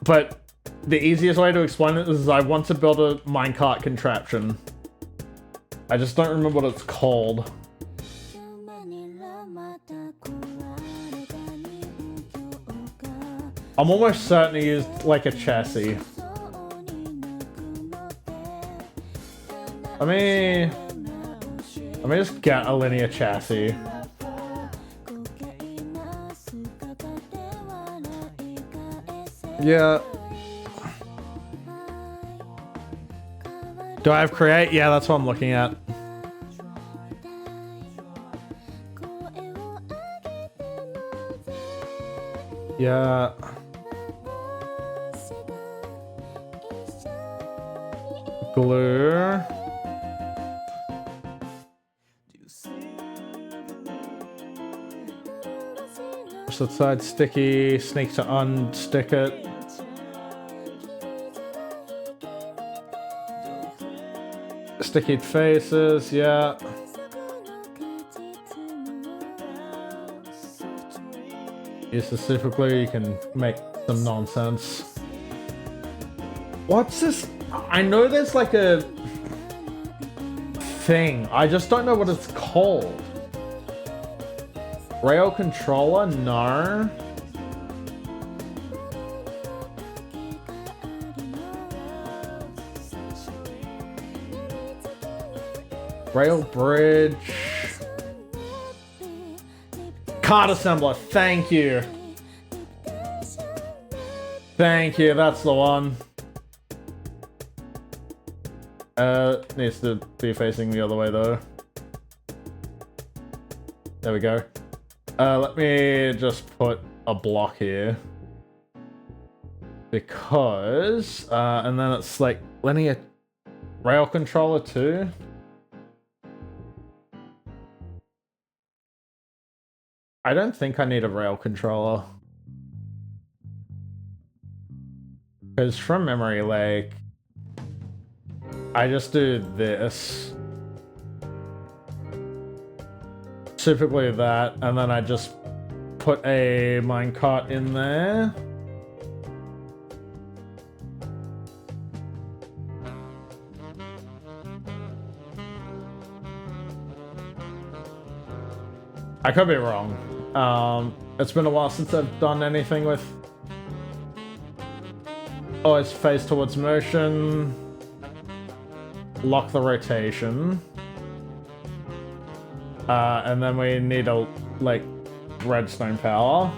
But the easiest way to explain it is I want to build a minecart contraption. I just don't remember what it's called. I'm almost certain to use like a chassis. Let me just get a linear chassis. Yeah. Do I have create? Yeah, that's what I'm looking at. Yeah. Glue. Push the side sticky, sneak to unstick it. Sticky faces, yeah. Use the specifically, you can make some nonsense. What's this? I know there's like a thing. I just don't know what it's called. Rail controller? No. Rail bridge. Card assembler. Thank you. Thank you. That's the one. Needs to be facing the other way though. There we go. Let me just put a block here. Because, and then it's like linear rail controller too. I don't think I need a rail controller. Because from memory, like, I just do this. Typically that, and then I just put a minecart in there. I could be wrong. It's been a while since I've done anything with... Always face towards motion. Lock the rotation. And then we need a, like, redstone power.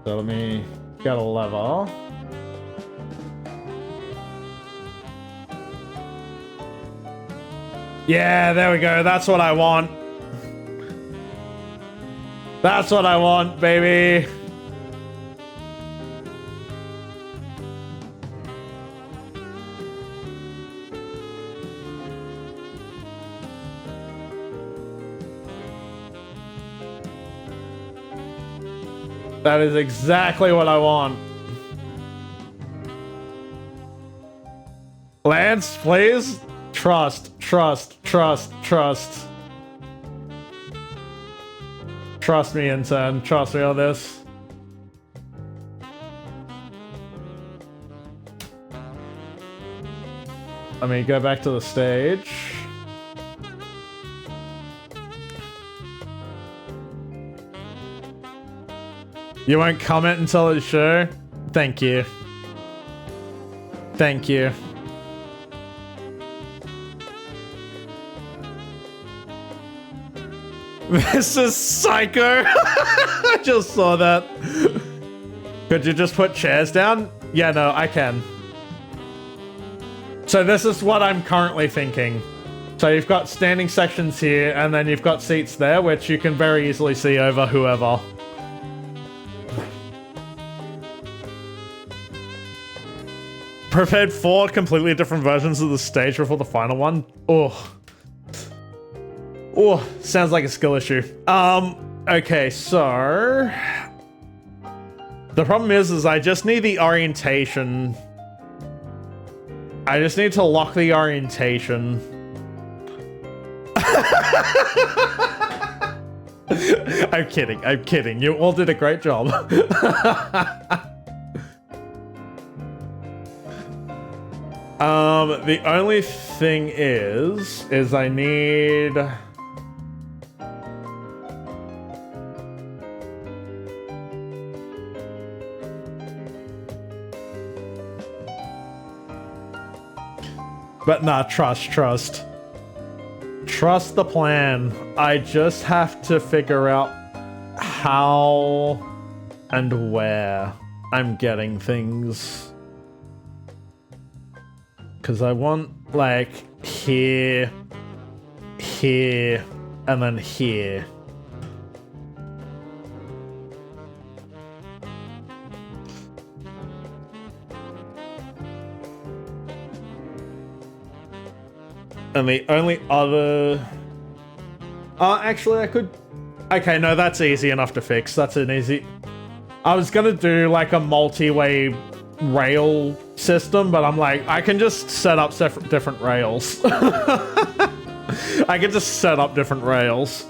So let me get a lever. Yeah, there we go. That's what I want. That's what I want, baby. That is exactly what I want. Lance, please. Trust, trust, trust, trust. Trust me, intern. Trust me on this. Let me go back to the stage. You won't comment until the show? Thank you. Thank you. This is psycho. I just saw that. Could you just put chairs down? Yeah, no, I can. So this is what I'm currently thinking. So you've got standing sections here, and then you've got seats there, which you can very easily see over whoever. Prepared 4 completely different versions of the stage before the final one. Oh. Oh, sounds like a skill issue. Okay, so... The problem is I just need the orientation. I just need to lock the orientation. I'm kidding, I'm kidding. You all did a great job. The only thing is I need... But nah, trust. Trust the plan. I just have to figure out how and where I'm getting things. Because I want, like, here, here, and then here. And the only other... actually, I could... Okay, no, that's easy enough to fix. That's an easy... I was gonna do, like, a multi-way rail system, but I'm like, I can just set up different rails. I can just set up different rails.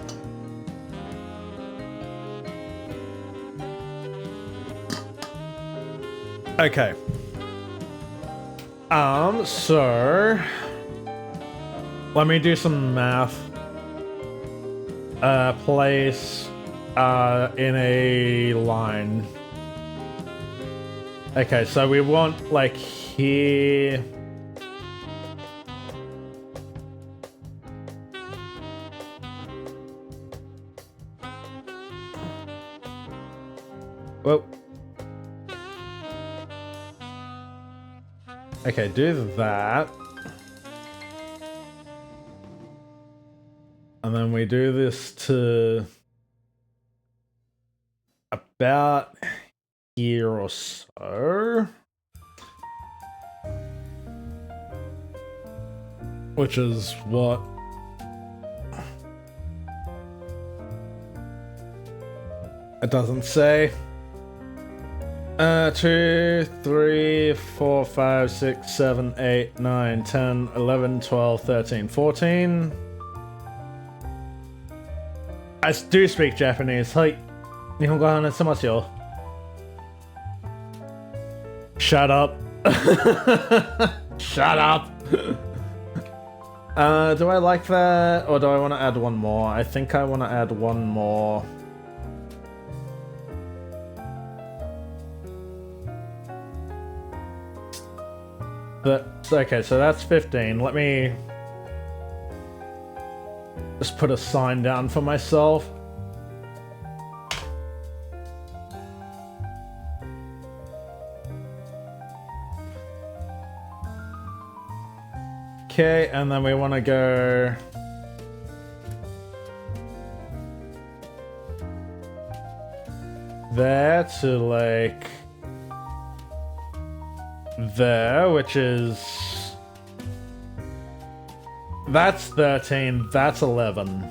Okay. So... Let me do some math. Place in a line. Okay, so we want like here. Well. Okay, do that. And then we do this to about here or so. Which is what? It doesn't say. 2, 3, 4, 5, 6, 7, 8, 9, 10, 11, 12, 13, 14. I do speak Japanese. Hi. Nihongo hanashimasu yo. Shut up. Shut up. Do I like that, or do I want to add one more? I think I want to add one more. Okay, so that's 15. Let me just put a sign down for myself. Okay, and then we want to go there to like there, which is that's 13, that's 11.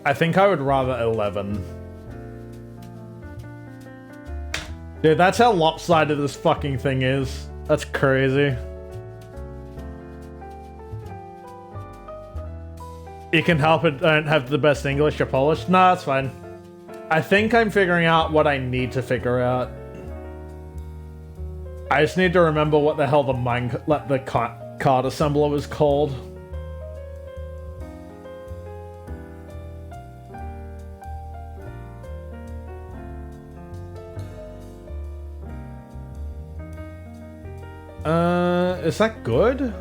I think I would rather 11. Dude, that's how lopsided this fucking thing is. That's crazy. You can help it don't have the best English or Polish? No, that's fine. I think I'm figuring out what I need to figure out. I just need to remember what the hell the card assembler was called. Is that good?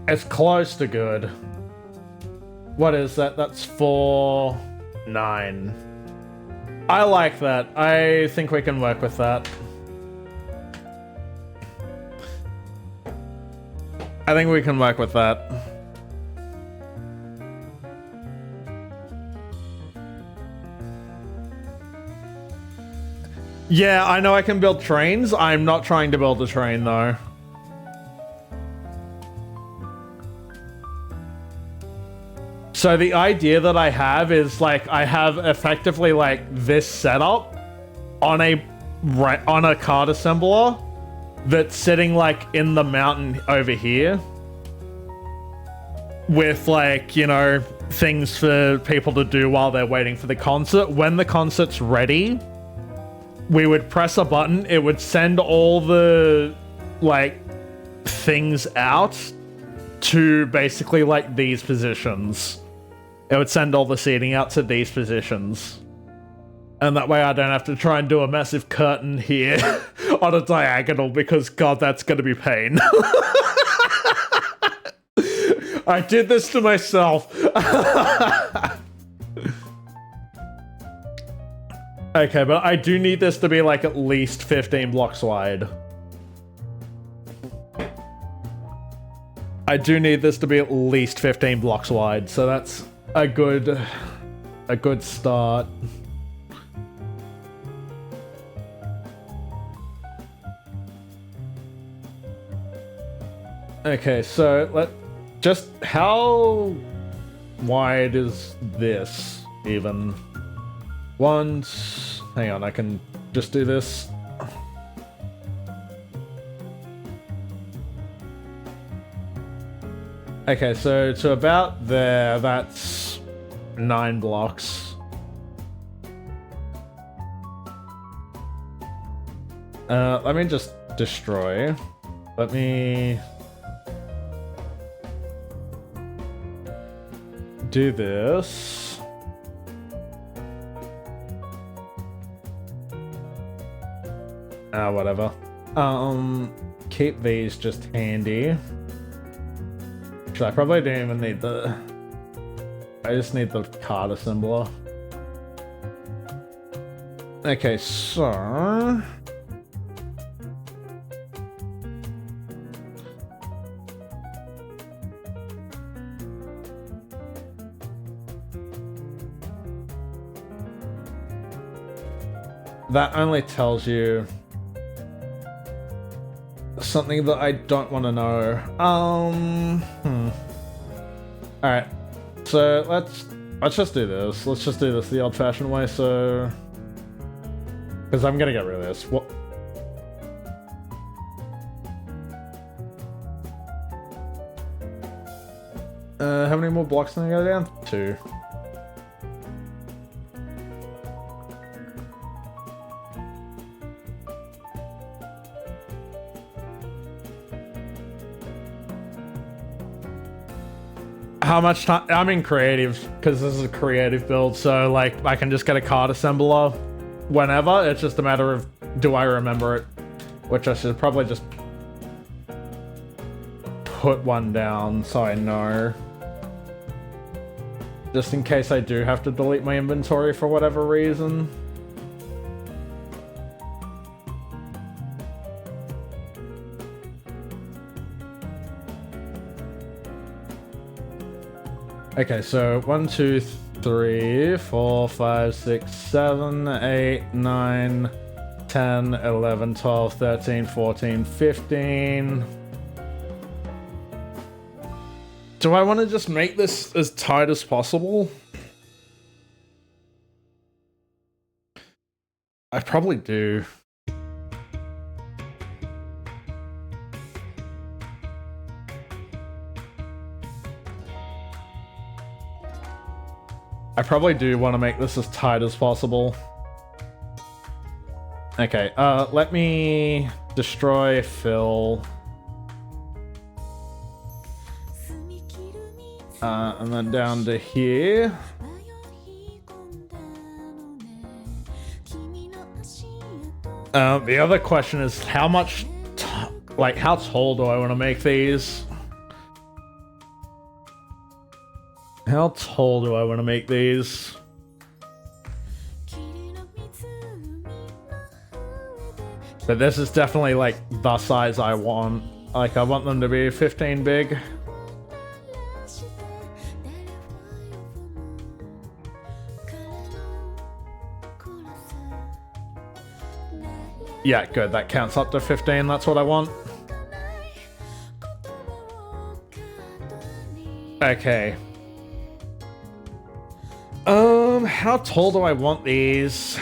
It's close to good. What is that? That's 4, 9. I like that. I think we can work with that. I think we can work with that. Yeah, I know I can build trains. I'm not trying to build a train, though. So the idea that I have is, like, I have effectively, like, this setup on a card assembler that's sitting, like, in the mountain over here. With, like, you know, things for people to do while they're waiting for the concert. When the concert's ready, we would press a button, it would send all the, like, things out to basically, like, these positions. It would send all the seating out to these positions. And that way I don't have to try and do a massive curtain here on a diagonal because, God, that's going to be pain. I did this to myself. Okay, but I do need this to be like at least 15 blocks wide. I do need this to be at least 15 blocks wide, so that's a good start. Okay, so how wide is this even? Hang on, I can just do this. Okay, so to about there, that's 9 blocks. Let me just destroy. Let me do this. Whatever. Keep these just handy. Actually, I probably don't even need the... I just need the card assembler. Okay, so... That only tells you something that I don't want to know. Alright. So let's just do this. Let's just do this the old-fashioned way, so... Because I'm gonna get rid of this. What? How many more blocks can I go down? 2. How much time? I'm in creative because this is a creative build, so like I can just get a card assembler whenever. It's just a matter of do I remember it, which I should probably just put one down so I know. Just in case I do have to delete my inventory for whatever reason. Okay, so 1, 2, 3, 4, 5, 6, 7, 8, 9, 10, 11, 12, 13, 14, 15. Do I want to just make this as tight as possible? I probably do. I probably do want to make this as tight as possible. Okay, let me destroy Phil. And then down to here. The other question is how much, like how tall do I want to make these? How tall do I want to make these? But this is definitely like the size I want. Like I want them to be 15 big. Yeah, good. That counts up to 15. That's what I want. Okay. How tall do I want these?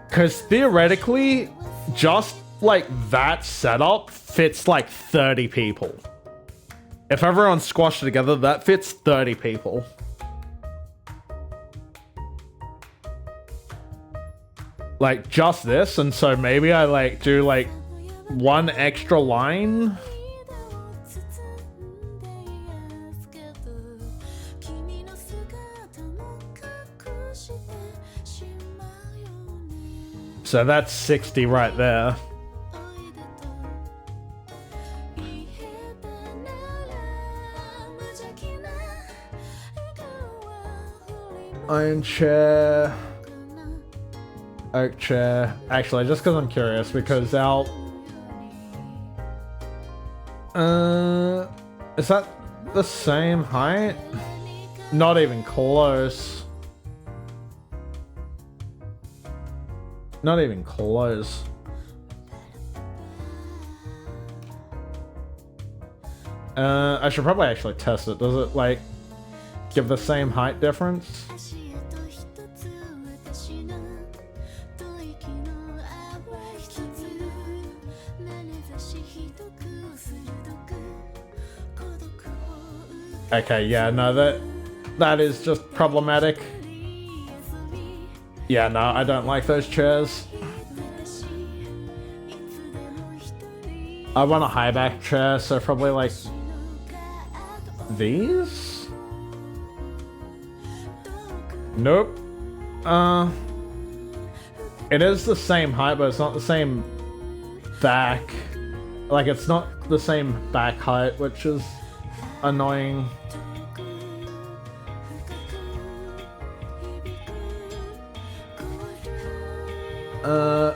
Because theoretically, just like that setup fits like 30 people. If everyone's squashed together, that fits 30 people. Like just this, and so maybe I like do like one extra line. So that's 60 right there. Iron chair. Oak chair. Actually, just because I'm curious, because our... is that the same height? Not even close. Not even close. I should probably actually test it. Does it, like, give the same height difference? Okay, yeah, no, that is just problematic. Yeah, no, I don't like those chairs. I want a high back chair, so probably like these? Nope. It is the same height, but it's not the same back. Like, it's not the same back height, which is annoying.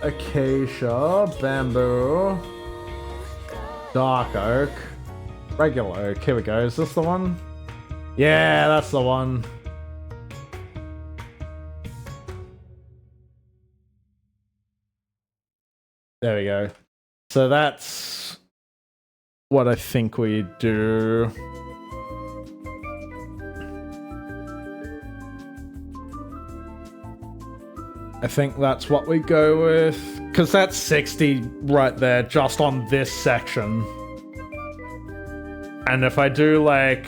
Acacia, bamboo, dark oak, regular oak. Here we go. Is this the one? Yeah, that's the one. There we go. So that's what I think we do. I think that's what we go with. Because that's 60 right there, just on this section. And if I do, like...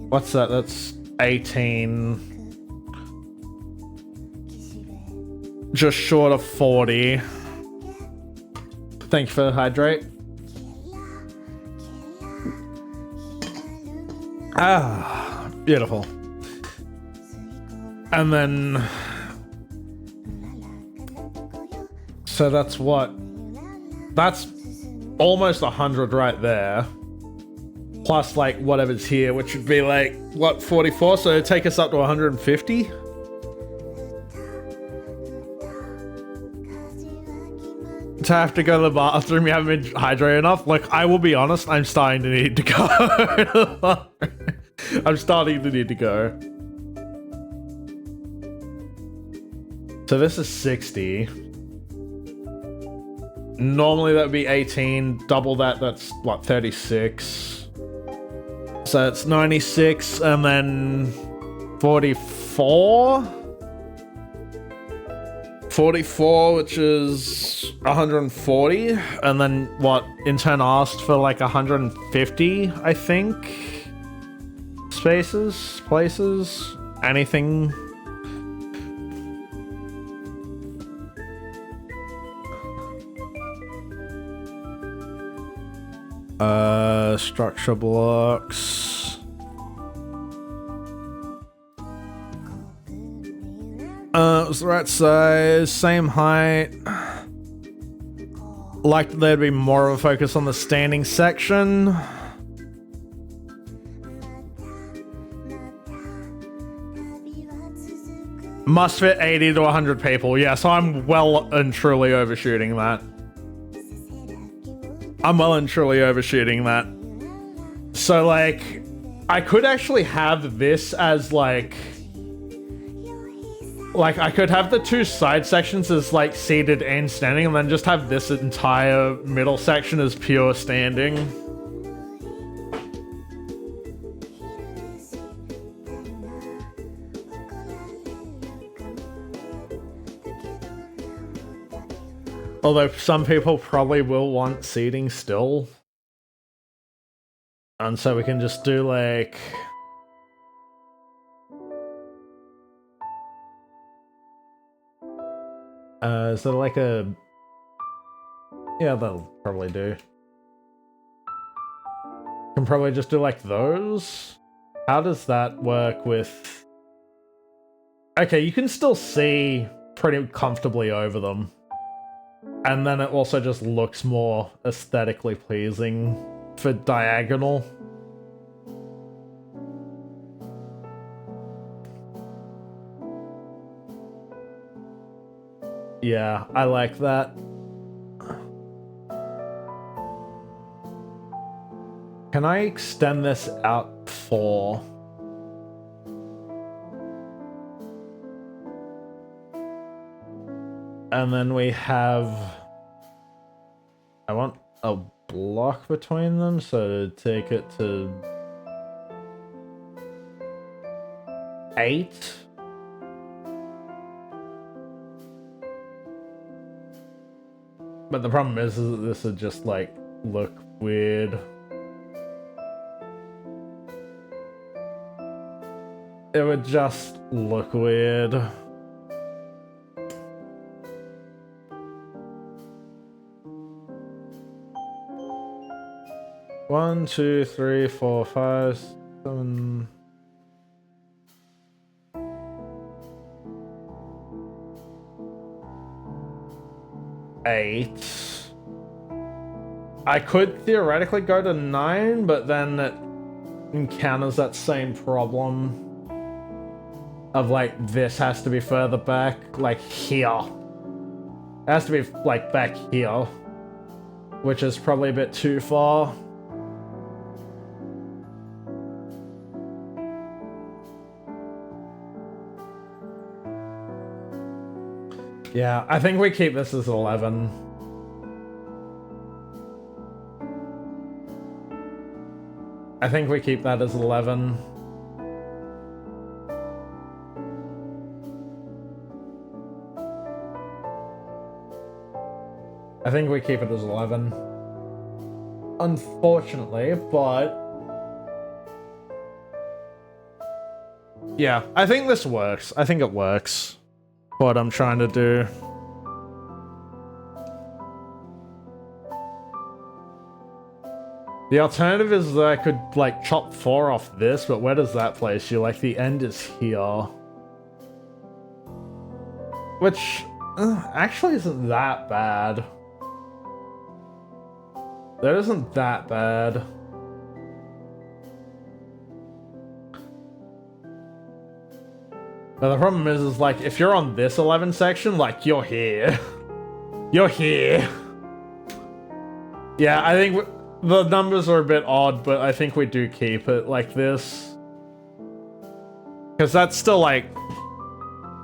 what's that? That's 18. just short of 40. Thank you for the hydrate. Ah, beautiful. And then... So that's what? That's almost 100 right there. Plus, like, whatever's here, which would be like, what, 44? So it'd take us up to 150? To have to go to the bathroom, you haven't been hydrated enough? Like, I will be honest, I'm starting to need to go. I'm starting to need to go. So this is 60. Normally that would be 18. Double that, that's what, 36. So it's 96 and then 44. 44, which is 140. And then what, intern asked for like 150, I think. Spaces, places, anything. Structure blocks. It was the right size, same height. Like there'd be more of a focus on the standing section. Must fit 80 to 100 people. Yeah, so I'm well and truly overshooting that. I'm well and truly overshooting that. So, like, I could actually have this as, like, I could have the two side sections as, like, seated and standing, and then just have this entire middle section as pure standing. Although some people probably will want seating still. And so we can just do like... is there like a... Yeah, that'll probably do. Can probably just do like those. How does that work with... Okay, you can still see pretty comfortably over them. And then it also just looks more aesthetically pleasing for diagonal. Yeah, I like that. Can I extend this out 4? And then we have... I want a block between them, so to take it to 8. But the problem is that this would just, like, look weird. It would just look weird. One, 2, 3, 4, 5, 7. Eight. I could theoretically go to 9, but then it encounters that same problem of like this has to be further back, like here. It has to be like back here, which is probably a bit too far. Yeah, I think we keep this as 11. I think we keep that as 11. I think we keep it as 11. Unfortunately, but... Yeah, I think this works. I think it works. what I'm trying to do. The alternative is that I could, like, chop 4 off this, but where does that place you? Like, the end is here. Which, actually isn't that bad. That isn't that bad. But the problem is like, if you're on this 11 section, like, you're here. You're here. Yeah, I think the numbers are a bit odd, but I think we do keep it like this. Because that's still like...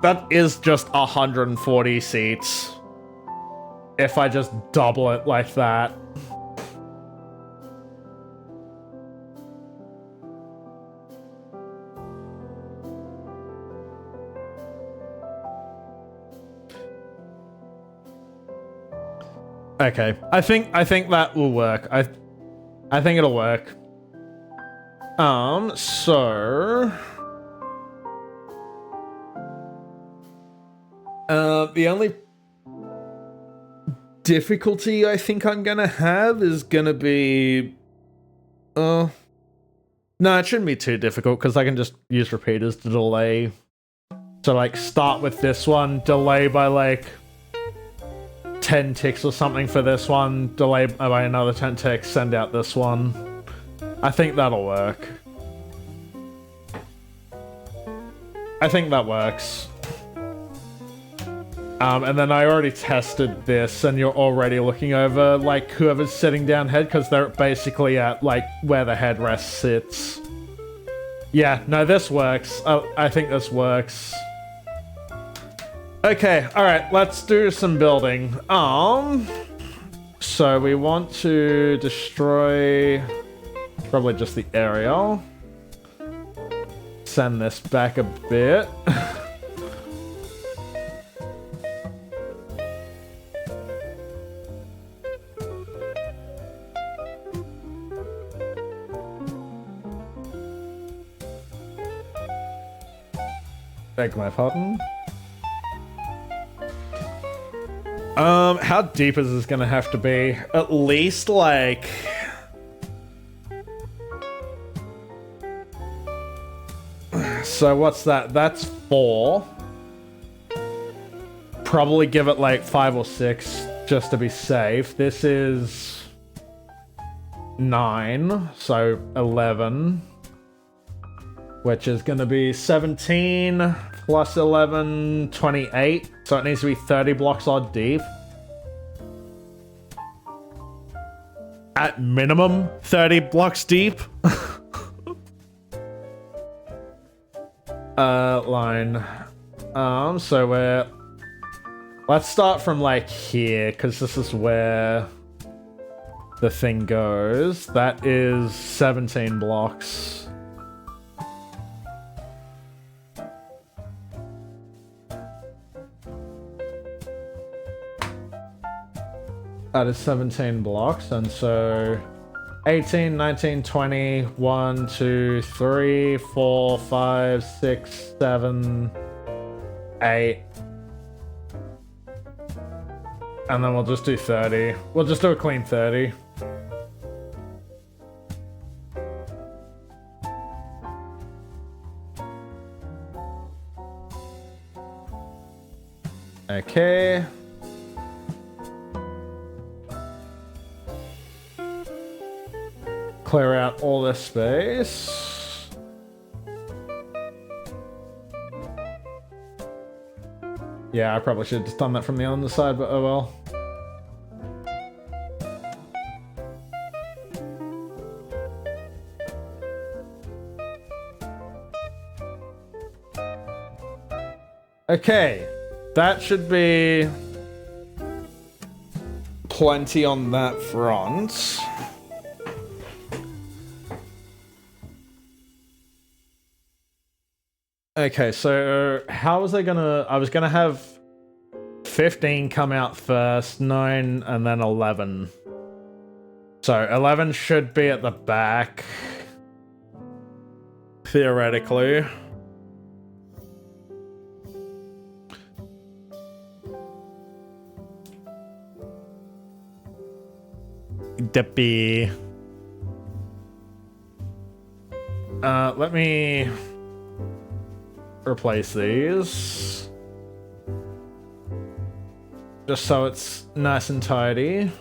That is just 140 seats. If I just double it like that. Okay, I think that will work. I think it'll work. So the only difficulty I think I'm gonna have is gonna be no, it shouldn't be too difficult because I can just use repeaters to delay. So like start with this one, delay by like 10 ticks or something for this one, delay by another 10 ticks, send out this one. I think that'll work. I think that works. And then I already tested this, and you're already looking over, like, whoever's sitting down head, because they're basically at, like, where the headrest sits. Yeah, no, this works. I think this works. Okay, alright, let's do some building. So we want to destroy probably just the aerial. Send this back a bit. Beg my pardon. How deep is this gonna have to be? At least, like... So what's that? That's 4. Probably give it like 5 or 6, just to be safe. This is 9, so 11. Which is gonna be 17 plus 11, 28. So it needs to be 30 blocks odd deep. At minimum, 30 blocks deep. Line. So we're... Let's start from, like, here, because this is where the thing goes. That is 17 blocks. That is 17 blocks, and so 18, 19, 20, 1, 2, 3, 4, 5, 6, 7, 8. And then we'll just do 30. We'll just do a clean 30. Okay. Clear out all this space. Yeah, I probably should have just done that from the other side, but oh well. Okay, that should be plenty on that front. Okay, so how was I was gonna have 15 come out first, 9, and then 11. So 11 should be at the back. Theoretically. Dippy. Let me replace these. Just so it's nice and tidy.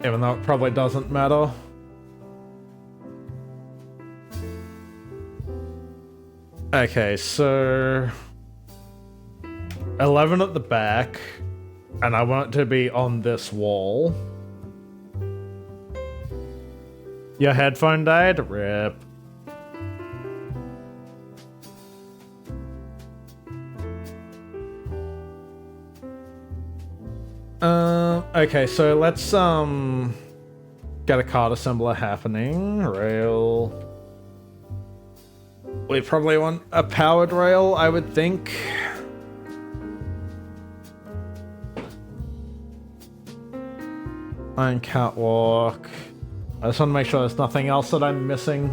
Even though it probably doesn't matter. Okay, so 11 at the back, and I want it to be on this wall. Your headphone died? Rip. Okay, so let's get a card assembler happening. Rail. We probably want a powered rail, I would think. Iron catwalk. I just want to make sure there's nothing else that I'm missing.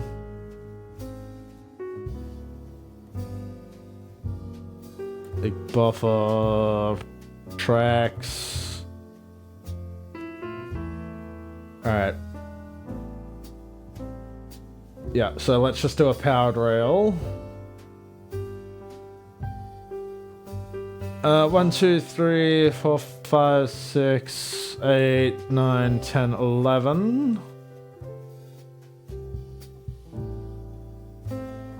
Big buffer. Tracks. Alright. Yeah, so let's just do a powered rail. 1, 2, 3, 4, 5, 6, 8, 9, 10, 11.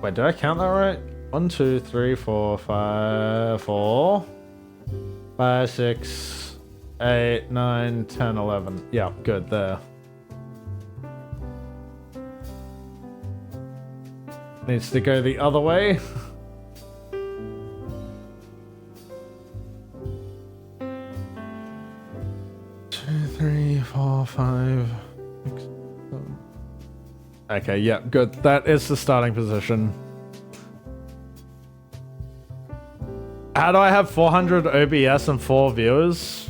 Wait, did I count that right? 1, 2, 3, 4, 5, 4, 5, 6, 8, 9, 10, 11. Yeah, good there. Needs to go the other way. Two, 3, 4, 5, 6, 7. Okay, yeah, good. That is the starting position. How do I have 400 OBS and 4 viewers?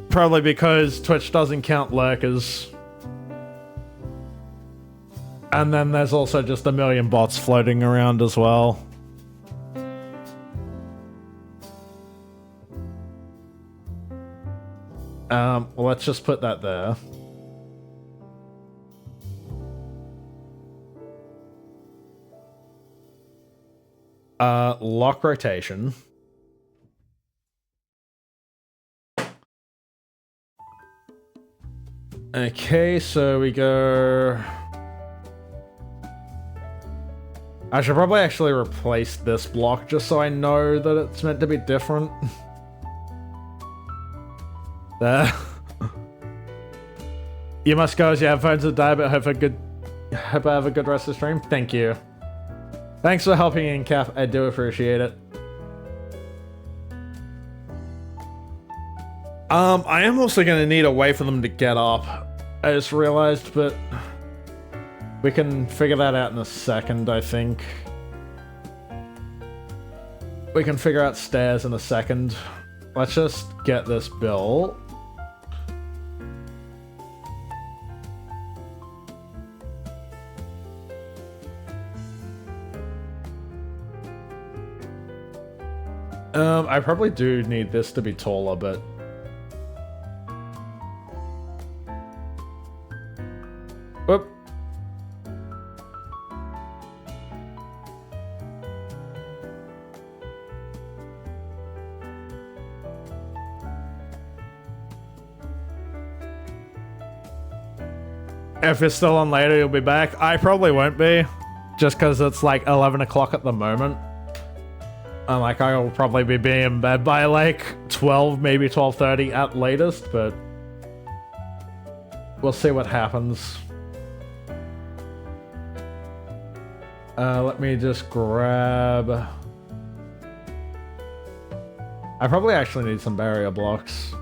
Probably because Twitch doesn't count lurkers. And then there's also just a million bots floating around as well. Well, let's just put that there. Lock rotation. Okay, so we go... I should probably actually replace this block just so I know that it's meant to be different. There. You must go as your headphones have died, but hope I have a good rest of the stream. Thank you. Thanks for helping in, Cap. I do appreciate it. I am also going to need a way for them to get up. I just realized, but we can figure that out in a second, I think. We can figure out stairs in a second. Let's just get this built. I probably do need this to be taller, but... Whoop. If it's still on later, you'll be back. I probably won't be, just because it's like 11 o'clock at the moment. And like I will probably be in bed by like 12, maybe 12:30 at latest, but we'll see what happens. Let me just grab... I probably actually need some barrier blocks.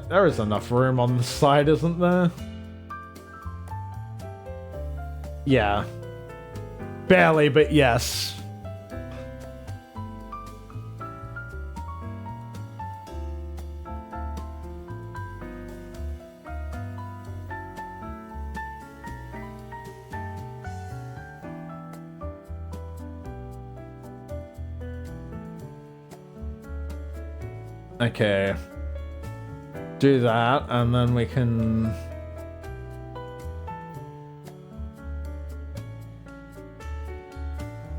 There is enough room on the side, isn't there? Yeah. Barely, but yes. Okay. Do that, and then we can...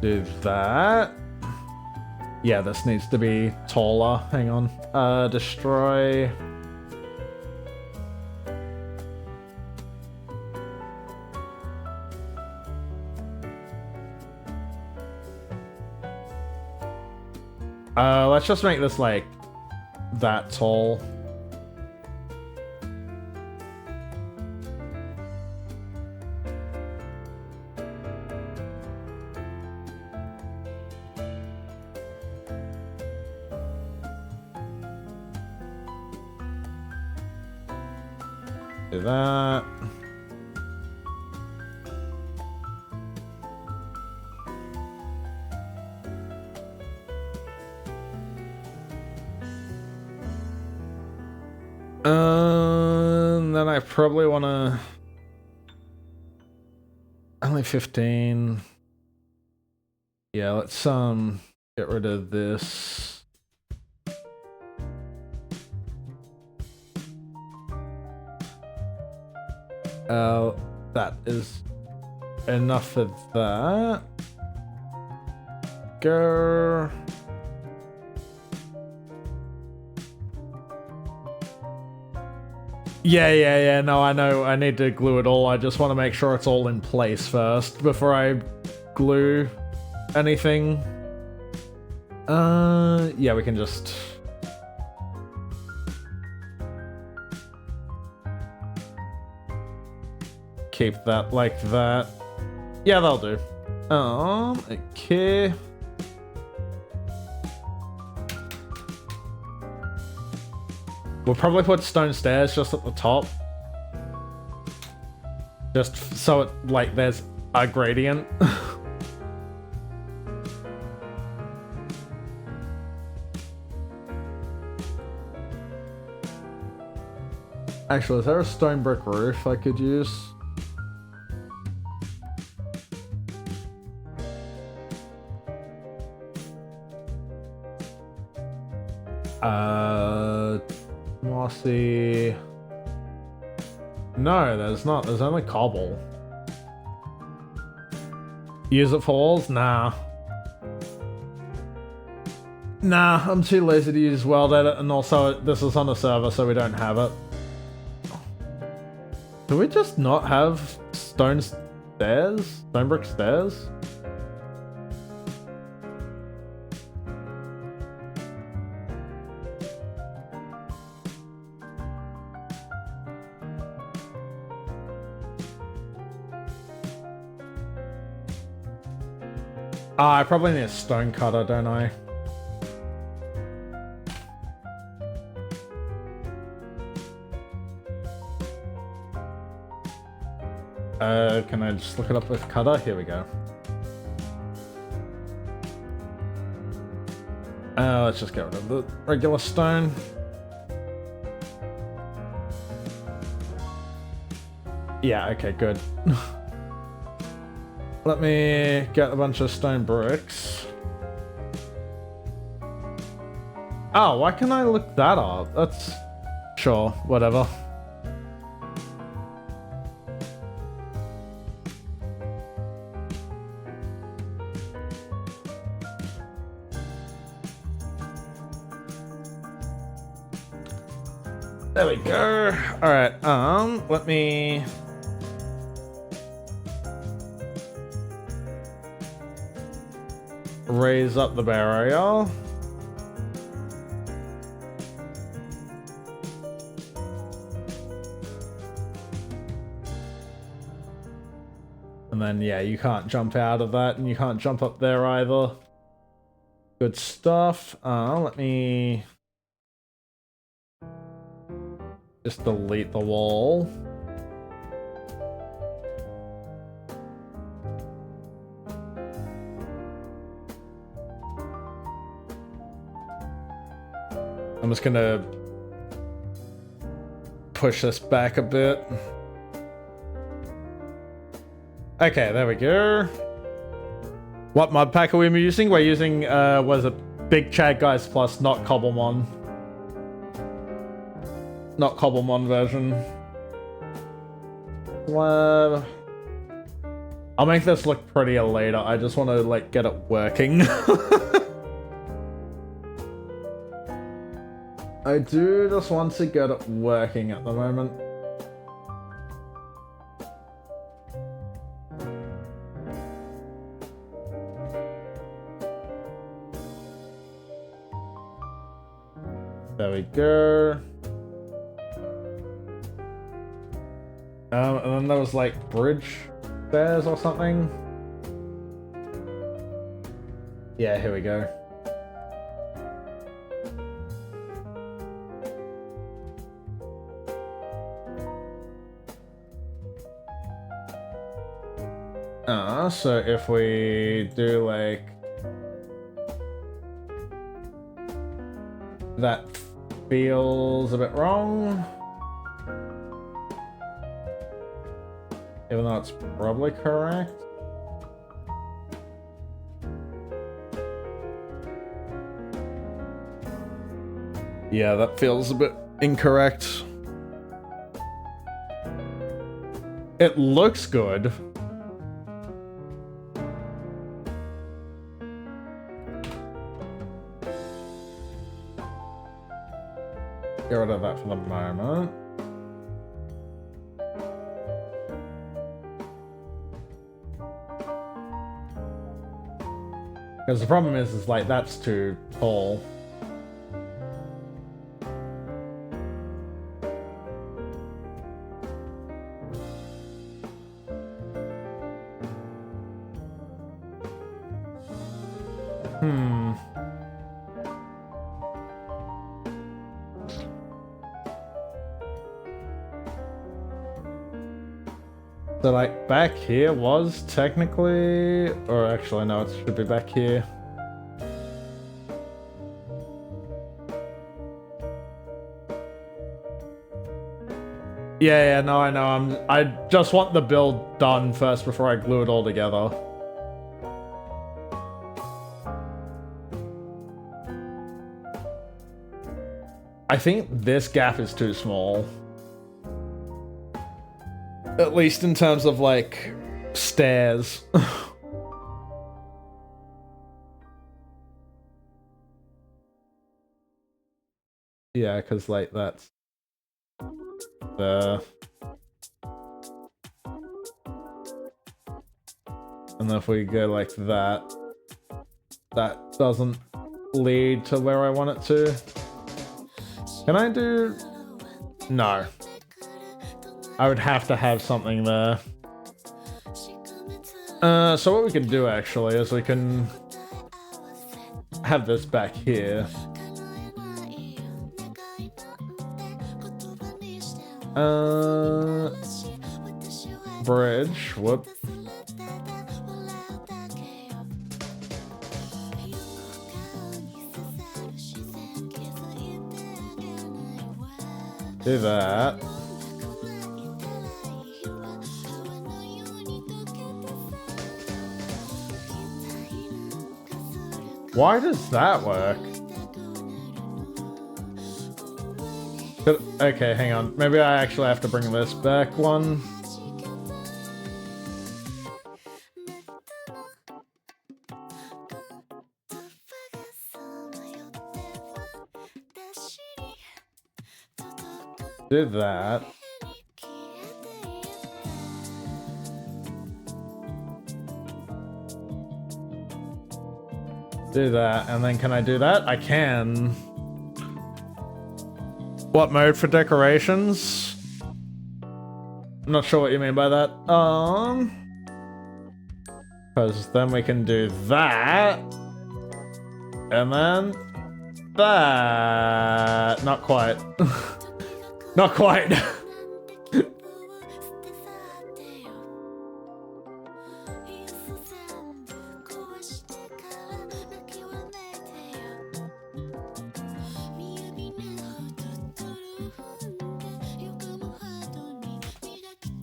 do that. Yeah, this needs to be taller. Hang on. Destroy... let's just make this like that tall. Do that. Then I probably want to... only 15. Yeah, let's get rid of this. That is enough of that. Go. Yeah, no, I know, I need to glue it all, I just want to make sure it's all in place first, before I glue anything. Yeah, we can just... keep that like that. Yeah, that'll do. Okay. We'll probably put stone stairs just at the top. Just so it, like, there's a gradient. Actually, is there a stone brick roof I could use? Mossy. No, there's not. There's only cobble. Use it for walls? Nah. Nah, I'm too lazy to use World Edit, and also this is on a server, so we don't have it. Do we just not have stone stairs? Stone brick stairs? I probably need a stone cutter, don't I? Can I just look it up with cutter? Here we go. Let's just get rid of the regular stone. Yeah, okay, good. Let me get a bunch of stone bricks. Oh, why can't I look that up? That's... sure, whatever. There we go. Alright, let me... raise up the barrier. And then, yeah, you can't jump out of that, and you can't jump up there either. Good stuff. Let me... just delete the wall. I'm just gonna push this back a bit. Okay, there we go. What mod pack are we using? We're using, what is it? Big Chad Guys Plus, not Cobblemon. Not Cobblemon version. Well, I'll make this look prettier later. I just want to like get it working. I do just want to get it working at the moment. There we go. And then there was like bridge stairs or something. Yeah, here we go. So if we do like that feels a bit wrong. Even though it's probably correct. Yeah, that feels a bit incorrect. It looks good. Get rid of that for the moment. Because the problem is like that's too tall. So like back here was technically, or actually no, it should be back here. Yeah, no, I know. I just want the build done first before I glue it all together. I think this gap is too small. At least in terms of, like, stairs. Yeah, because, like, that's... there. And if we go like that, that doesn't lead to where I want it to. Can I do... No. I would have to have something there. So what we can do actually is we can have this back here. Bridge, whoop. Do that. Why does that work? Okay, hang on. Maybe I actually have to bring this back one. Do that. Do that, and then can I do that? I can. What mode for decorations? I'm not sure what you mean by that. Because then we can do that. And then that. Not quite. Not quite.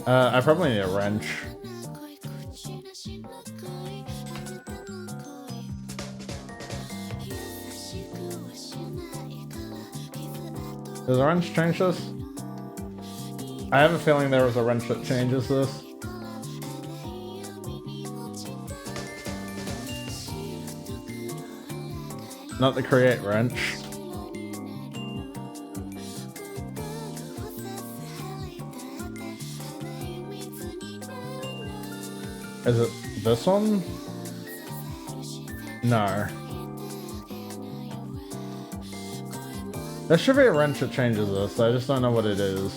I probably need a wrench. Does a wrench change this? I have a feeling there was a wrench that changes this. Not the create wrench. Is it this one? No. There should be a wrench that changes this, I just don't know what it is.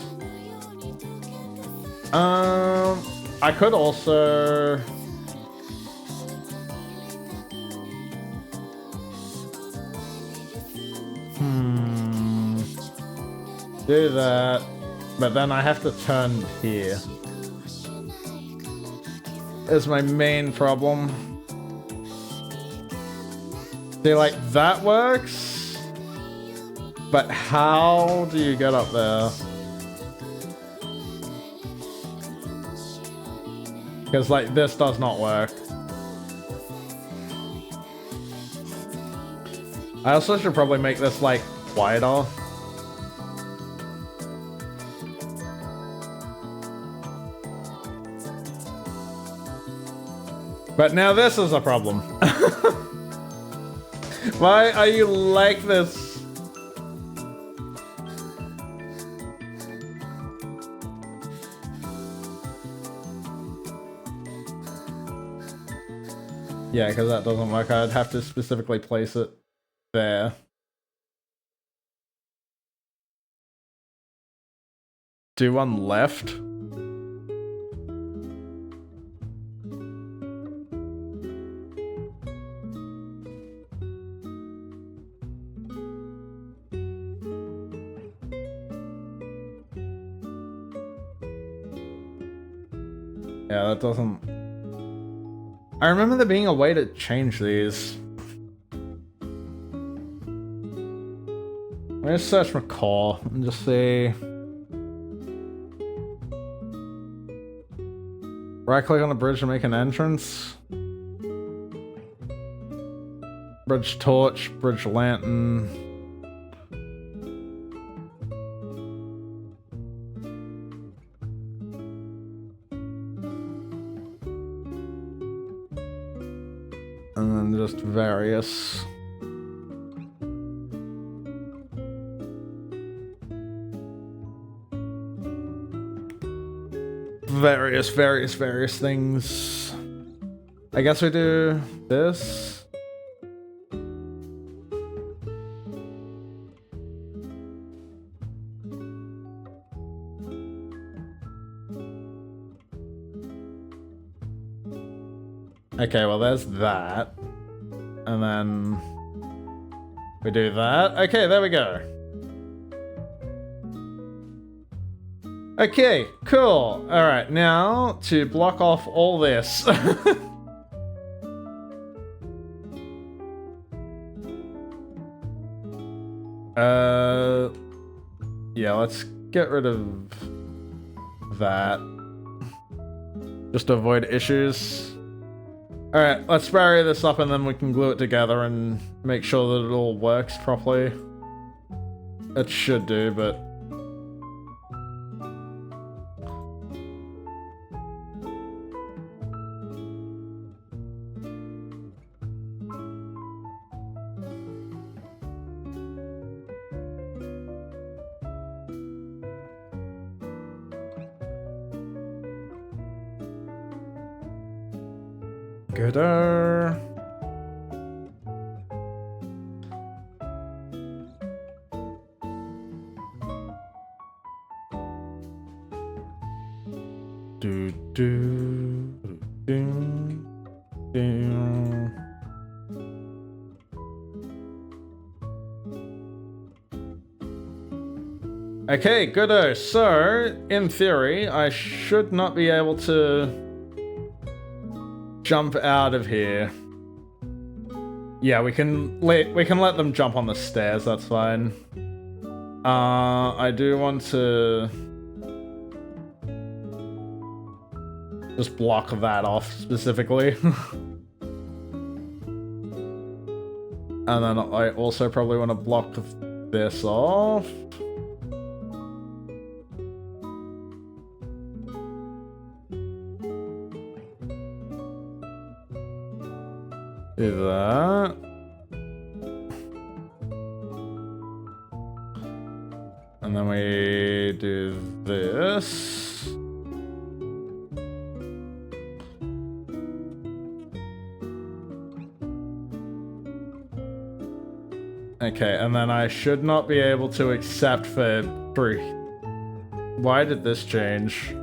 I could also... do that, but then I have to turn here. Is my main problem. See, like, that works, but how do you get up there? Because, like, this does not work. I also should probably make this, like, wider. But now this is a problem. Why are you like this? Yeah, because that doesn't work. I'd have to specifically place it there. Do one left. Yeah, that doesn't... I remember there being a way to change these. Let's search for core and just see. Right click on the bridge to make an entrance. Bridge torch, bridge lantern. And then just various. Various things. I guess we do this. Okay, well there's that. And then we do that. Okay, there we go. Okay, cool. Alright, now to block off all this. Yeah, let's get rid of that. Just to avoid issues. Alright, let's barrier this up and then we can glue it together and make sure that it all works properly. It should do, but... Gooder. Do do do do. Okay, gooder. So, in theory, I should not be able to jump out of here. Yeah, we can let them jump on the stairs, that's fine. I do want to just block that off specifically. And then I also probably want to block this off. Do that. And then we do this. Okay, and then I should not be able to accept for 3. Why did this change?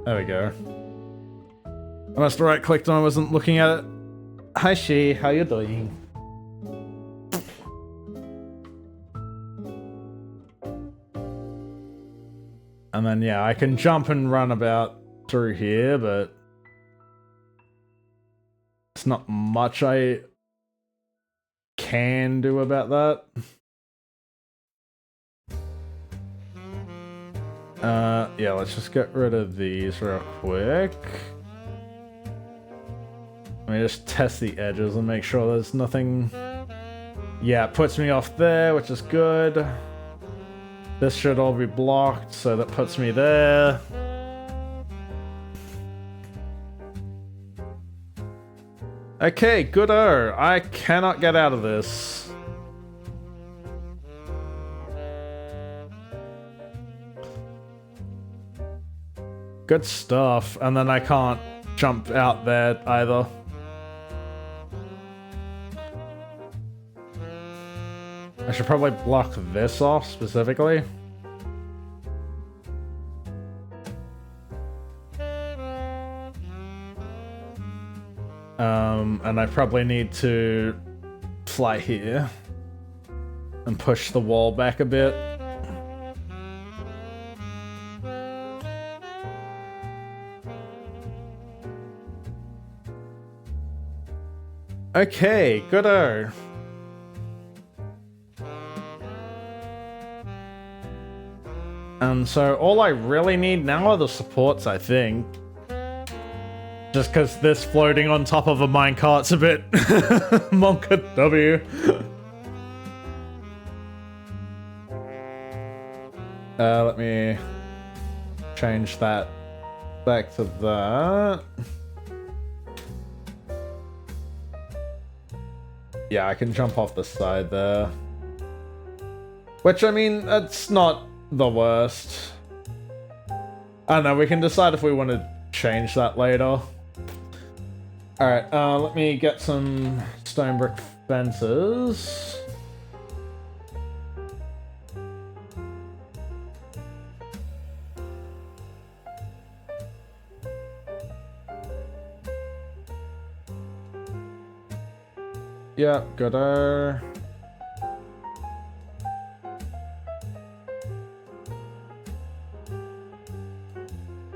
There we go. I must have right-clicked when I wasn't looking at it. Hi, She. How you doing? And then, yeah, I can jump and run about through here, but it's not much I can do about that. Yeah, let's just get rid of these real quick. Let me just test the edges and make sure there's nothing... Yeah, it puts me off there, which is good. This should all be blocked, so that puts me there. Okay, good-o. I cannot get out of this. Good stuff. And then I can't jump out there either. I should probably block this off specifically. And I probably need to fly here and push the wall back a bit. Okay, good-o. And so all I really need now are the supports, I think. Just because this floating on top of a minecart's a bit Monka W. Let me change that back to that. Yeah, I can jump off the side there. Which, I mean, that's not the worst. I don't know, we can decide if we want to change that later. Alright, let me get some stone brick fences. Yeah, good-o.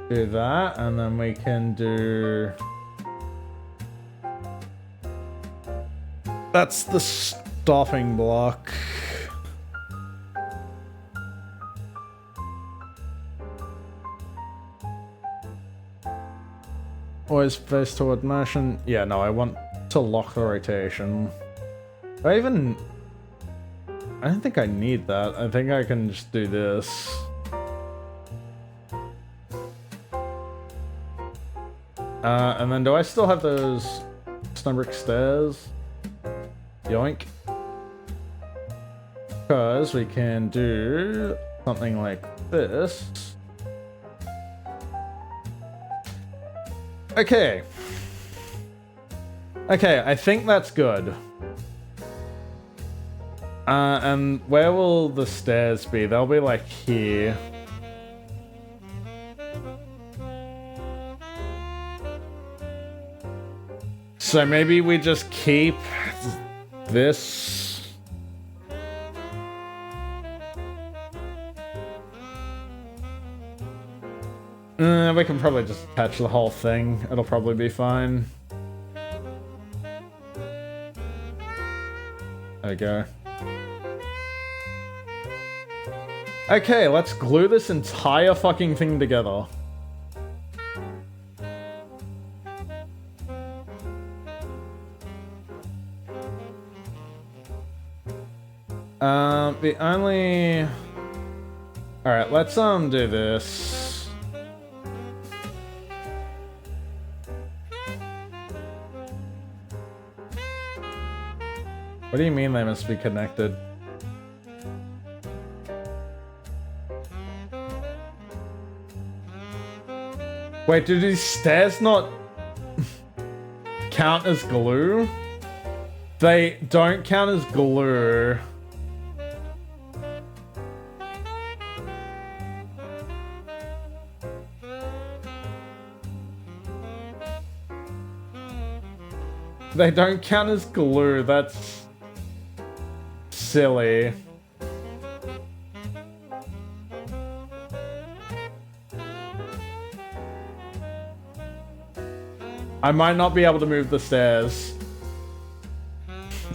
Do that, and then we can do... That's the stopping block. Always face toward motion. Yeah, no, I want to lock the rotation. I don't think I need that. I think I can just do this. And then do I still have those stone brick stairs? Yoink. Because we can do something like this. Okay. Okay, I think that's good. And where will the stairs be? They'll be like here. So maybe we just keep this. We can probably just attach the whole thing. It'll probably be fine. There we go. Okay, let's glue this entire fucking thing together. The only... Alright, let's do this. What do you mean they must be connected? Wait, do these stairs not count as glue? They don't count as glue. They don't count as glue, that's silly. I might not be able to move the stairs.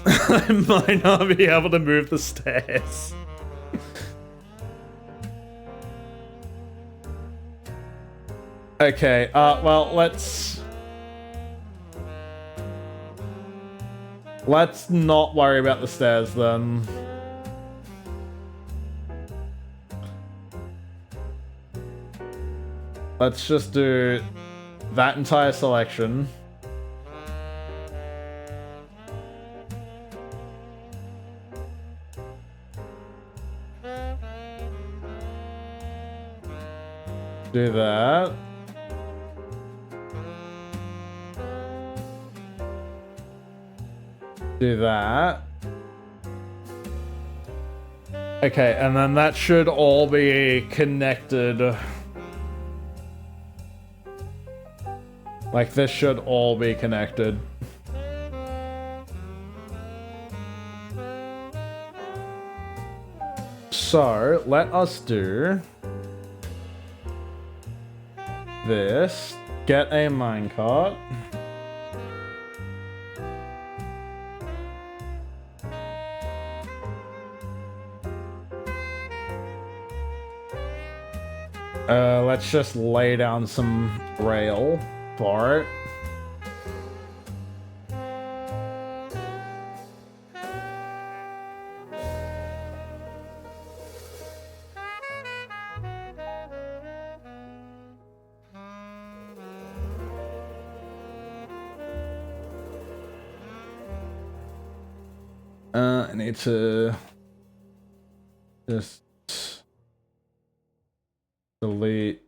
I might not be able to move the stairs. Okay, well, let's not worry about the stairs then. Let's just do that entire selection. Do that. Do that. Okay, and then that should all be connected. Like, this should all be connected. So, let us do this. Get a minecart. Let's just lay down some rail for it. I need to just delete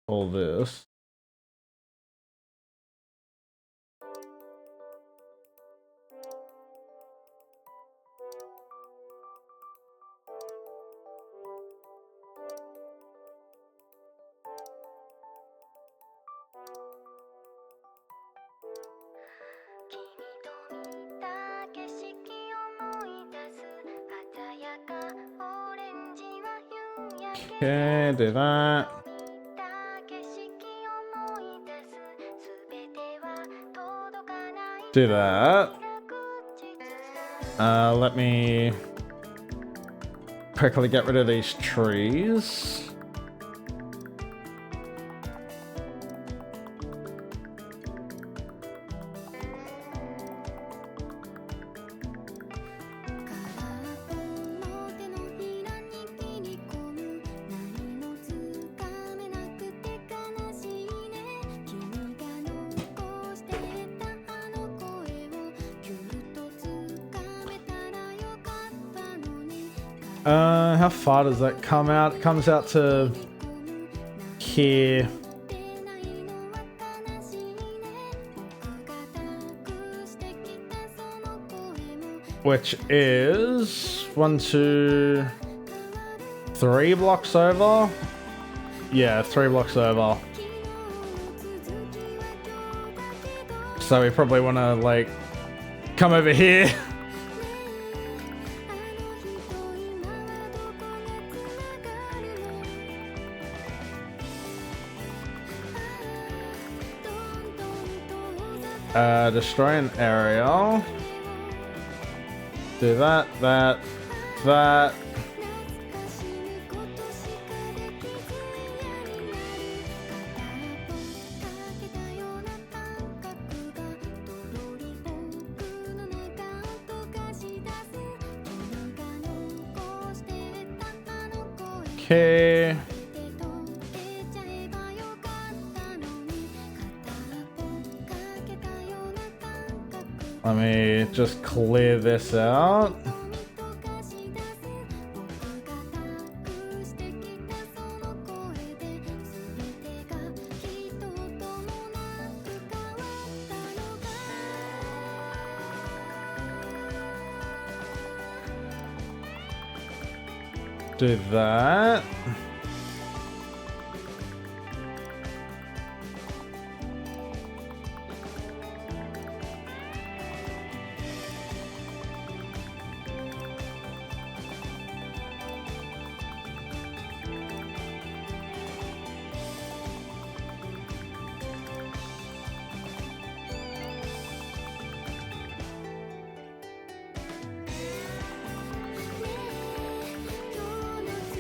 all this. Okay, do that. Do that. Let me quickly get rid of these trees. How far does that come out? It comes out to here. Which is 1, 2, 3 blocks over. Yeah, 3 blocks over. So we probably want to like come over here. Destroy an area. Do that, that, that. Okay. Let me just clear this out. Do that.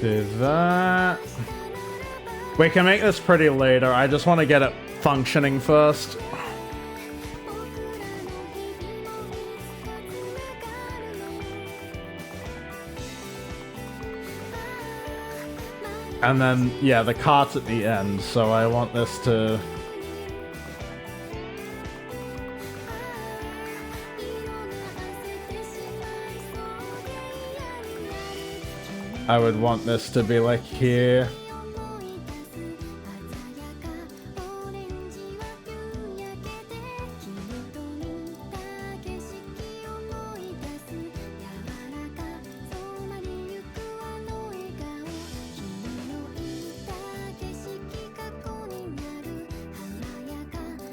Do that. We can make this pretty later. I just want to get it functioning first. And then, yeah, the cart's at the end, so I want this to... I would want this to be like here.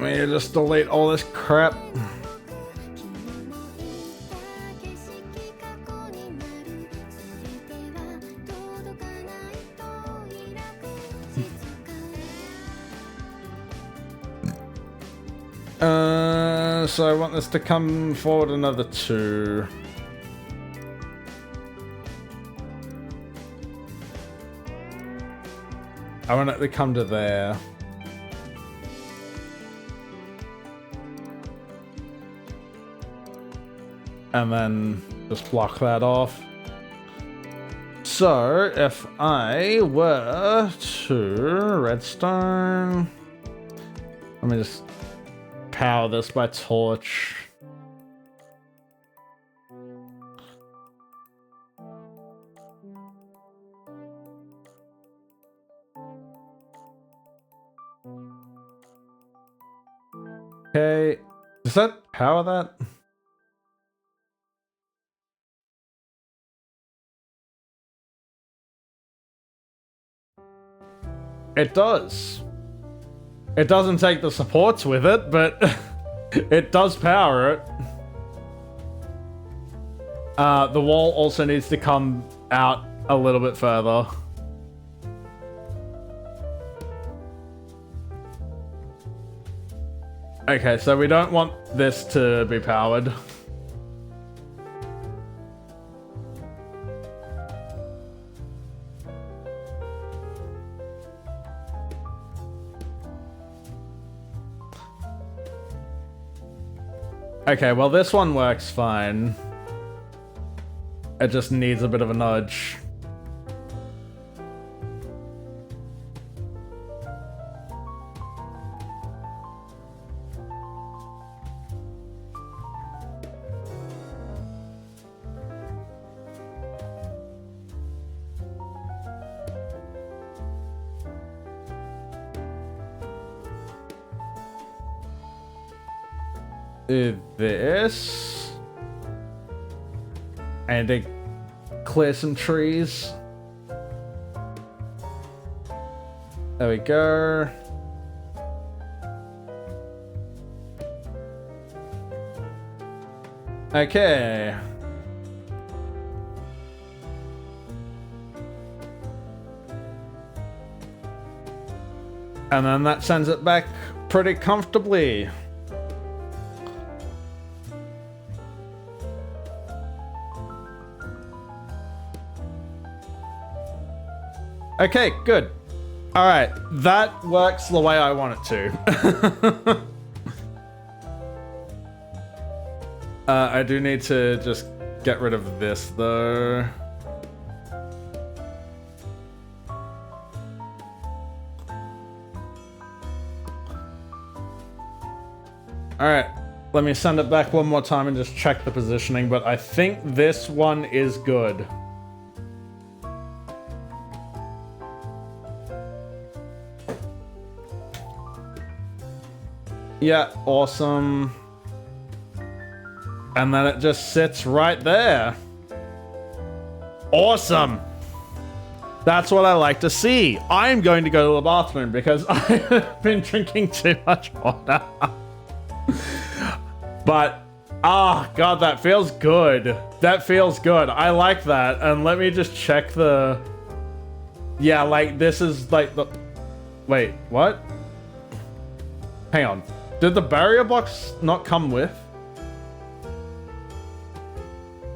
Let me just delete all this crap. So I want this to come forward another 2. I want it to come to there. And then just block that off. So if I were to redstone, let me just power this by torch. Okay, does that power that? It does. It doesn't take the supports with it, but it does power it. The wall also needs to come out a little bit further. Okay, so we don't want this to be powered. Okay, well this one works fine. It just needs a bit of a nudge. This. And to clear some trees. There we go. Okay. And then that sends it back pretty comfortably. Okay, good. All right, that works the way I want it to. I do need to just get rid of this, though. All right, Let me send it back one more time and just check the positioning, but I think this one is good. Yeah, awesome. And then it just sits right there. Awesome. That's what I like to see. I'm going to go to the bathroom because I've been drinking too much water. But, God, that feels good. That feels good. I like that. And let me just check the... Yeah, like, this is like the... Wait, what? Hang on. Did the barrier blocks not come with?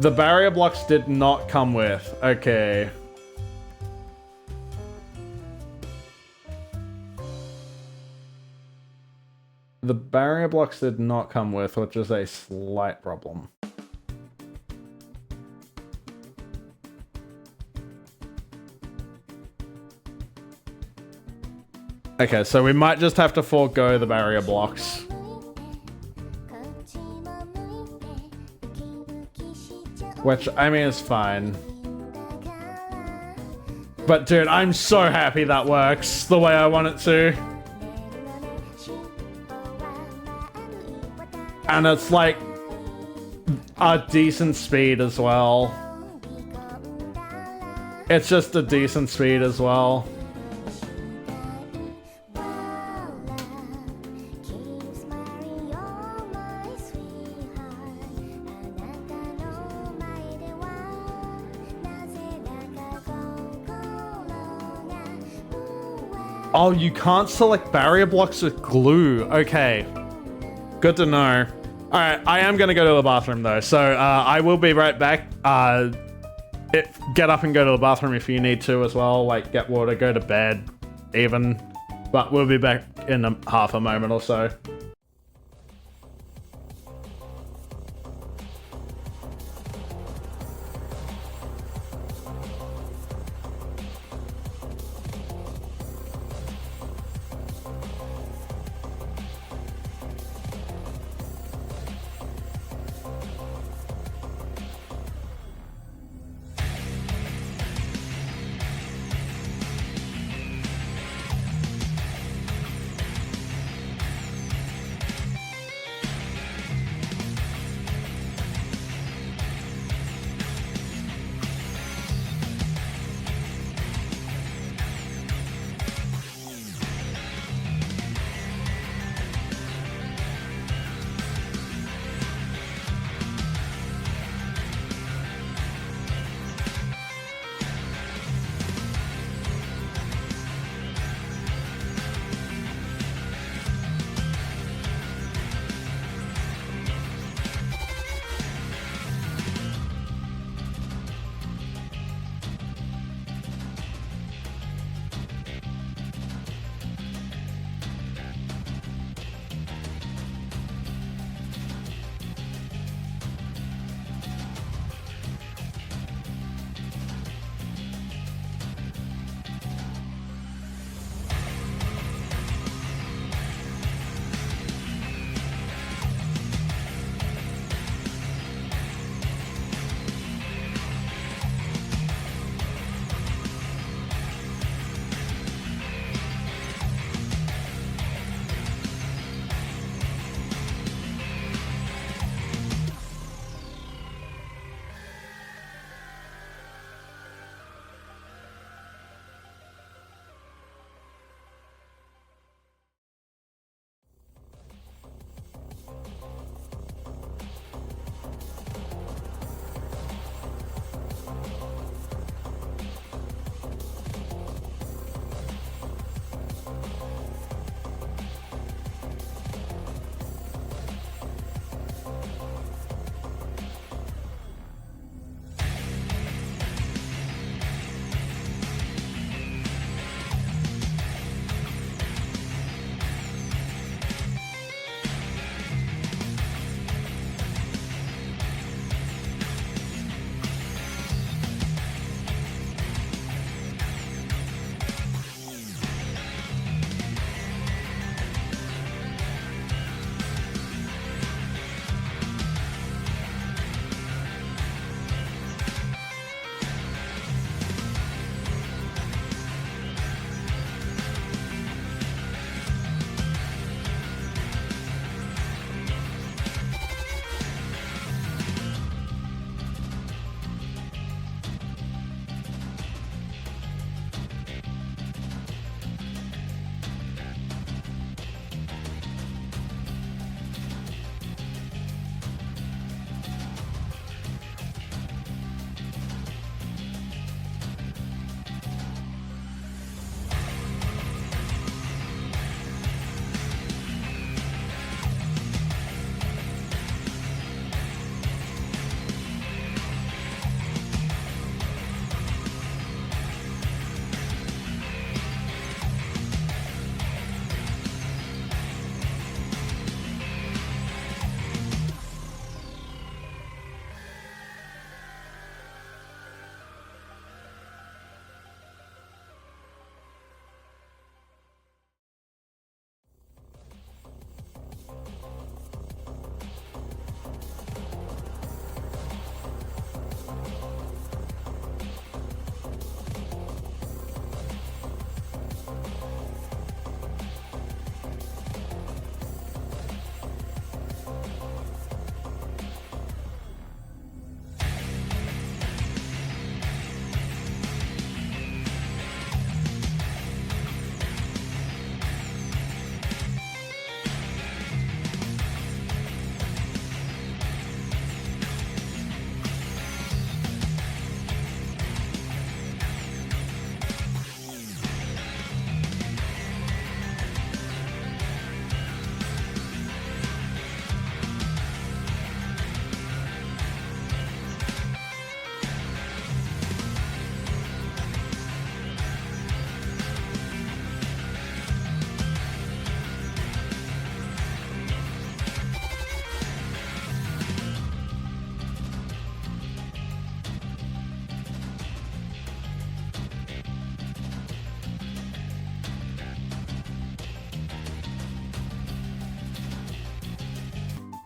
The barrier blocks did not come with. Okay. The barrier blocks did not come with, which is a slight problem. Okay, so we might just have to forego the barrier blocks. Which, I mean, is fine. But dude, I'm so happy that works the way I want it to. And it's like a decent speed as well. It's just a decent speed as well. Oh, you can't select barrier blocks with glue. Okay. Good to know. Alright, I am going to go to the bathroom though, so I will be right back. Get up and go to the bathroom if you need to as well, like get water, go to bed, even. But we'll be back in half a moment or so.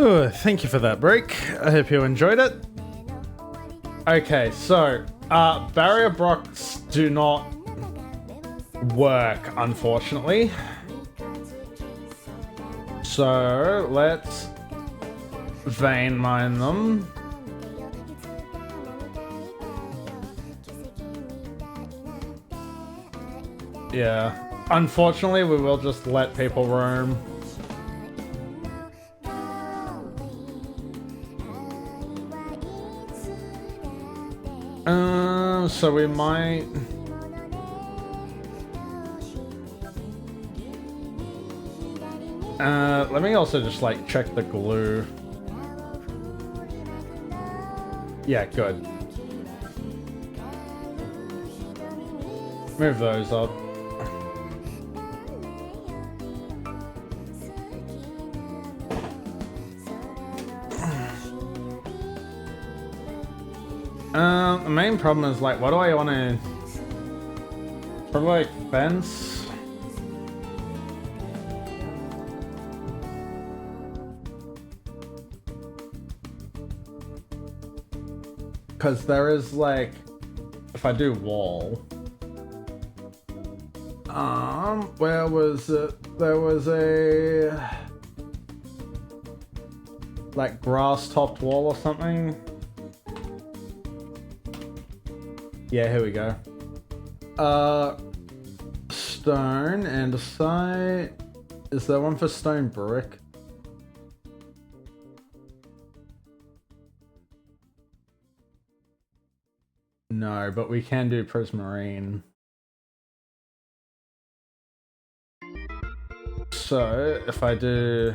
Oh, thank you for that break. I hope you enjoyed it. Okay, so barrier blocks do not work, unfortunately. So let's vein mine them. Yeah, unfortunately, we will just let people roam. So we might. Let me also just like check the glue. Yeah, good. Move those up. The main problem is like, what do I want to? Probably like fence. Because there is like, if I do wall. Where was it? There was a like grass topped wall or something. Yeah, here we go. Stone and a site. Is there one for stone brick? No, but we can do prismarine. So, if I do...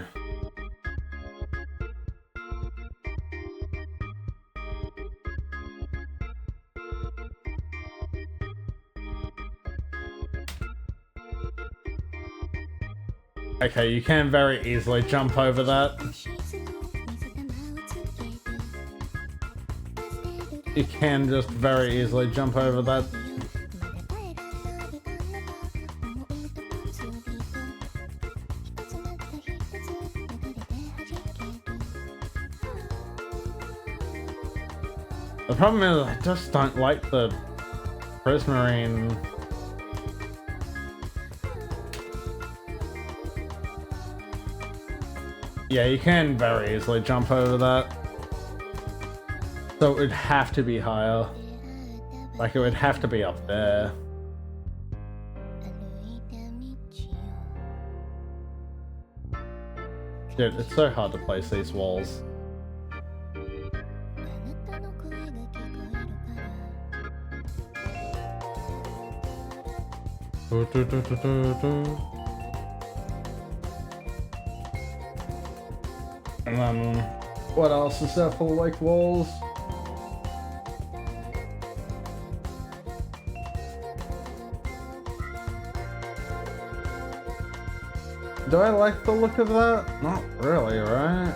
Okay, you can very easily jump over that. You can just very easily jump over that. The problem is I just don't like the prismarine. Yeah, you can very easily jump over that. So it would have to be higher. Like it would have to be up there. Dude, it's so hard to place these walls. And then, what else is there for like walls? Do I like the look of that? Not really, right?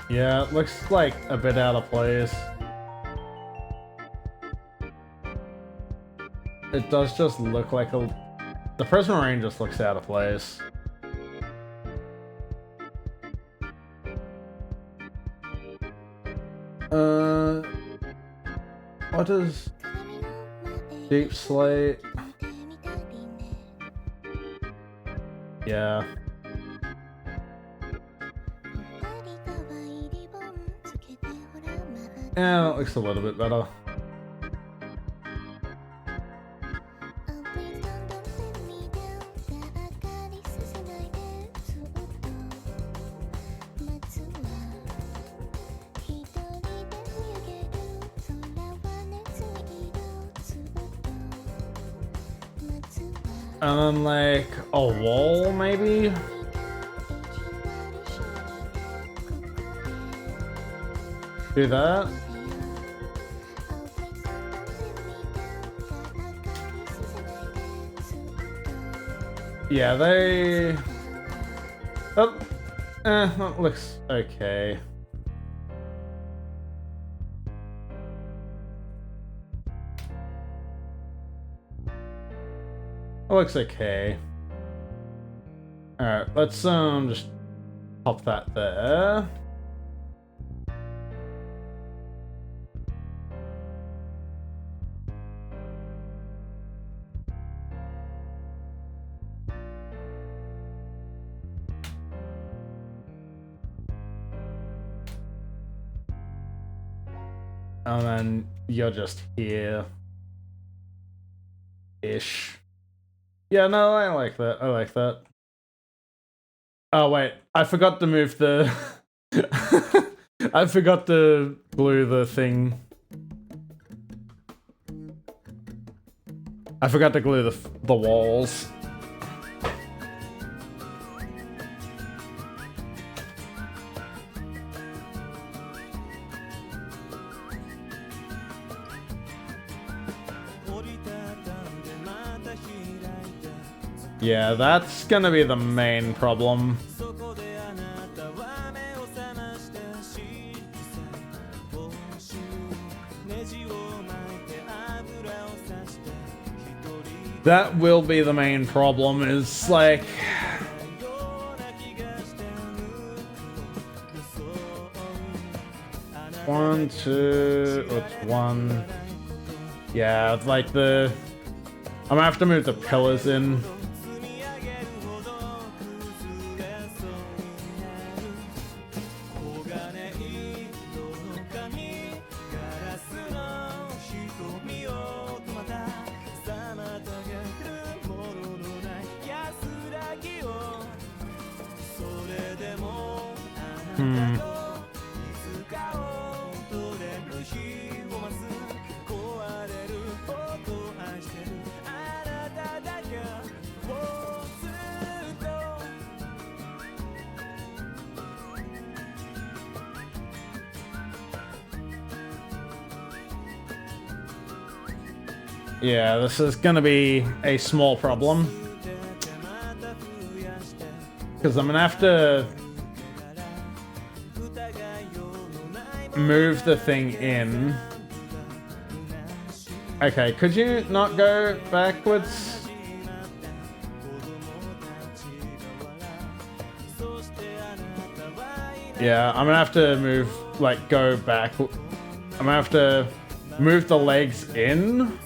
Yeah, it looks like a bit out of place. It does just look like a... The prismarine just looks out of place. What is... Deep slate? Yeah. Yeah, that looks a little bit better. And then like a wall maybe? Do that? Yeah, they... Oh, that looks okay. It looks okay. Alright, let's just pop that there. And then you're just here. Ish. Yeah, no, I like that. I like that. Oh, wait. I forgot to move the... I forgot to glue the thing. I forgot to glue the walls. Yeah, that's gonna be the main problem. That will be the main problem, is like... One, two, it's one. Yeah, it's like the... I'm gonna have to move the pillars in. Yeah, this is gonna be a small problem. Because I'm gonna have to move the thing in. Okay, could you not go backwards? Yeah, I'm gonna have to move, like, go back. I'm gonna have to move the legs in.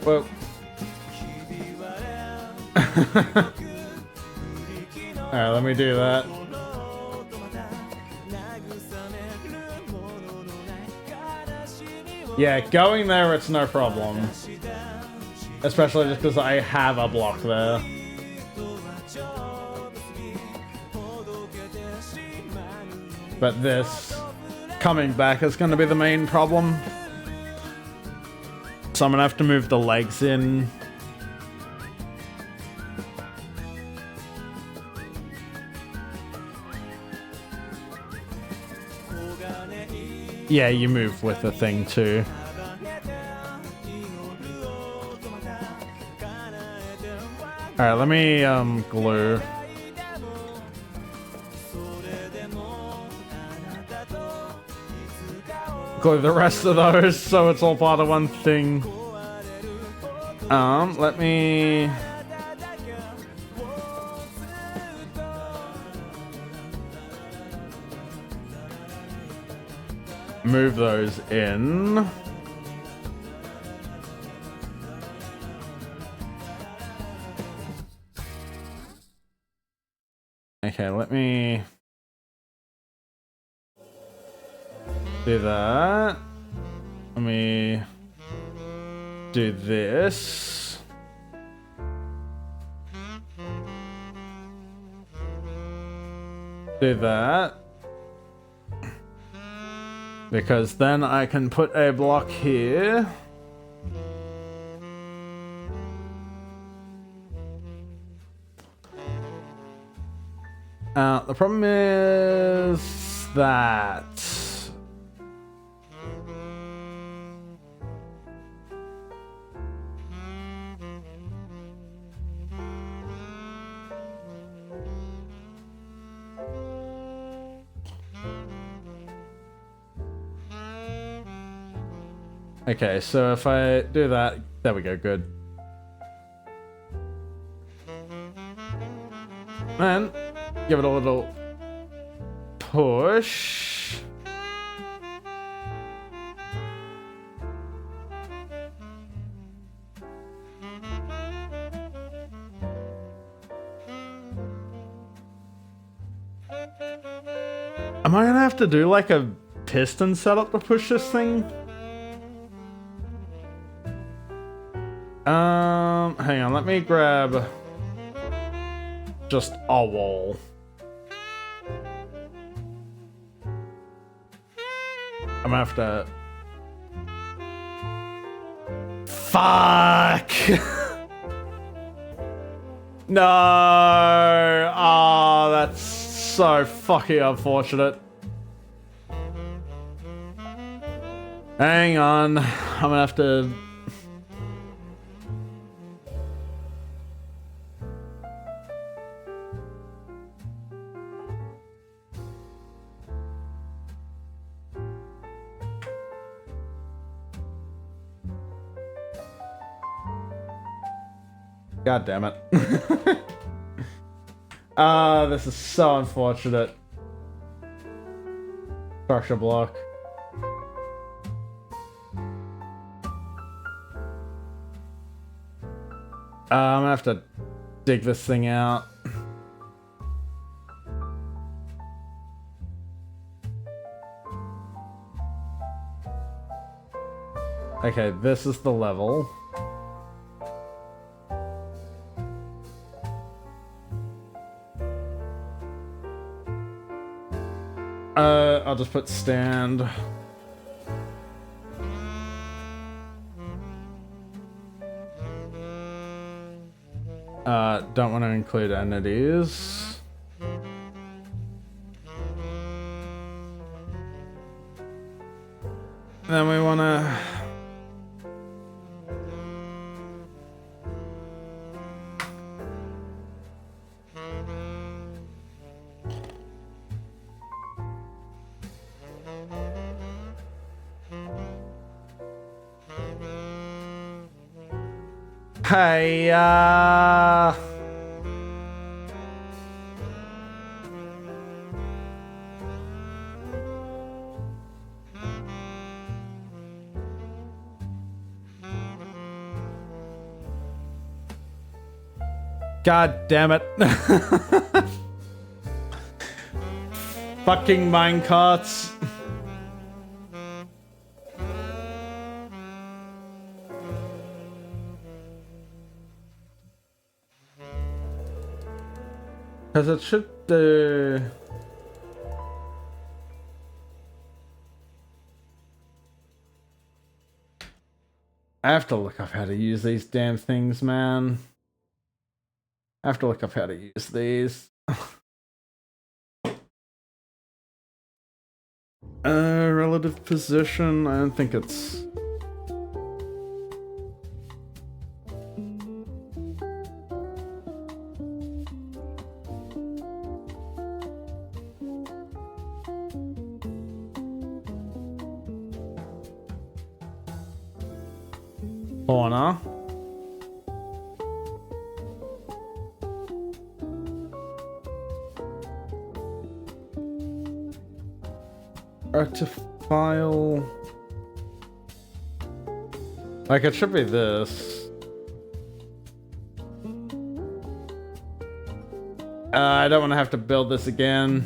Well. Alright, let me do that. Yeah, going there, it's no problem. Especially just because I have a block there. But this coming back is going to be the main problem. So I'm going to have to move the legs in. Yeah, you move with the thing too. Alright, let me glue. Glue the rest of those so it's all part of one thing. Let me... move those in. Okay, let me do that. Let me do this. Do that. Because then I can put a block here. The problem is that... Okay, so if I do that, there we go, good. And give it a little push. Am I gonna have to do like a piston setup to push this thing? Hang on, let me grab just a wall. I'm gonna have to... Fuck! No! Oh, that's so fucking unfortunate. Hang on, I'm gonna have to... God damn it. This is so unfortunate. Structure block. I'm gonna have to dig this thing out. Okay, this is the level. I'll just put stand. Don't want to include entities. Then we want to... Hey, God damn it. Fucking minecarts. Because it should do... I have to look up how to use these damn things, man. I have to look up how to use these. Relative position, I don't think it's... Corner. To file. Like it should be this. I don't want to have to build this again.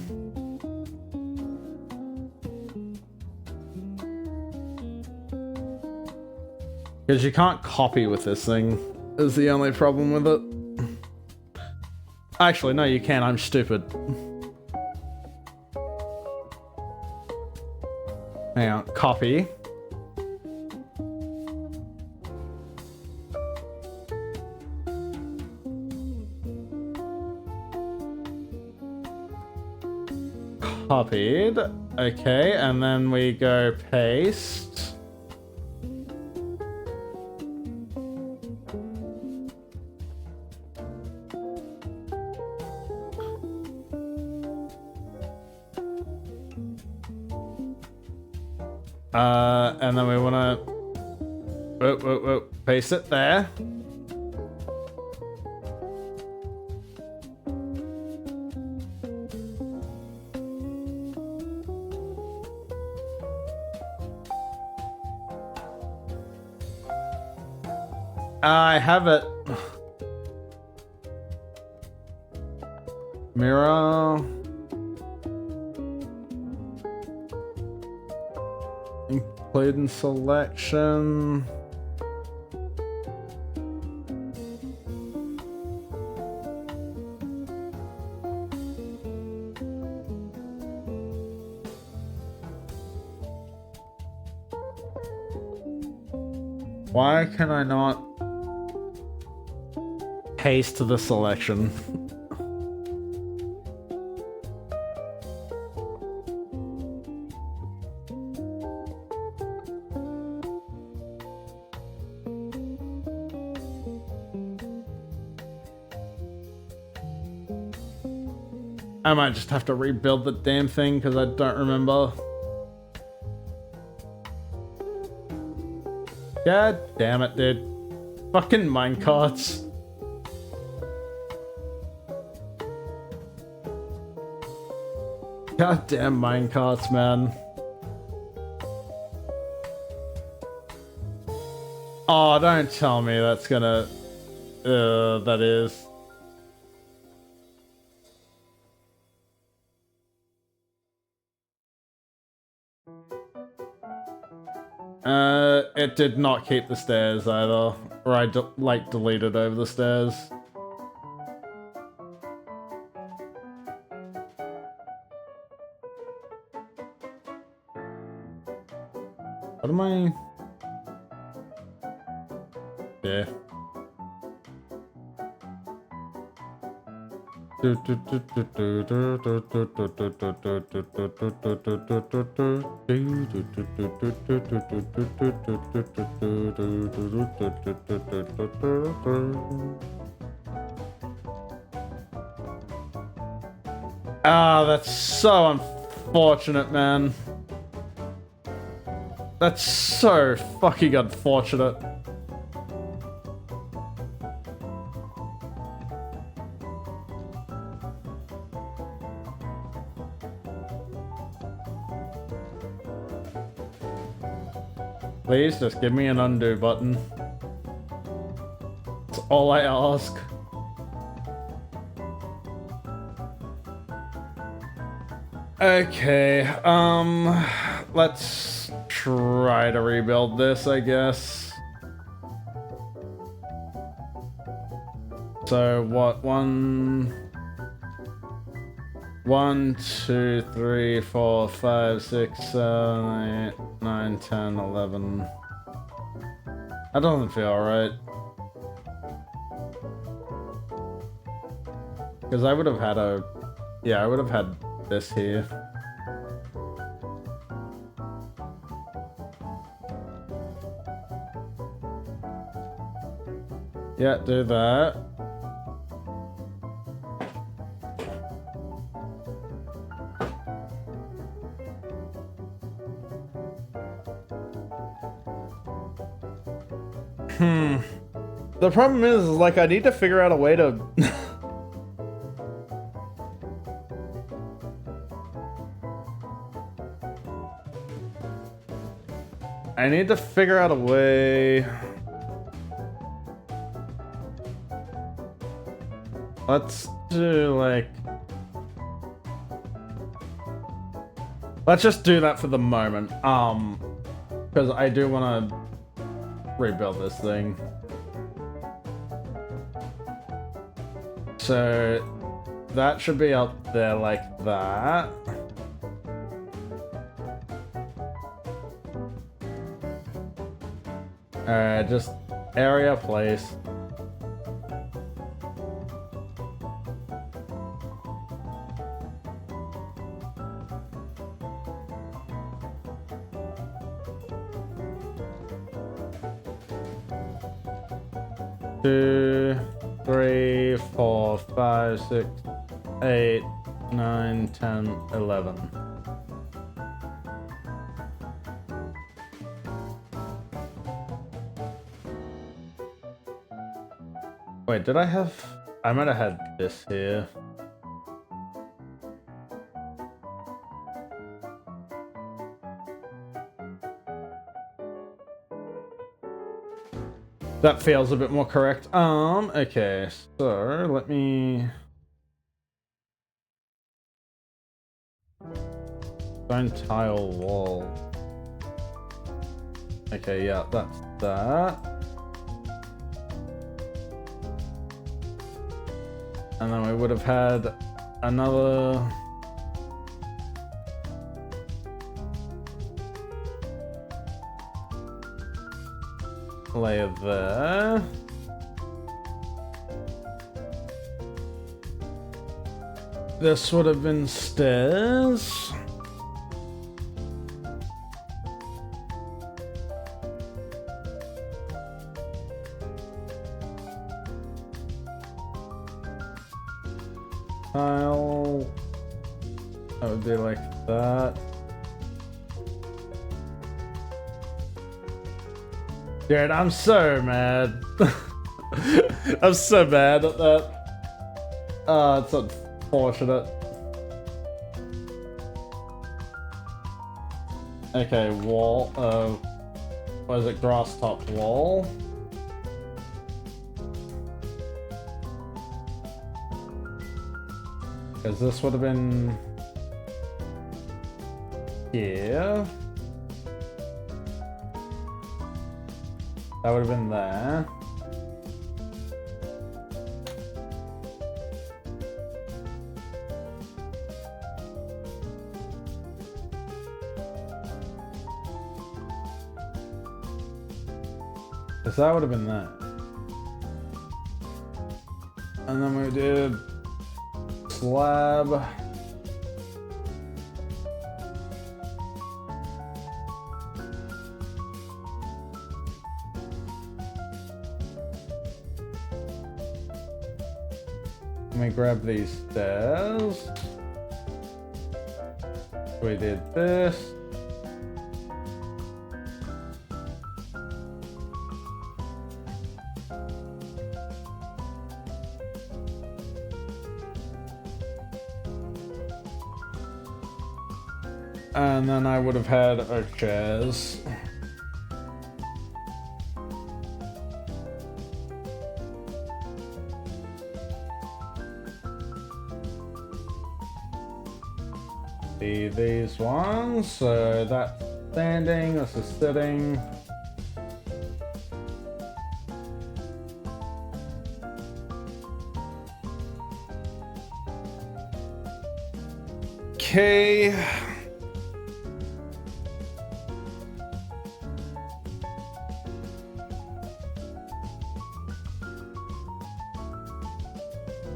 Because you can't copy with this thing, is the only problem with it. Actually, no, you can. I'm stupid. Hang on. Copy. Copied. Okay, and then we go paste. And then we want to Whoa, whoa, whoa. Paste it there. I have it. Mirror. Include in selection. Why can I not paste the selection? I might just have to rebuild the damn thing because I don't remember. God damn it, dude. Fucking minecarts. Goddamn minecarts, man. Oh, don't tell me that's gonna... that is... It did not keep the stairs either. Or I, like, deleted over the stairs. What am I... Yeah. Ah, that's so unfortunate, man. That's so fucking unfortunate. Please just give me an undo button. That's all I ask. Okay, let's try to rebuild this, I guess. So what, 1, 2, 3, 4, 5, 6, 7, 8, 9, 10, 11. That doesn't feel right. Because I would have had a... Yeah, I would have had this here. Yeah, do that. The problem is, like, I need to figure out a way to... I need to figure out a way... Let's do, like... Let's just do that for the moment. Because I do want to rebuild this thing. So that should be up there like that. Alright, just area place. Two, 3, 4, 5, 6, 8, 9, 10, 11. Wait, did I have... I might have had this here. That feels a bit more correct. Okay, so let me... Stone tile wall. Okay, yeah, that's that. And then we would have had another... layer there. This would have been stairs. Tile. That would be like that. Dude, I'm so mad. I'm so mad at that. It's unfortunate. Okay, wall. What is it? Grass top wall. Because this would have been here. That would have been there. Because that would have been that. And then we did slab. Let me grab these stairs. We did this. And then I would have had oak chairs. These ones, so that's standing, this is sitting. Okay.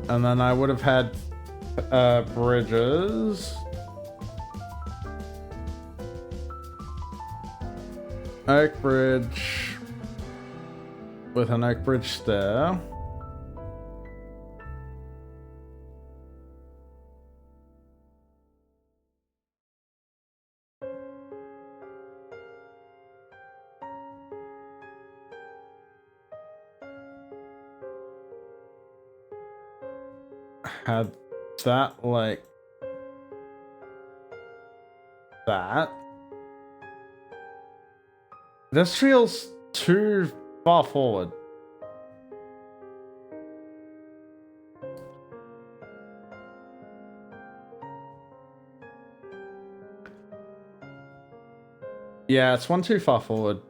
And then I would have had bridges. Oak bridge with an oak bridge stair. Had that like that. This feels too far forward. Yeah, it's one too far forward.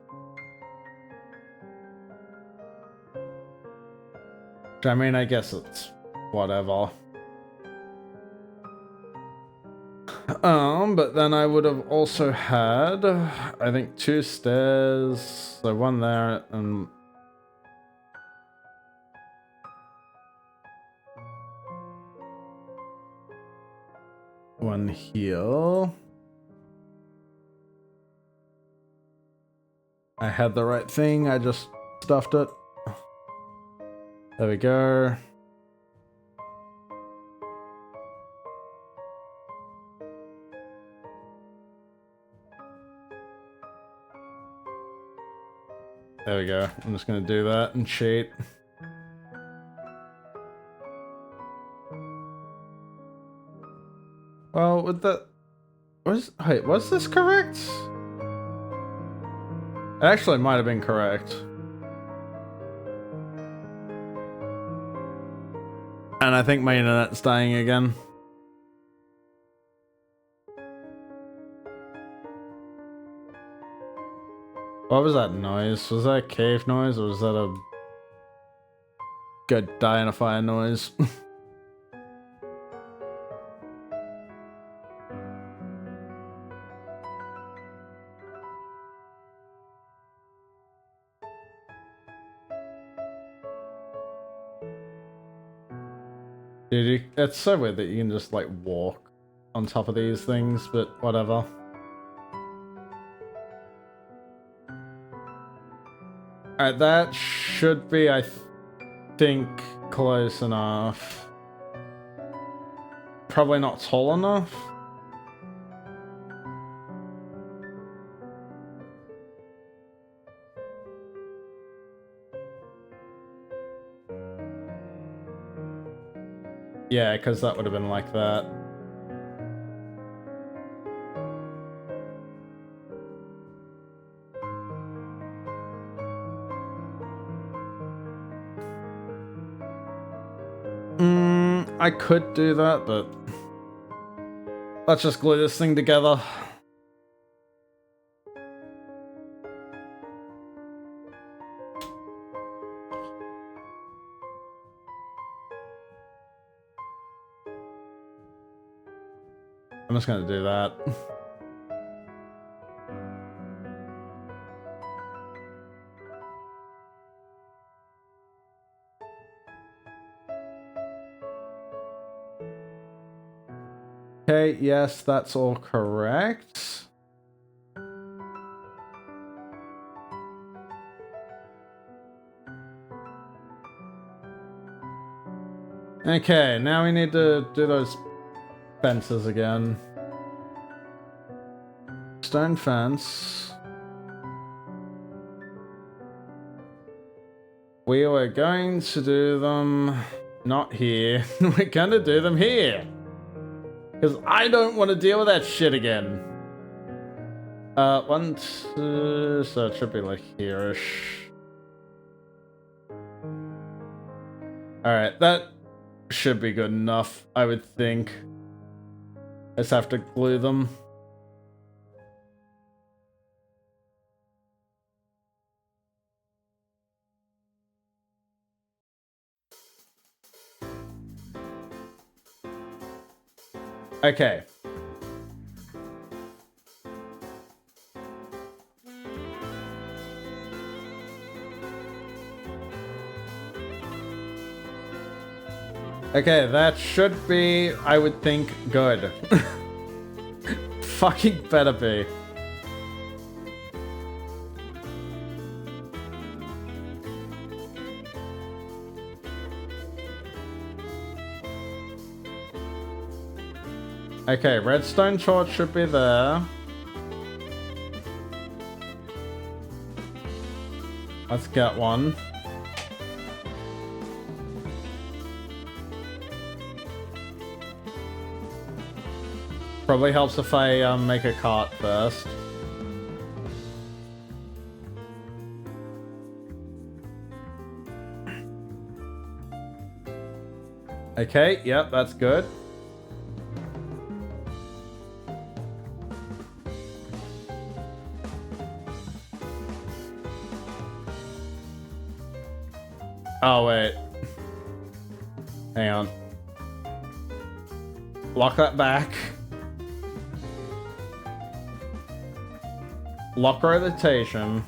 I mean, I guess it's whatever. But then I would have also had, I think, 2 stairs. So one there and one here. I had the right thing, I just stuffed it. There we go. There we go. I'm just gonna do that and cheat. Well, with the... was this correct? It actually might have been correct. And I think my internet's dying again. What was that noise? Was that a cave noise or was that a good die in a fire noise? Dude, it's so weird that you can just like walk on top of these things, but whatever. Alright, that should be, I think, close enough. Probably not tall enough. Yeah, because that would have been like that. I could do that, but let's just glue this thing together. I'm just gonna do that. Okay, yes, that's all correct. Okay, now we need to do those fences again. Stone fence. We were going to do them not here. We're gonna do them here. Because I don't want to deal with that shit again. 1, 2, so it should be like here-ish. Alright, that should be good enough, I would think. Just have to glue them. Okay. Okay, that should be, I would think, good. Fucking better be. Okay, redstone torch should be there. Let's get one. Probably helps if I make a cart first. Okay, yep, that's good. Oh, wait. Hang on. Lock that back. Lock rotation.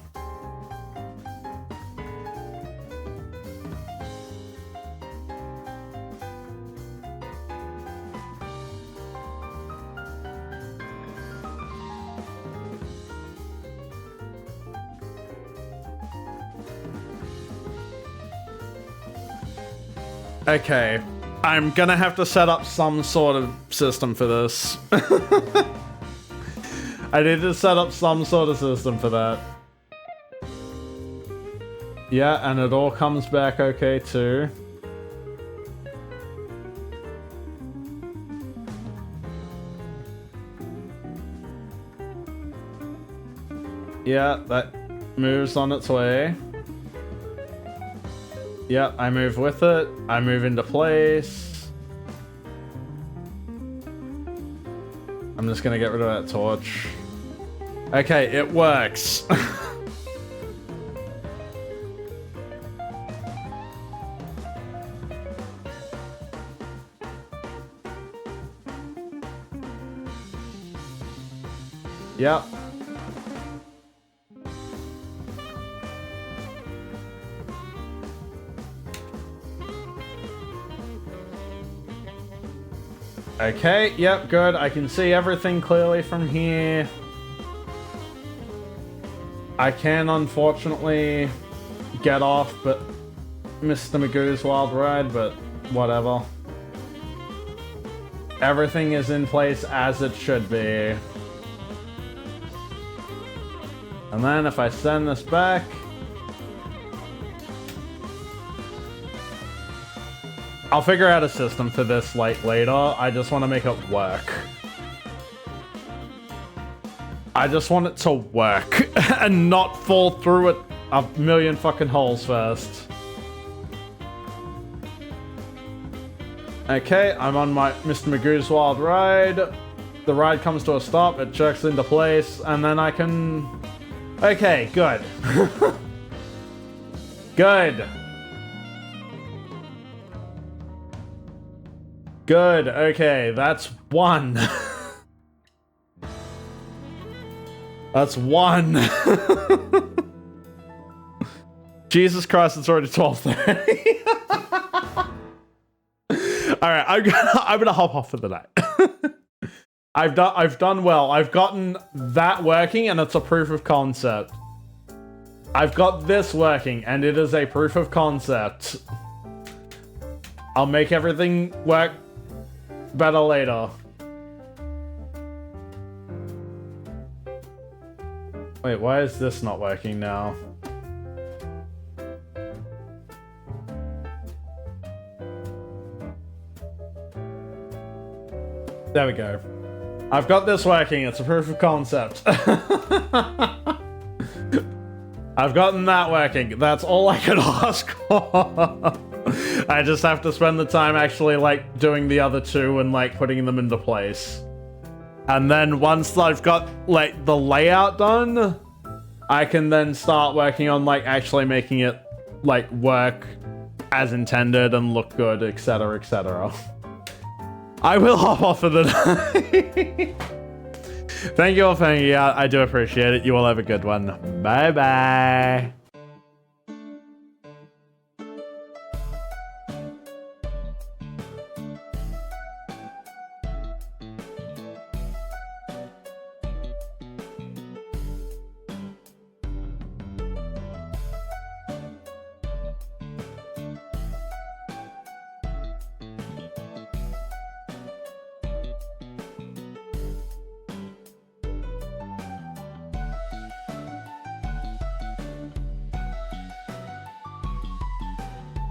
Okay, I'm gonna have to set up some sort of system for this. I need to set up some sort of system for that. Yeah, and it all comes back okay too. Yeah, that moves on its way. Yeah, I move with it. I move into place. I'm just gonna get rid of that torch. Okay, it works. Yep. Okay, yep, good. I can see everything clearly from here. I can unfortunately get off, but Mr. Magoo's Wild Ride, but whatever. Everything is in place as it should be. And then if I send this back... I'll figure out a system for this like later. I just want to make it work. I just want it to work and not fall through it a million fucking holes first. Okay, I'm on my Mr. Magoo's Wild Ride. The ride comes to a stop, it jerks into place, and then I can... Okay, good. Good. Good, okay, that's one. That's one. Jesus Christ, it's already 12:30. Alright, I'm gonna hop off for the night. I've done well. I've gotten that working and it's a proof of concept. I've got this working and it is a proof of concept. I'll make everything work better later. Wait, why is this not working now? There we go. I've got this working, it's a proof of concept. I've gotten that working, that's all I could ask for. I just have to spend the time actually like doing the other two and like putting them into place. And then once I've got like the layout done, I can then start working on like actually making it like work as intended and look good, etc, etc. I will hop off for the night. Thank you all for hanging out. I do appreciate it. You all have a good one. Bye bye.